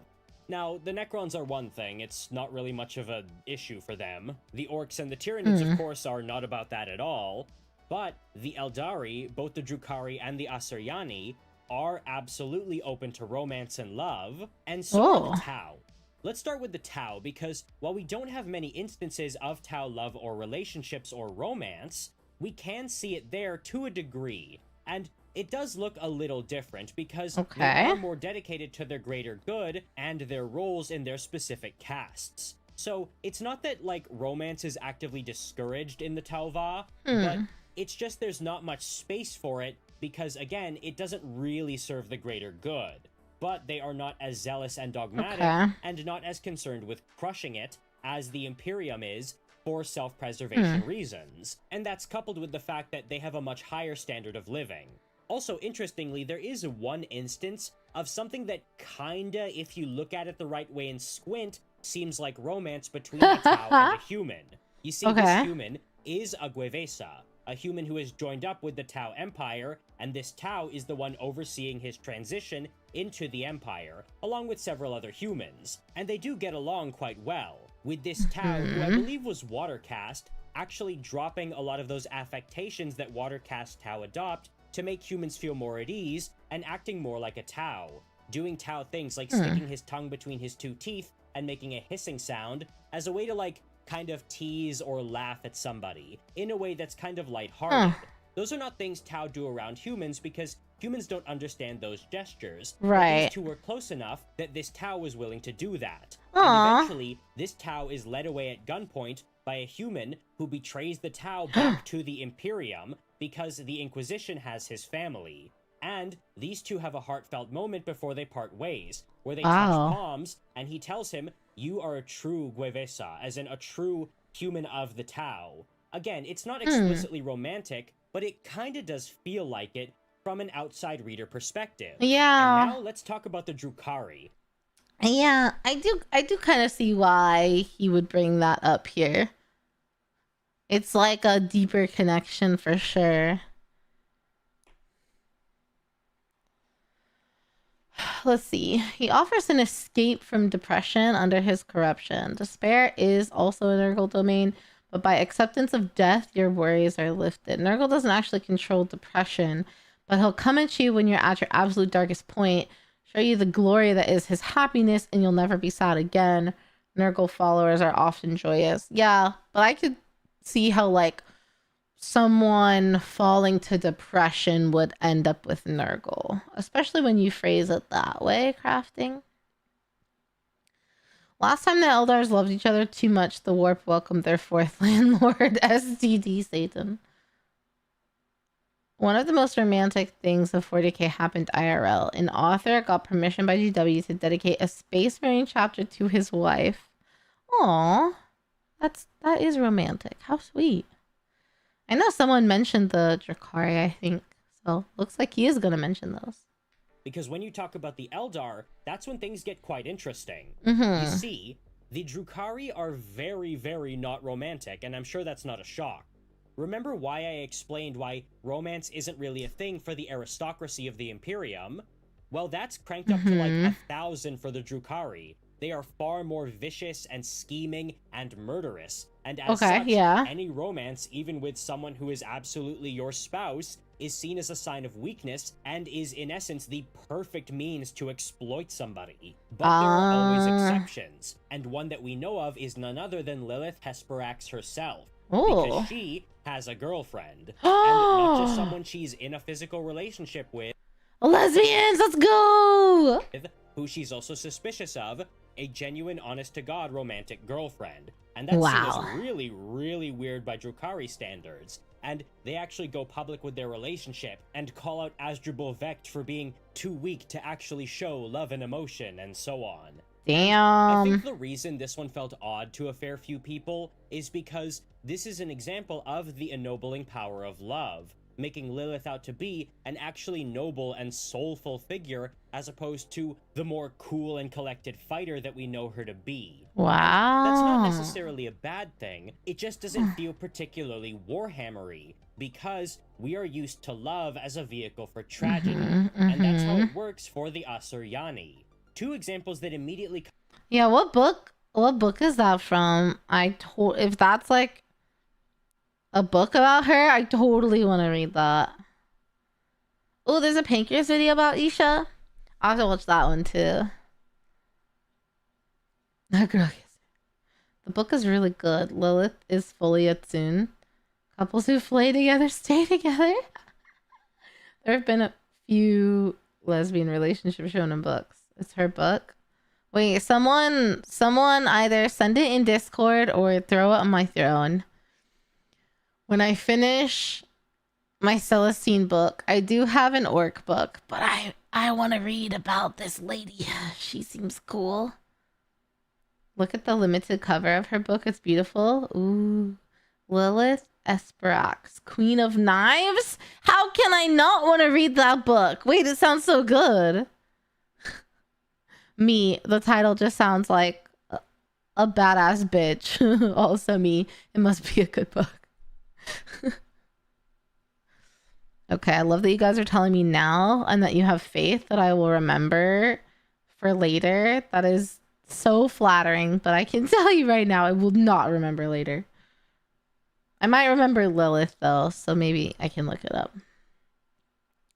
Now, the Necrons are one thing, it's not really much of an issue for them. The Orcs and the Tyranids, of course, are not about that at all. But the Eldari, both the Drukhari and the Asuryani, are absolutely open to romance and love, and so are the Tau. Let's start with the Tau, because while we don't have many instances of Tau love or relationships or romance, we can see it there to a degree. And it does look a little different, because they are more dedicated to their greater good and their roles in their specific castes. So it's not that, like, romance is actively discouraged in the Tauva, but it's just there's not much space for it, because, again, it doesn't really serve the greater good. But they are not as zealous and dogmatic, and not as concerned with crushing it as the Imperium is for self-preservation reasons. And that's coupled with the fact that they have a much higher standard of living. Also, interestingly, there is one instance of something that kinda, if you look at it the right way and squint, seems like romance between a Tau and a human. You see, this human is a Gwevesa, a human who has joined up with the Tau Empire, and this Tau is the one overseeing his transition into the Empire, along with several other humans. And they do get along quite well, with this Tau, who I believe was Watercast, actually dropping a lot of those affectations that Watercast Tau adopt to make humans feel more at ease, and acting more like a Tau. Doing Tau things like sticking his tongue between his two teeth and making a hissing sound as a way to, like, kind of tease or laugh at somebody in a way that's kind of lighthearted. Those are not things Tau do around humans because humans don't understand those gestures. Right. But these two were close enough that this Tau was willing to do that. Aww. And eventually, this Tau is led away at gunpoint by a human who betrays the Tau back to the Imperium because the Inquisition has his family. And these two have a heartfelt moment before they part ways, where they touch palms, and he tells him, "You are a true Guevesa," as in a true human of the Tau. Again, it's not explicitly romantic, but it kinda does feel like it from an outside reader perspective. Yeah. And now let's talk about the Drukhari. Yeah, I do kind of see why he would bring that up here. It's like a deeper connection for sure. Let's see. He offers an escape from depression under his corruption. Despair is also a Nurgle domain, but by acceptance of death, your worries are lifted. Nurgle doesn't actually control depression, but he'll come at you when you're at your absolute darkest point, show you the glory that is his happiness, and you'll never be sad again. Nurgle followers are often joyous. Yeah, but I could see how, like, someone falling to depression would end up with Nurgle, especially when you phrase it that way, crafting. Last time the Eldars loved each other too much, the Warp welcomed their fourth landlord, STD Satan. One of the most romantic things of 40k happened IRL. An author got permission by GW to dedicate a Space Marine chapter to his wife. Aww. That is romantic. How sweet. I know someone mentioned the Drukhari, I think. So, looks like he is going to mention those. Because when you talk about the Eldar, that's when things get quite interesting. Mm-hmm. You see, the Drukhari are very, very not romantic, and I'm sure that's not a shock. Remember why I explained why romance isn't really a thing for the aristocracy of the Imperium? Well, that's cranked up to like 1,000 for the Drukhari. They are far more vicious and scheming and murderous. And as such, any romance, even with someone who is absolutely your spouse, is seen as a sign of weakness and is in essence the perfect means to exploit somebody. But there are always exceptions. And one that we know of is none other than Lilith Hesperax herself. Because she has a girlfriend. And not just someone she's in a physical relationship with. Lesbians, let's go! Who she's also suspicious of, a genuine, honest-to-God romantic girlfriend. And that's seen as really, really weird by Drukhari standards. And they actually go public with their relationship and call out Asdrubal Vecht for being too weak to actually show love and emotion, and so on. Damn. I think the reason this one felt odd to a fair few people is because this is an example of the ennobling power of love, making Lilith out to be an actually noble and soulful figure as opposed to the more cool and collected fighter that we know her to be. Wow. And that's not necessarily a bad thing, it just doesn't feel particularly Warhammer-y, because we are used to love as a vehicle for tragedy, and that's how it works for the Asuryani. Two examples that immediately... Yeah, what book is that from? If that's like a book about her, I totally want to read that. Oh, there's a Pancreas video about Isha. I'll have to watch that one too. The book is really good. Lilith is fully Atsune. Couples who play together stay together. There have been a few lesbian relationships shown in books. It's her book. Wait, someone either send it in Discord or throw it on my throne. When I finish my Celestine book, I do have an orc book, but I want to read about this lady. She seems cool. Look at the limited cover of her book. It's beautiful. Ooh. Lilith Esperax, Queen of Knives? How can I not want to read that book? Wait, it sounds so good. Me, the title just sounds like a badass bitch. Also me, it must be a good book. Okay, I love that you guys are telling me now and that you have faith that I will remember for later. That is so flattering, but I can tell you right now I will not remember later. I might remember Lilith though, so maybe I can look it up.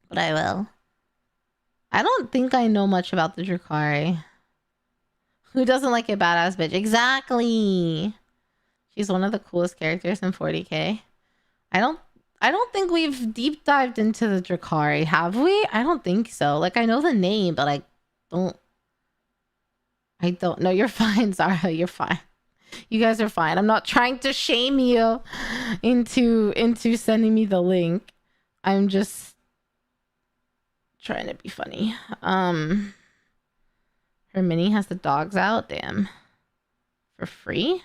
But I will. I don't think I know much about the Drukhari. Who doesn't like a badass bitch? Exactly. She's one of the coolest characters in 40k. I don't think we've deep dived into the Drakari, have we? I don't think so. Like, I know the name, but I don't know. You're fine, Zara. You're fine. You guys are fine. I'm not trying to shame you into sending me the link. I'm just trying to be funny. Her mini has the dogs out. Damn. For free?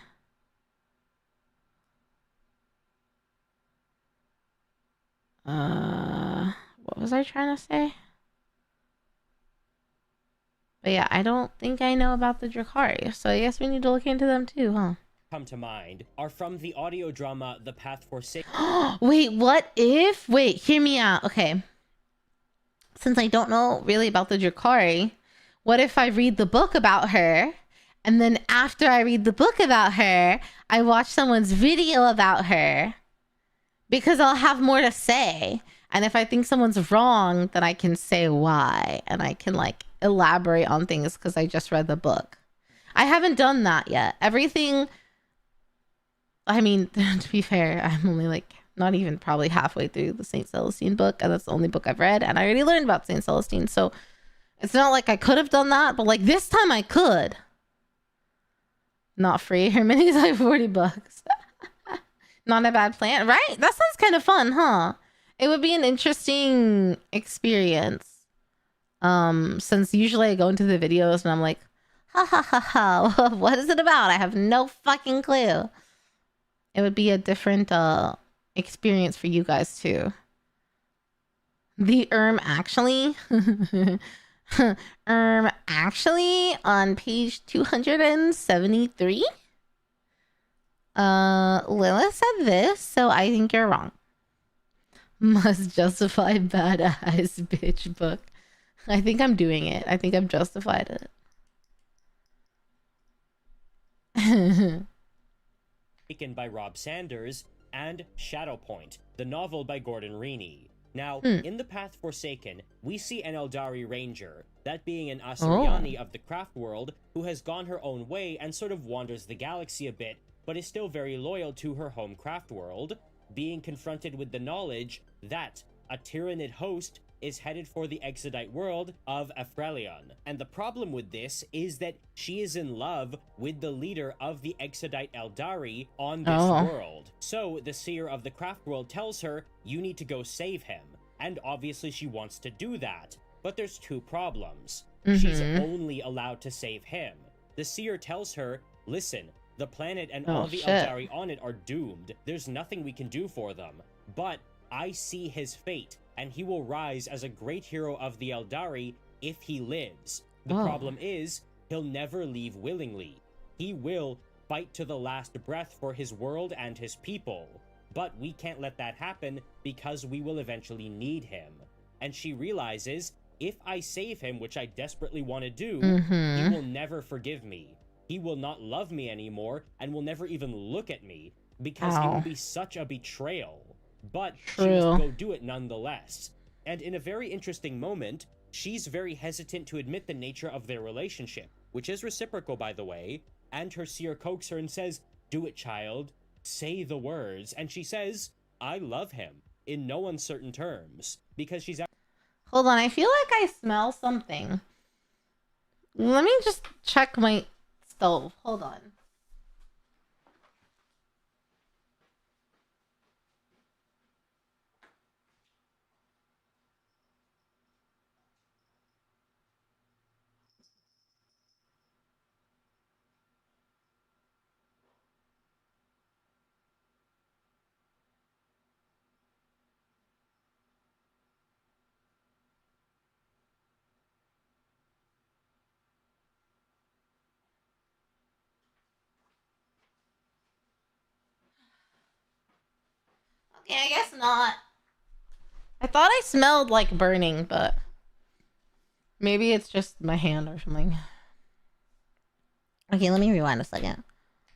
What was I trying to say? But yeah, I don't think I know about the Drakari, so I guess we need to look into them too, huh? Come to mind are from the audio drama The Path Forsaken. Wait, what if? Wait, hear me out. Okay. Since I don't know really about the Drakari, what if I read the book about her, and then after I read the book about her, I watch someone's video about her? Because I'll have more to say. And if I think someone's wrong, then I can say why. And I can like elaborate on things because I just read the book. I haven't done that yet. Everything... I mean, to be fair, I'm only like not even probably halfway through the St. Celestine book. And that's the only book I've read. And I already learned about St. Celestine. So it's not like I could have done that. But like this time I could. Not free. Her mini's like $40. Not a bad plan, right? That sounds kind of fun, huh? It would be an interesting experience. Since usually I go into the videos and I'm like, ha ha ha ha, what is it about? I have no fucking clue. It would be a different experience for you guys too. The actually actually on page 273. Lilith said this, so I think you're wrong. Must justify badass bitch book. I think I'm doing it. I think I've justified it. Taken by Rob Sanders, and Shadowpoint, the novel by Gordon Rini. Now, in The Path Forsaken, we see an Eldari ranger, that being an Asuryani of the craft world, who has gone her own way and sort of wanders the galaxy a bit, but is still very loyal to her home craft world, being confronted with the knowledge that a Tyranid host is headed for the Exodite world of Afrelion. And the problem with this is that she is in love with the leader of the Exodite Eldari on this world. So the seer of the craft world tells her, you need to go save him. And obviously she wants to do that. But there's two problems. She's only allowed to save him. The seer tells her, listen, the planet and all the Eldari on it are doomed. There's nothing we can do for them. But I see his fate, and he will rise as a great hero of the Eldari if he lives. The problem is, he'll never leave willingly. He will fight to the last breath for his world and his people. But we can't let that happen because we will eventually need him. And she realizes, if I save him, which I desperately want to do, he will never forgive me. He will not love me anymore and will never even look at me because it will be such a betrayal. But she must go do it nonetheless. And in a very interesting moment, she's very hesitant to admit the nature of their relationship, which is reciprocal, by the way, and her seer coaxes her and says, do it, child. Say the words. And she says, I love him, in no uncertain terms, because she's... Hold on, I feel like I smell something. Let me just check my stove. Hold on. Okay, I guess not. I thought I smelled like burning, but maybe it's just my hand or something. Okay, let me rewind a second.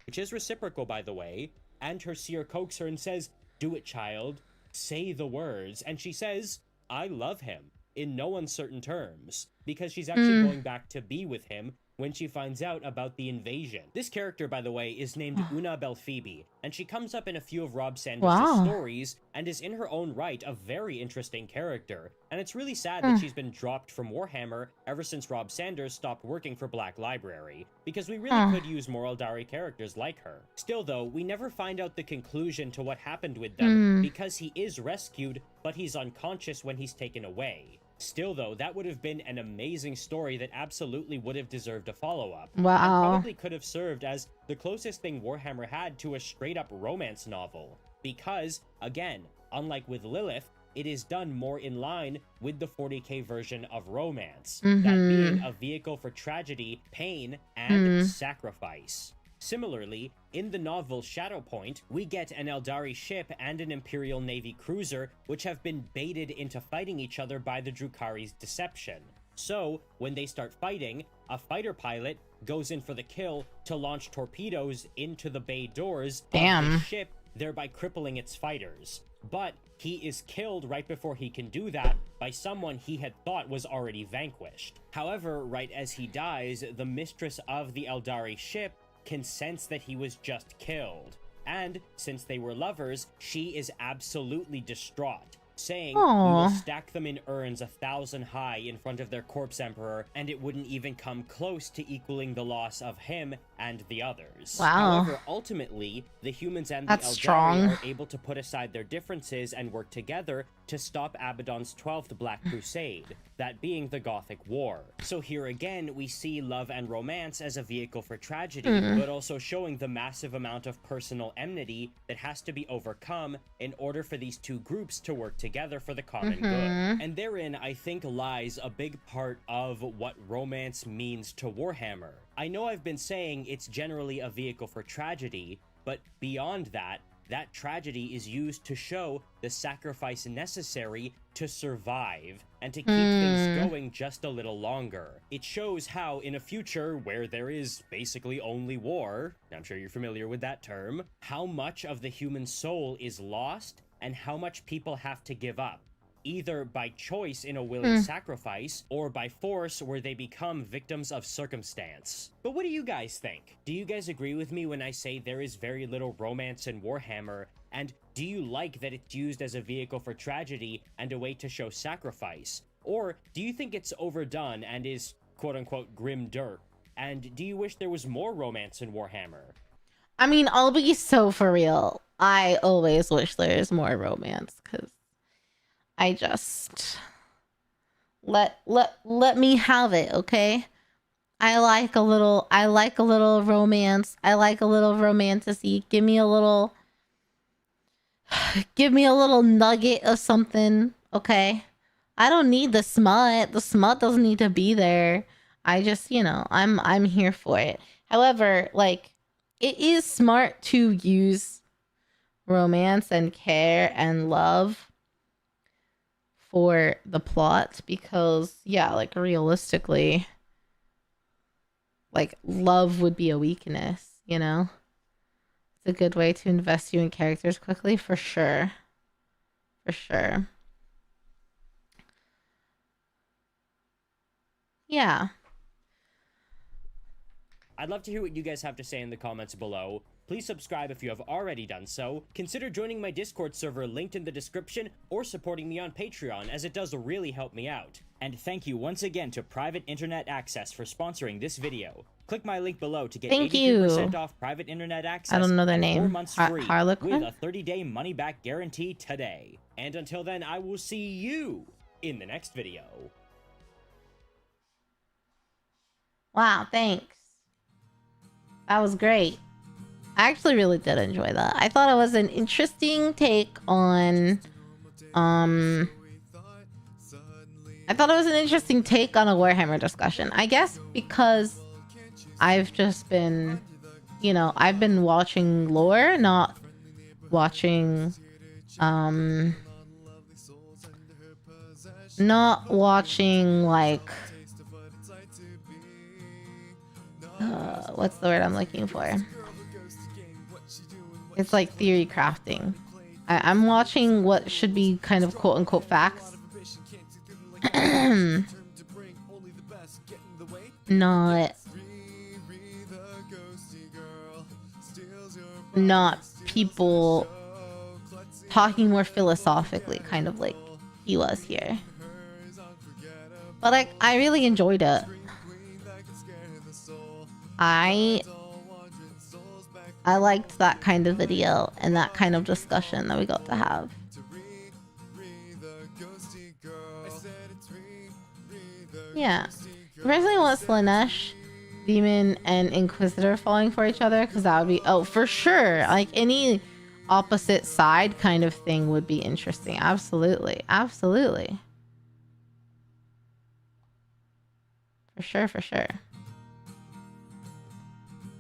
Which is reciprocal, by the way, and her seer coaxes her and says, do it, child. Say the words. And she says, I love him, in no uncertain terms. because she's actually going back to be with him when she finds out about the invasion. This character, by the way, is named Una Belphoebe, and she comes up in a few of Rob Sanders' stories and is in her own right a very interesting character. And it's really sad that she's been dropped from Warhammer ever since Rob Sanders stopped working for Black Library, because we really could use more Eldari characters like her. Still though, we never find out the conclusion to what happened with them, because he is rescued, but he's unconscious when he's taken away. Still though, that would have been an amazing story that absolutely would have deserved a follow-up. Wow. And probably could have served as the closest thing Warhammer had to a straight-up romance novel. Because, again, unlike with Lilith, it is done more in line with the 40k version of romance. That being a vehicle for tragedy, pain, and sacrifice. Similarly, in the novel Shadowpoint, we get an Eldari ship and an Imperial Navy cruiser which have been baited into fighting each other by the Drukhari's deception. So, when they start fighting, a fighter pilot goes in for the kill to launch torpedoes into the bay doors of the ship, thereby crippling its fighters. But he is killed right before he can do that by someone he had thought was already vanquished. However, right as he dies, the mistress of the Eldari ship can sense that he was just killed. And since they were lovers, she is absolutely distraught, saying we will stack them in urns 1,000 high in front of their corpse emperor, and it wouldn't even come close to equaling the loss of him and the others. Wow. However, ultimately, the humans and the Eldari are able to put aside their differences and work together to stop Abaddon's 12th Black Crusade, that being the Gothic War. So here again, we see love and romance as a vehicle for tragedy, but also showing the massive amount of personal enmity that has to be overcome in order for these two groups to work together for the common good. And therein, I think, lies a big part of what romance means to Warhammer. I know I've been saying it's generally a vehicle for tragedy, but beyond that, that tragedy is used to show the sacrifice necessary to survive and to keep things going just a little longer. It shows how in a future where there is basically only war, I'm sure you're familiar with that term, how much of the human soul is lost and how much people have to give up, either by choice in a willing sacrifice, or by force where they become victims of circumstance. But what do you guys think? Do you guys agree with me when I say there is very little romance in Warhammer, and do you like that it's used as a vehicle for tragedy and a way to show sacrifice? Or do you think it's overdone and is quote-unquote grim dirt? And do you wish there was more romance in Warhammer? I mean, I'll be so for real. I always wish there's more romance, because I just let me have it, okay? I like a little romance. I like a little romantasy. Give me a little nugget of something, okay? I don't need the smut. The smut doesn't need to be there. I just, I'm here for it. However, like, it is smart to use romance and care and love for the plot, because yeah, like realistically, like love would be a weakness, it's a good way to invest you in characters quickly, for sure. Yeah. I'd love to hear what you guys have to say in the comments below. Please subscribe if you have already done so. Consider joining my Discord server linked in the description, or supporting me on Patreon, as it does really help me out. And thank you once again to Private Internet Access for sponsoring this video. Click my link below to get 83% off Private Internet Access. I don't know their name. 4 months free Harlequin? with a 30-day money-back guarantee today. And until then, I will see you in the next video. Wow, thanks. That was great. I actually really did enjoy that. I thought it was an interesting take on a Warhammer discussion. I guess because I've just been, I've been watching lore, not watching like what's the word I'm looking for? It's like theory crafting. I'm watching what should be kind of quote-unquote facts. not people talking more philosophically, kind of like he was here. But like, I really enjoyed it. I liked that kind of video and that kind of discussion that we got to have. Yeah. I personally want Slanesh, Demon, and Inquisitor falling for each other, because that would be, oh, for sure. Like, any opposite side kind of thing would be interesting. Absolutely. Absolutely. For sure, for sure.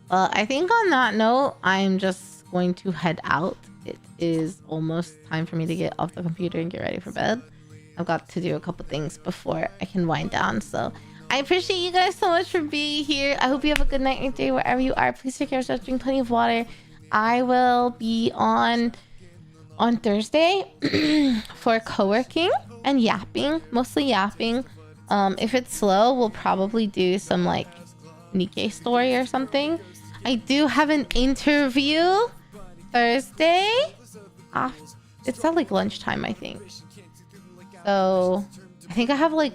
Well, I think on that note, I'm just going to head out. It is almost time for me to get off the computer and get ready for bed. I've got to do a couple things before I can wind down. So I appreciate you guys so much for being here. I hope you have a good night or day wherever you are. Please take care of yourself, drink plenty of water. I will be on Thursday for co-working and yapping, mostly yapping. If it's slow, we'll probably do some like Nikkei story or something. I do have an interview Thursday. It's at like lunchtime, I think. So I think I have like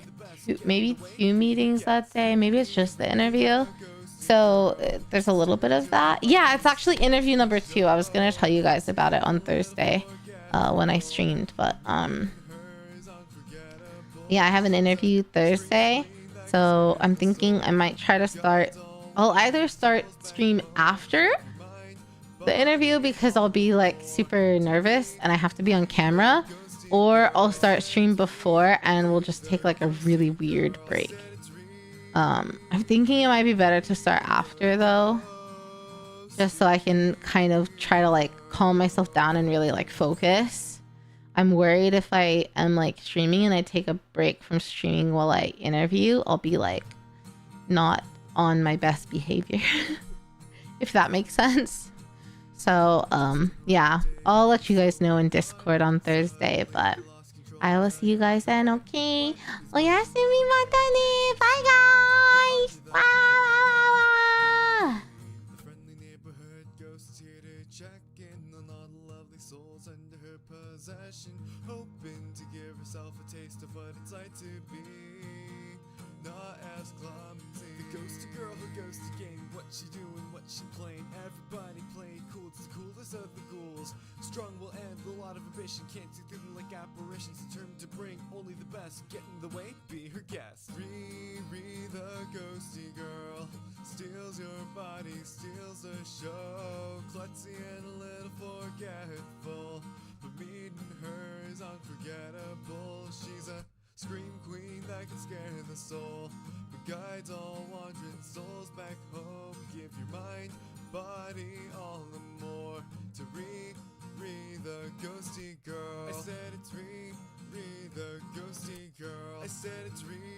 maybe 2 meetings that day. Maybe it's just the interview. So there's a little bit of that. Yeah, it's actually interview number 2. I was gonna tell you guys about it on Thursday when I streamed, but yeah, I have an interview Thursday. So I'm thinking I might try to start. I'll either start stream after the interview because I'll be like super nervous and I have to be on camera, or I'll start stream before and we'll just take like a really weird break. I'm thinking it might be better to start after though, just so I can kind of try to like calm myself down and really like focus. I'm worried if I am like streaming and I take a break from streaming while I interview, I'll be like not on my best behavior, if that makes sense. So yeah, I'll let you guys know in Discord on Thursday, but I will see you guys then. Okay, oyasumi mata ne. Bye guys. Bye. The friendly neighborhood ghost here to check in on all the lovely souls under her possession, hoping to give herself a taste of what it's like to be not as clumsy. The ghosty girl who goes to game, what she doing, what she playing, everybody playing cool, it's the coolest of the ghouls. Strong will end, a lot of ambition, can't see through them like apparitions, determined to bring only the best, get in the way, be her guest. Riri the ghosty girl steals your body, steals the show, klutzy and a little forgetful, but meeting her is unforgettable. She's a scream queen that can scare the soul, but guides all wandering souls back home. Give your mind, body, all the more to Riri the ghosty girl. I said it's Riri the ghosty girl. I said it's Riri